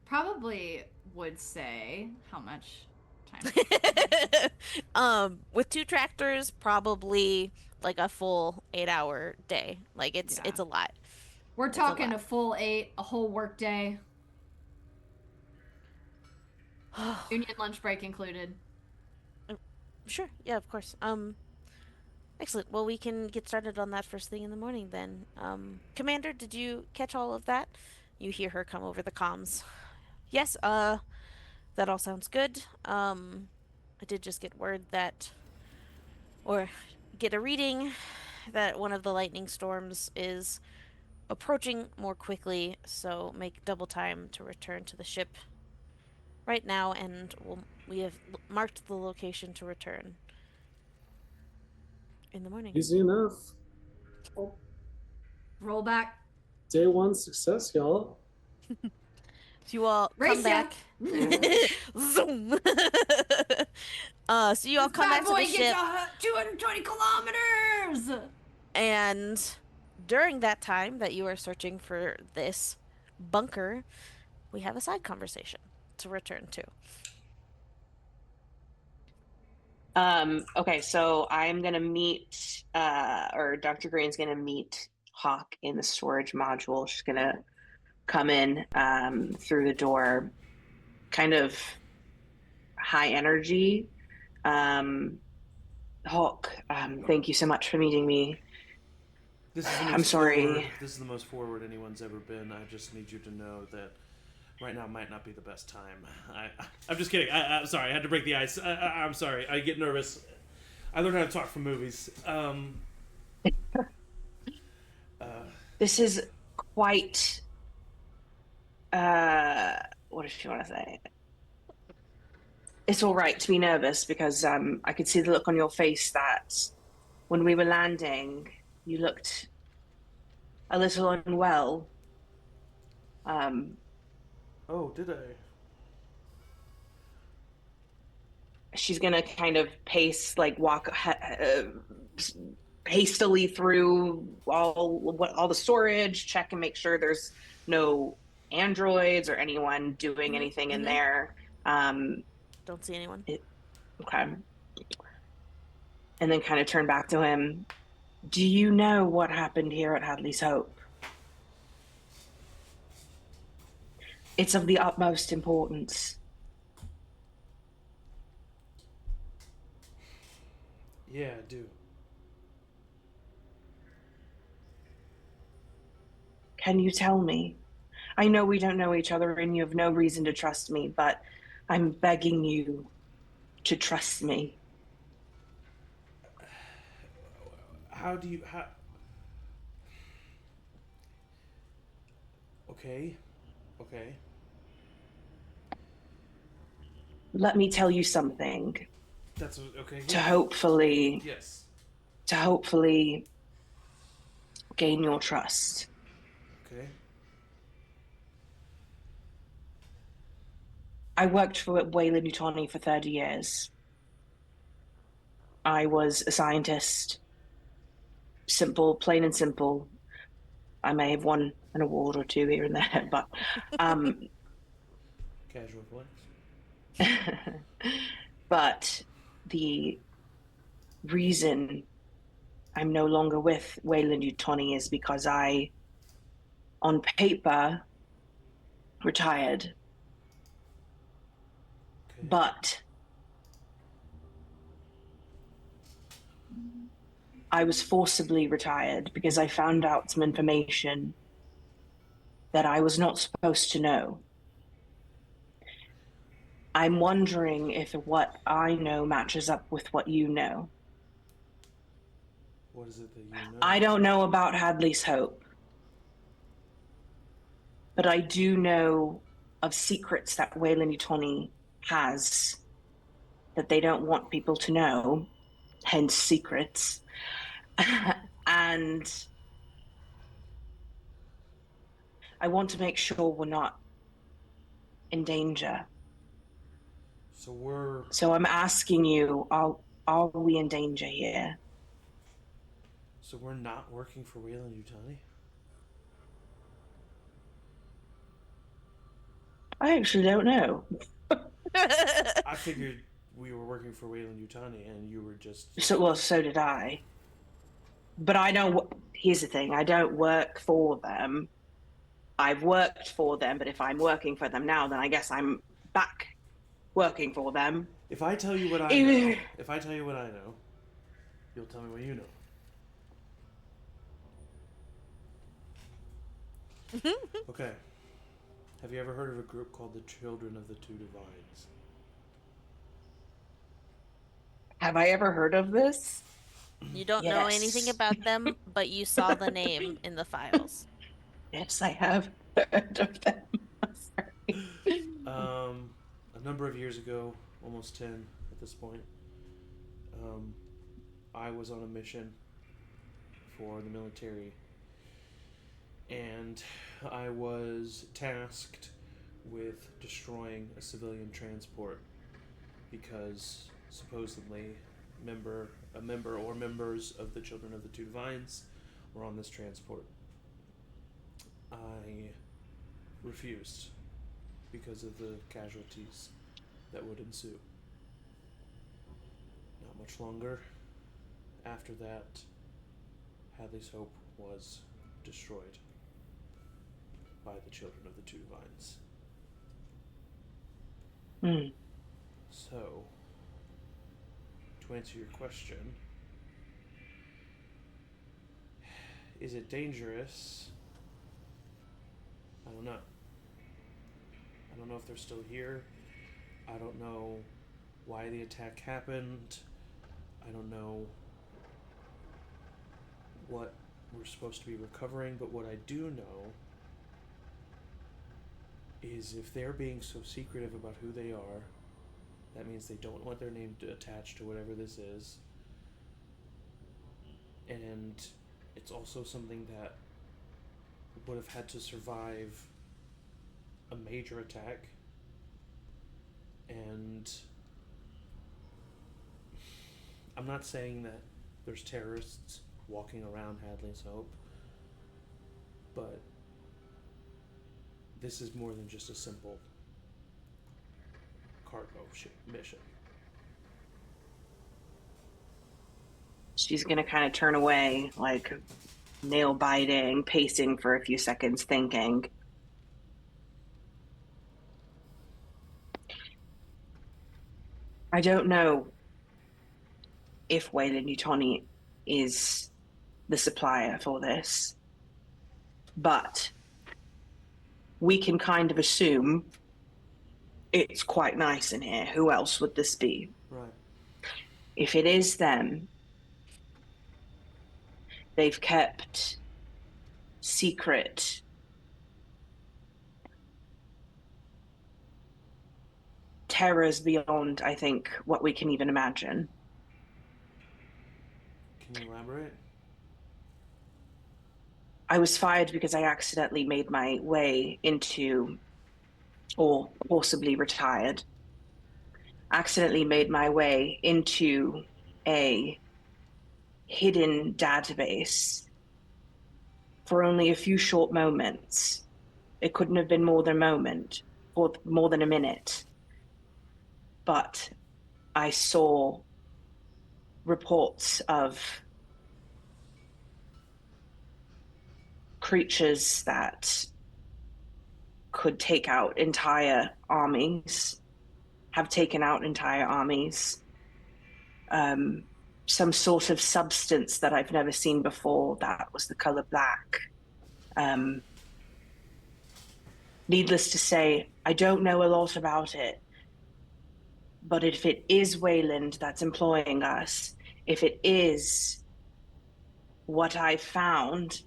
probably would say how much time. With 2 tractors, probably like a full 8-hour day. Like it's Yeah. a lot. We're It's talking lot. a full 8, a whole work day. Union lunch break included. Sure, yeah, of course. Excellent. Well, we can get started on that first thing in the morning then. Commander, did you catch all of that? You hear her come over the comms. Yes, that all sounds good. I did just get word that, or get a reading that one of the lightning storms is approaching more quickly, so make double time to return to the ship right now, and we have marked the location to return in the morning. Easy enough. Roll back. Day 1 success, y'all. So you all come Race ya. back. Zoom. So you all This come bad back to boy the ship, gets 220 kilometers. and during that time that you are searching for this bunker, we have a side conversation to return to. Okay, so I'm gonna meet, or Dr. Green's gonna meet Hawk in the storage module. She's gonna come in through the door, kind of high energy. Hawk, thank you so much for meeting me. This is the I'm most sorry. Forward, this is the most forward anyone's ever been. I just need you to know that right now might not be the best time. I'm just kidding. I'm sorry. I had to break the ice. I'm sorry. I get nervous. I learned how to talk from movies. This is quite. What does she want to say? It's all right to be nervous because I could see the look on your face that when we were landing, you looked a little unwell. Oh, did I? She's gonna kind of walk hastily through all the storage, check and make sure there's no androids or anyone doing anything in there. Don't see anyone. Okay. And then kind of turn back to him. Do you know what happened here at Hadley's Hope? It's of the utmost importance. Yeah, I do. Can you tell me? I know we don't know each other and you have no reason to trust me, but I'm begging you to trust me. How do you... How... Okay. Okay. Let me tell you something That's okay. to Yeah. hopefully Yes. to hopefully gain your trust. Okay. I worked for Wayland Utani for 30 years. I was a scientist. Simple, plain and simple. I may have won an award or two here and there, but Casual flex. but the reason I'm no longer with Wayland Utani is because I, on paper, retired. Okay. But I was forcibly retired because I found out some information that I was not supposed to know. I'm wondering if what I know matches up with what you know. What is it that you know? I don't know about Hadley's Hope, but I do know of secrets that Wayland Utani has that they don't want people to know, hence secrets. And I want to make sure we're not in danger. So we're... So I'm asking you, are we in danger here? So we're not working for Wayland Utani? I actually don't know. I figured we were working for Wayland Utani and you were just... So did I. But I don't. Here's the thing: I don't work for them. I've worked for them, but if I'm working for them now, then I guess I'm back working for them. If I tell you what I know, if I tell you what I know, you'll tell me what you know. Okay. Have you ever heard of a group called the Children of the Two Divines? Have I ever heard of this? You don't know anything about them, but you saw the name in the files. Yes, I have heard of them. Sorry. A number of years ago, almost 10 at this point, I was on a mission for the military, and I was tasked with destroying a civilian transport because supposedly a member or members of the Children of the Two Divines were on this transport. I refused because of the casualties that would ensue. Not much longer after that, Hadley's Hope was destroyed by the Children of the Two Divines. Mm. So, to answer your question, is it dangerous? I don't know. I don't know if they're still here. I don't know why the attack happened. I don't know what we're supposed to be recovering, but what I do know is if they're being so secretive about who they are, that means they don't want their name attached to whatever this is. And it's also something that would have had to survive a major attack. And I'm not saying that there's terrorists walking around Hadley's Hope, but this is more than just a simple cargo ship mission. She's gonna kind of turn away, like nail biting, pacing for a few seconds, thinking. I don't know if Wayland Utani is the supplier for this, but we can kind of assume it's quite nice in here. Who else would this be? Right. If it is them, they've kept secret terrors beyond, I think, what we can even imagine. Can you elaborate? I was fired because I accidentally made my way into, or possibly retired, accidentally made my way into a hidden database for only a few short moments. It couldn't have been more than a moment, or more than a minute. But I saw reports of creatures that could take out entire armies, have taken out entire armies. Some sort of substance that I've never seen before that was the color black. Needless to say, I don't know a lot about it. But if it is Wayland that's employing us, if it is what I found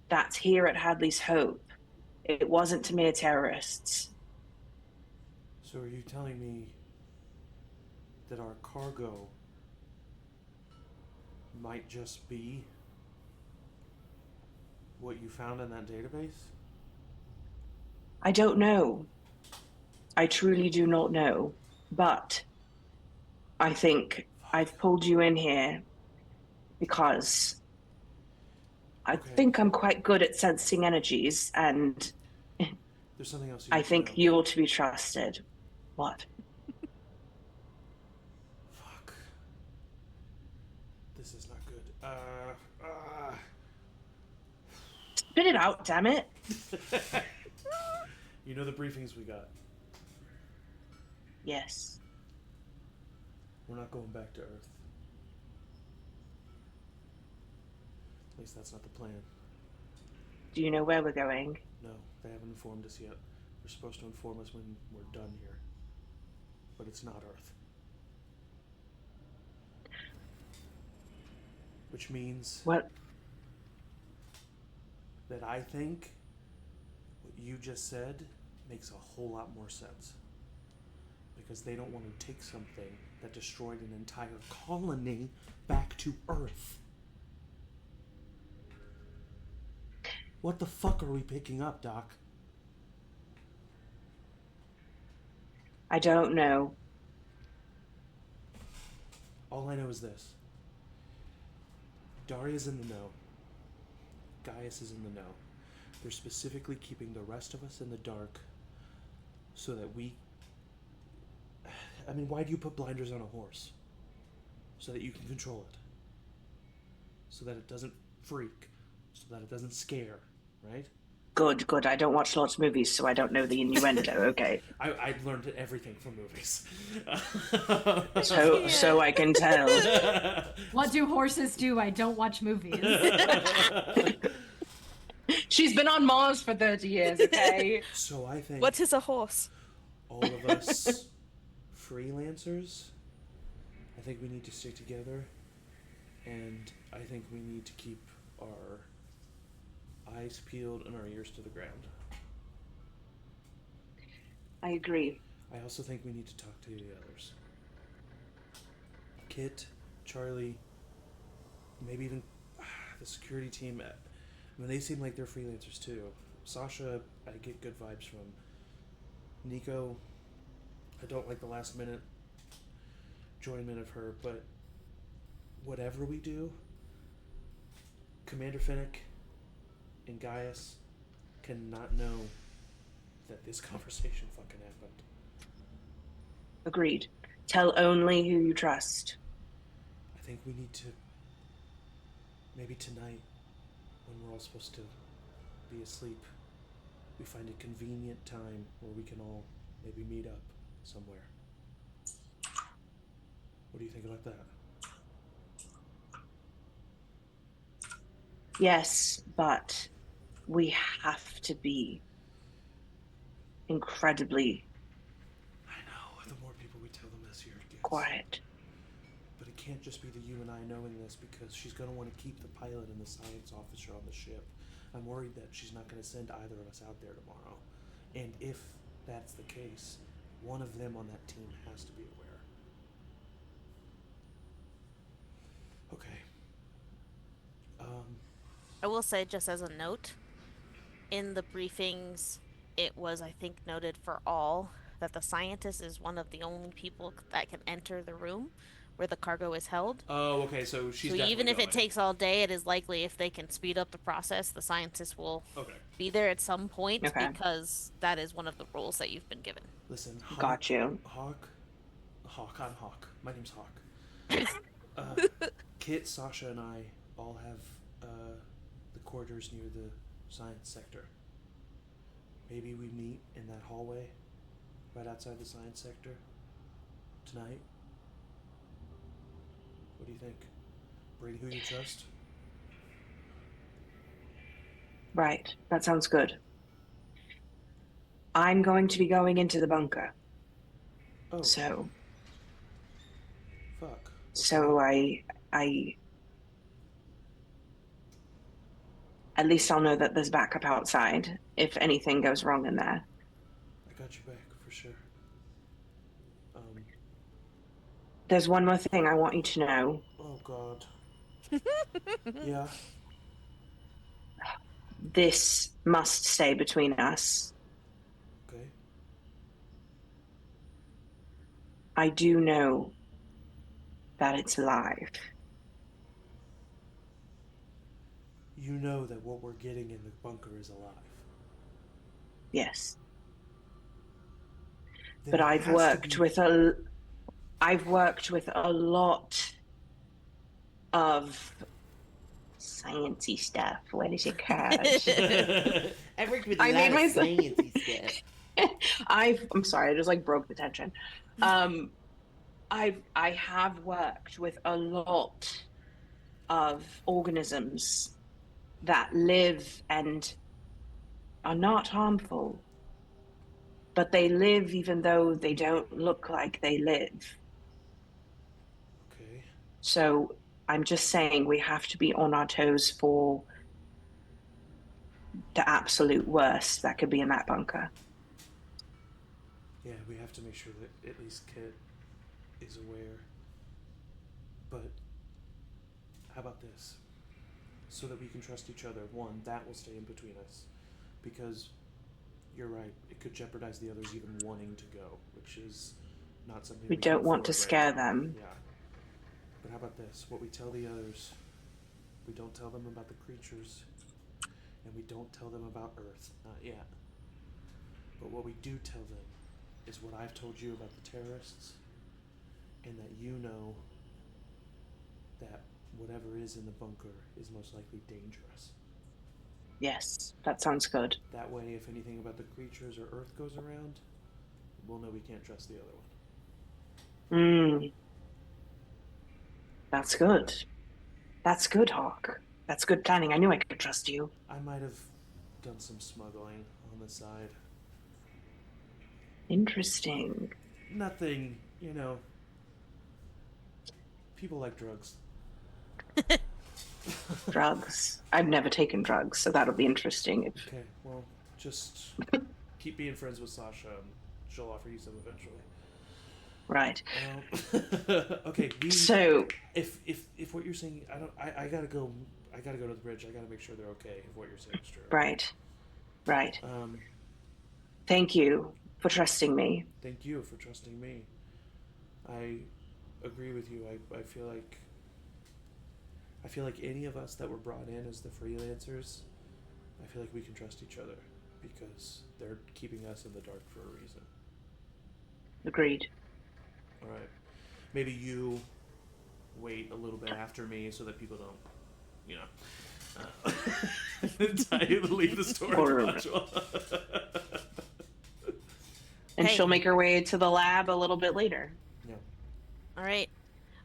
that's here at Hadley's Hope, it wasn't mere terrorists. So are you telling me that our cargo might just be what you found in that database? I don't know. I truly do not know. But I think I've pulled you in here because I think I'm quite good at sensing energies, and There's something else I think know. you ought to be trusted. What? Fuck. This is not good. Spit it out, damn it. You know the briefings we got. Yes. We're not going back to Earth. At least that's not the plan. Do you know where we're going? No, they haven't informed us yet. They're supposed to inform us when we're done here. But it's not Earth. Which means... What? That I think what you just said makes a whole lot more sense. Because they don't want to take something that destroyed an entire colony back to Earth. What the fuck are we picking up, Doc? I don't know. All I know is this. Daria's in the know. Gaius is in the know. They're specifically keeping the rest of us in the dark so that we... I mean, why do you put blinders on a horse? So that you can control it. So that it doesn't freak. So that it doesn't scare, right? Good. I don't watch lots of movies, so I don't know the innuendo, okay? I learned everything from movies. So I can tell. What do horses do? I don't watch movies. She's been on Mars for 30 years, okay? So I think... What is a horse? All of us freelancers, I think we need to stick together, and I think we need to keep our eyes peeled and our ears to the ground. I agree. I also think we need to talk to the others. Kit, Charlie, maybe even the security team. I mean, they seem like they're freelancers too. Sasha, I get good vibes from. Nico, I don't like the last minute joinment of her, but whatever we do, Commander Finnick and Gaius cannot know that this conversation fucking happened. Agreed. Tell only who you trust. I think we need to maybe tonight, when we're all supposed to be asleep, we find a convenient time where we can all maybe meet up somewhere. What do you think about that? Yes, but we have to be incredibly I know, the more people we tell them this year it gets. quiet. But it can't just be the you and I knowing this, because she's going to want to keep the pilot and the science officer on the ship. I'm worried that she's not going to send either of us out there tomorrow. And if that's the case, one of them on that team has to be aware. Okay. I will say, just as a note, in the briefings, it was, I think, noted for all that the scientist is one of the only people that can enter the room where the cargo is held. Oh, okay, so she's So definitely even if going. it takes all day, it is likely if they can speed up the process, the scientist will Okay. be there at some point Okay. because that is one of the rules that you've been given. Listen, Got you. Hawk, I'm Hawk. My name's Hawk. Kit, Sasha, and I all have the quarters near the science sector. Maybe we meet in that hallway right outside the science sector tonight. What do you think? Bring who you trust? Right. That sounds good. I'm going to be going into the bunker. Oh, So fuck. Okay. so I at least I'll know that there's backup outside if anything goes wrong in there. I got you back for sure. There's one more thing I want you to know. Oh God. Yeah. This must stay between us. Okay. I do know that it's live. You know that what we're getting in the bunker is alive. Yes. Then But it I've has to worked be- with a lot of sciencey stuff. What is it called? I worked with a I lot made of myself- sciencey stuff. I'm sorry, I just like broke the tension. I have worked with a lot of organisms that live and are not harmful, but they live even though they don't look like they live. Okay. So I'm just saying we have to be on our toes for the absolute worst that could be in that bunker. Yeah, we have to make sure that at least Kit is aware. But how about this? So that we can trust each other. One, that will stay in between us. Because you're right, it could jeopardize the others even wanting to go, which is not something We can don't want to afford scare right now. them. Yeah. But how about this? What we tell the others, we don't tell them about the creatures, and we don't tell them about Earth. Not yet. But what we do tell them is what I've told you about the terrorists, and that you know that whatever is in the bunker is most likely dangerous. Yes, that sounds good. That way, if anything about the creatures or Earth goes around, we'll know we can't trust the other one. That's good. That's good, Hawk. That's good planning. I knew I could trust you. I might have done some smuggling on the side. Interesting. Nothing, people like drugs. Drugs. I've never taken drugs, so that'll be interesting. Okay, well, just keep being friends with Sasha, and she'll offer you some eventually. Right. Okay. So, if what you're saying, I gotta go. I gotta go to the bridge. I gotta make sure they're okay. If what you're saying is true. right. Thank you for trusting me. Thank you for trusting me. I agree with you. I feel like any of us that were brought in as the freelancers, I feel like we can trust each other because they're keeping us in the dark for a reason. Agreed. All right. Maybe you wait a little bit after me so that people don't you know, leave the storage Or- module. And Hey. she'll make her way to the lab a little bit later. Yeah. All right.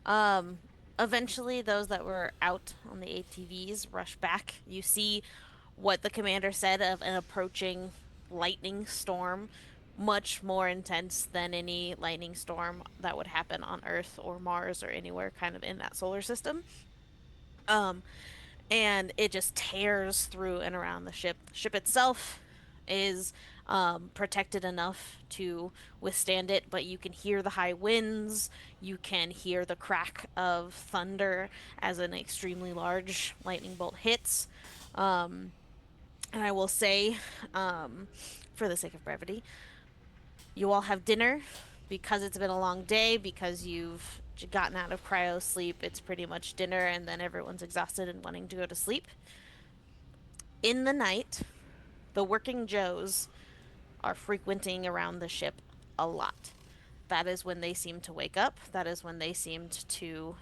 Um, Eventually, those that were out on the ATVs rush back. You see what the commander said of an approaching lightning storm, much more intense than any lightning storm that would happen on Earth or Mars or anywhere kind of in that solar system. Um, and it just tears through and around the ship. The ship itself is protected enough to withstand it, but you can hear the high winds, you can hear the crack of thunder as an extremely large lightning bolt hits. And I will say, um, for the sake of brevity, you all have dinner because it's been a long day, because you've gotten out of cryo sleep. It's pretty much dinner, and then everyone's exhausted and wanting to go to sleep. In the night, the working Joes are frequenting around the ship a lot. That is when they seem to wake up. That is when they seemed to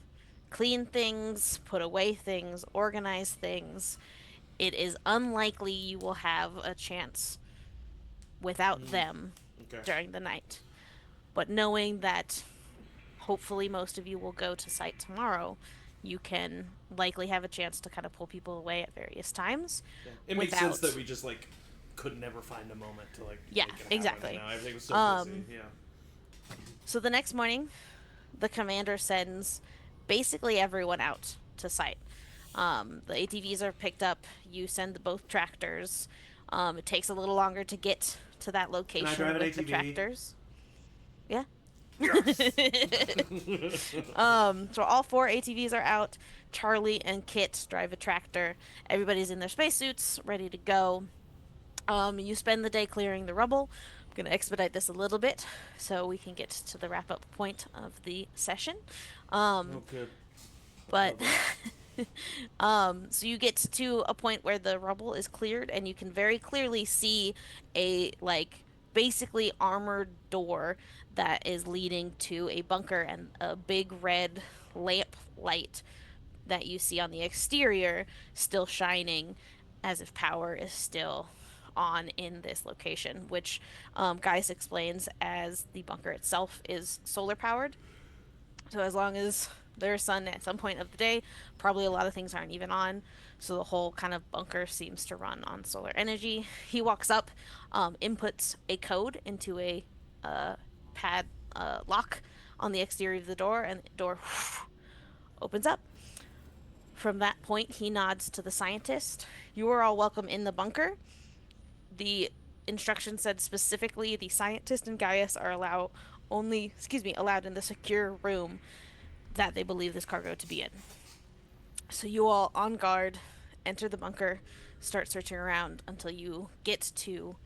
clean things, put away things, organize things. It is unlikely you will have a chance without them Okay. during the night. But knowing that hopefully most of you will go to site tomorrow, you can likely have a chance to kind of pull people away at various times. Yeah. It makes sense that we just like could never find a moment to like. Yeah, make it happen, exactly. You know? Everything was so busy. Yeah. So the next morning, the commander sends basically everyone out to site. The ATVs are picked up. You send both tractors. It takes a little longer to get to that location drive an with the ATV? tractors. Yeah. Yes. So all four ATVs are out. Charlie and Kit drive a tractor. Everybody's in their spacesuits, ready to go. You spend the day clearing the rubble. I'm going to expedite this a little bit so we can get to the wrap up point of the session. Oh, good. But so you get to a point where the rubble is cleared and you can very clearly see a like basically armored door that is leading to a bunker and a big red lamp light that you see on the exterior still shining as if power is still on in this location, which Gaius explains as the bunker itself is solar powered. So as long as there's sun at some point of the day, probably a lot of things aren't even on. So the whole kind of bunker seems to run on solar energy. He walks up, inputs a code into a pad lock on the exterior of the door, and the door opens up. From that point, he nods to the scientist. You are all welcome in the bunker. The instruction said specifically the scientist and Gaius are allowed in the secure room that they believe this cargo to be in. So you all on guard enter the bunker, start searching around until you get to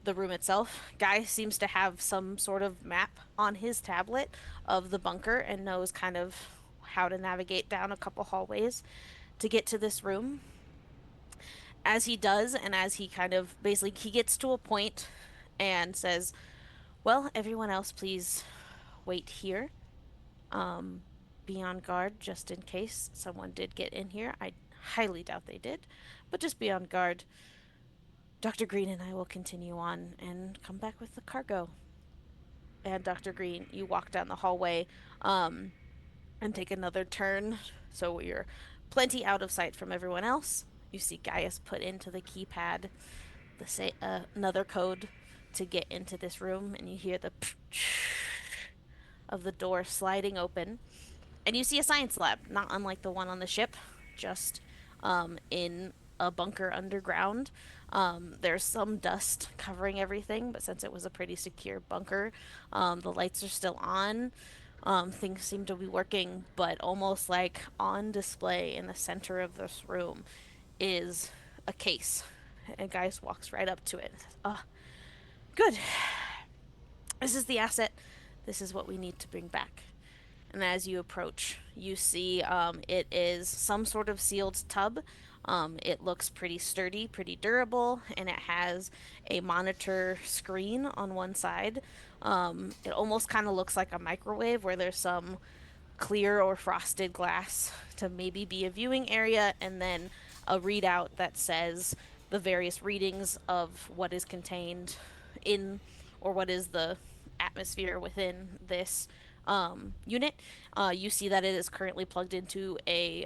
the room itself. Guy seems to have some sort of map on his tablet of the bunker and knows kind of how to navigate down a couple hallways to get to this room. As he does, and as he kind of basically he gets to a point and says, "Well, everyone else, please wait here. Be on guard just in case someone did get in here. I highly doubt they did, but just be on guard. Dr. Green and I will continue on and come back with the cargo." And Dr. Green, you walk down the hallway and take another turn, so you're plenty out of sight from everyone else. You see Gaius put into the keypad another code to get into this room, and you hear the of the door sliding open. And you see a science lab, not unlike the one on the ship, just in a bunker underground. There's some dust covering everything, but since it was a pretty secure bunker, the lights are still on. Things seem to be working, but almost like on display in the center of this room is a case. And Gaius walks right up to it and says, good. This is the asset. This is what we need to bring back. And as you approach, you see it is some sort of sealed tub. It looks pretty sturdy, pretty durable, and it has a monitor screen on one side. It almost kind of looks like a microwave where there's some clear or frosted glass to maybe be a viewing area, and then a readout that says the various readings of what is contained in, or what is the atmosphere within this unit. You see that it is currently plugged into a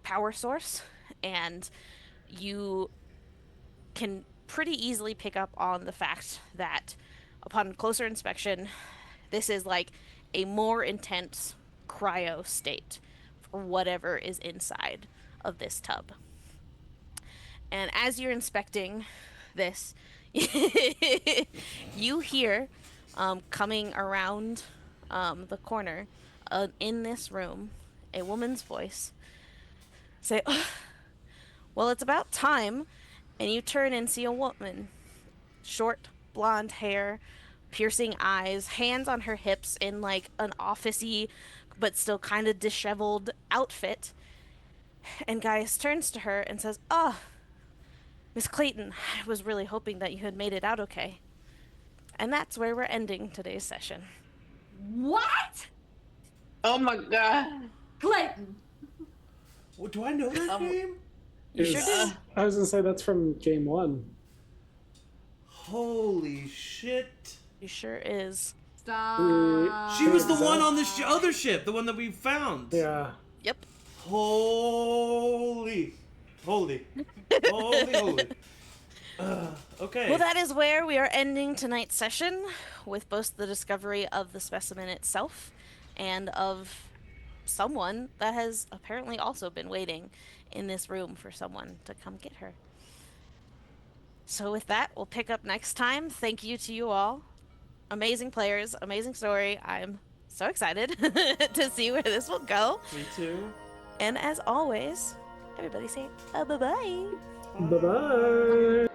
power source, and you can pretty easily pick up on the fact that upon closer inspection, this is like a more intense cryo state for whatever is inside of this tub. And as you're inspecting this, you hear coming around the corner in this room a woman's voice say, "Oh, well, it's about time." And you turn and see a woman, short blonde hair, piercing eyes, hands on her hips in like an officey but still kind of disheveled outfit. And Gaius turns to her and says, "Oh, Miss Clayton, I was really hoping that you had made it out okay." And that's where we're ending today's session. What? Oh my god. Clayton. Well, do I know that name? You sure do. I was gonna say that's from game 1. Holy shit. He sure is. Stop. She was the one on the other ship, the one that we found. Yeah. Yep. Holy. Holy. Okay. Well, that is where we are ending tonight's session, with both the discovery of the specimen itself and of someone that has apparently also been waiting in this room for someone to come get her. So with that, we'll pick up next time. Thank you to you all. Amazing players, amazing story. I'm so excited to see where this will go. Me too. And as always, everybody say bye-bye. Bye-bye.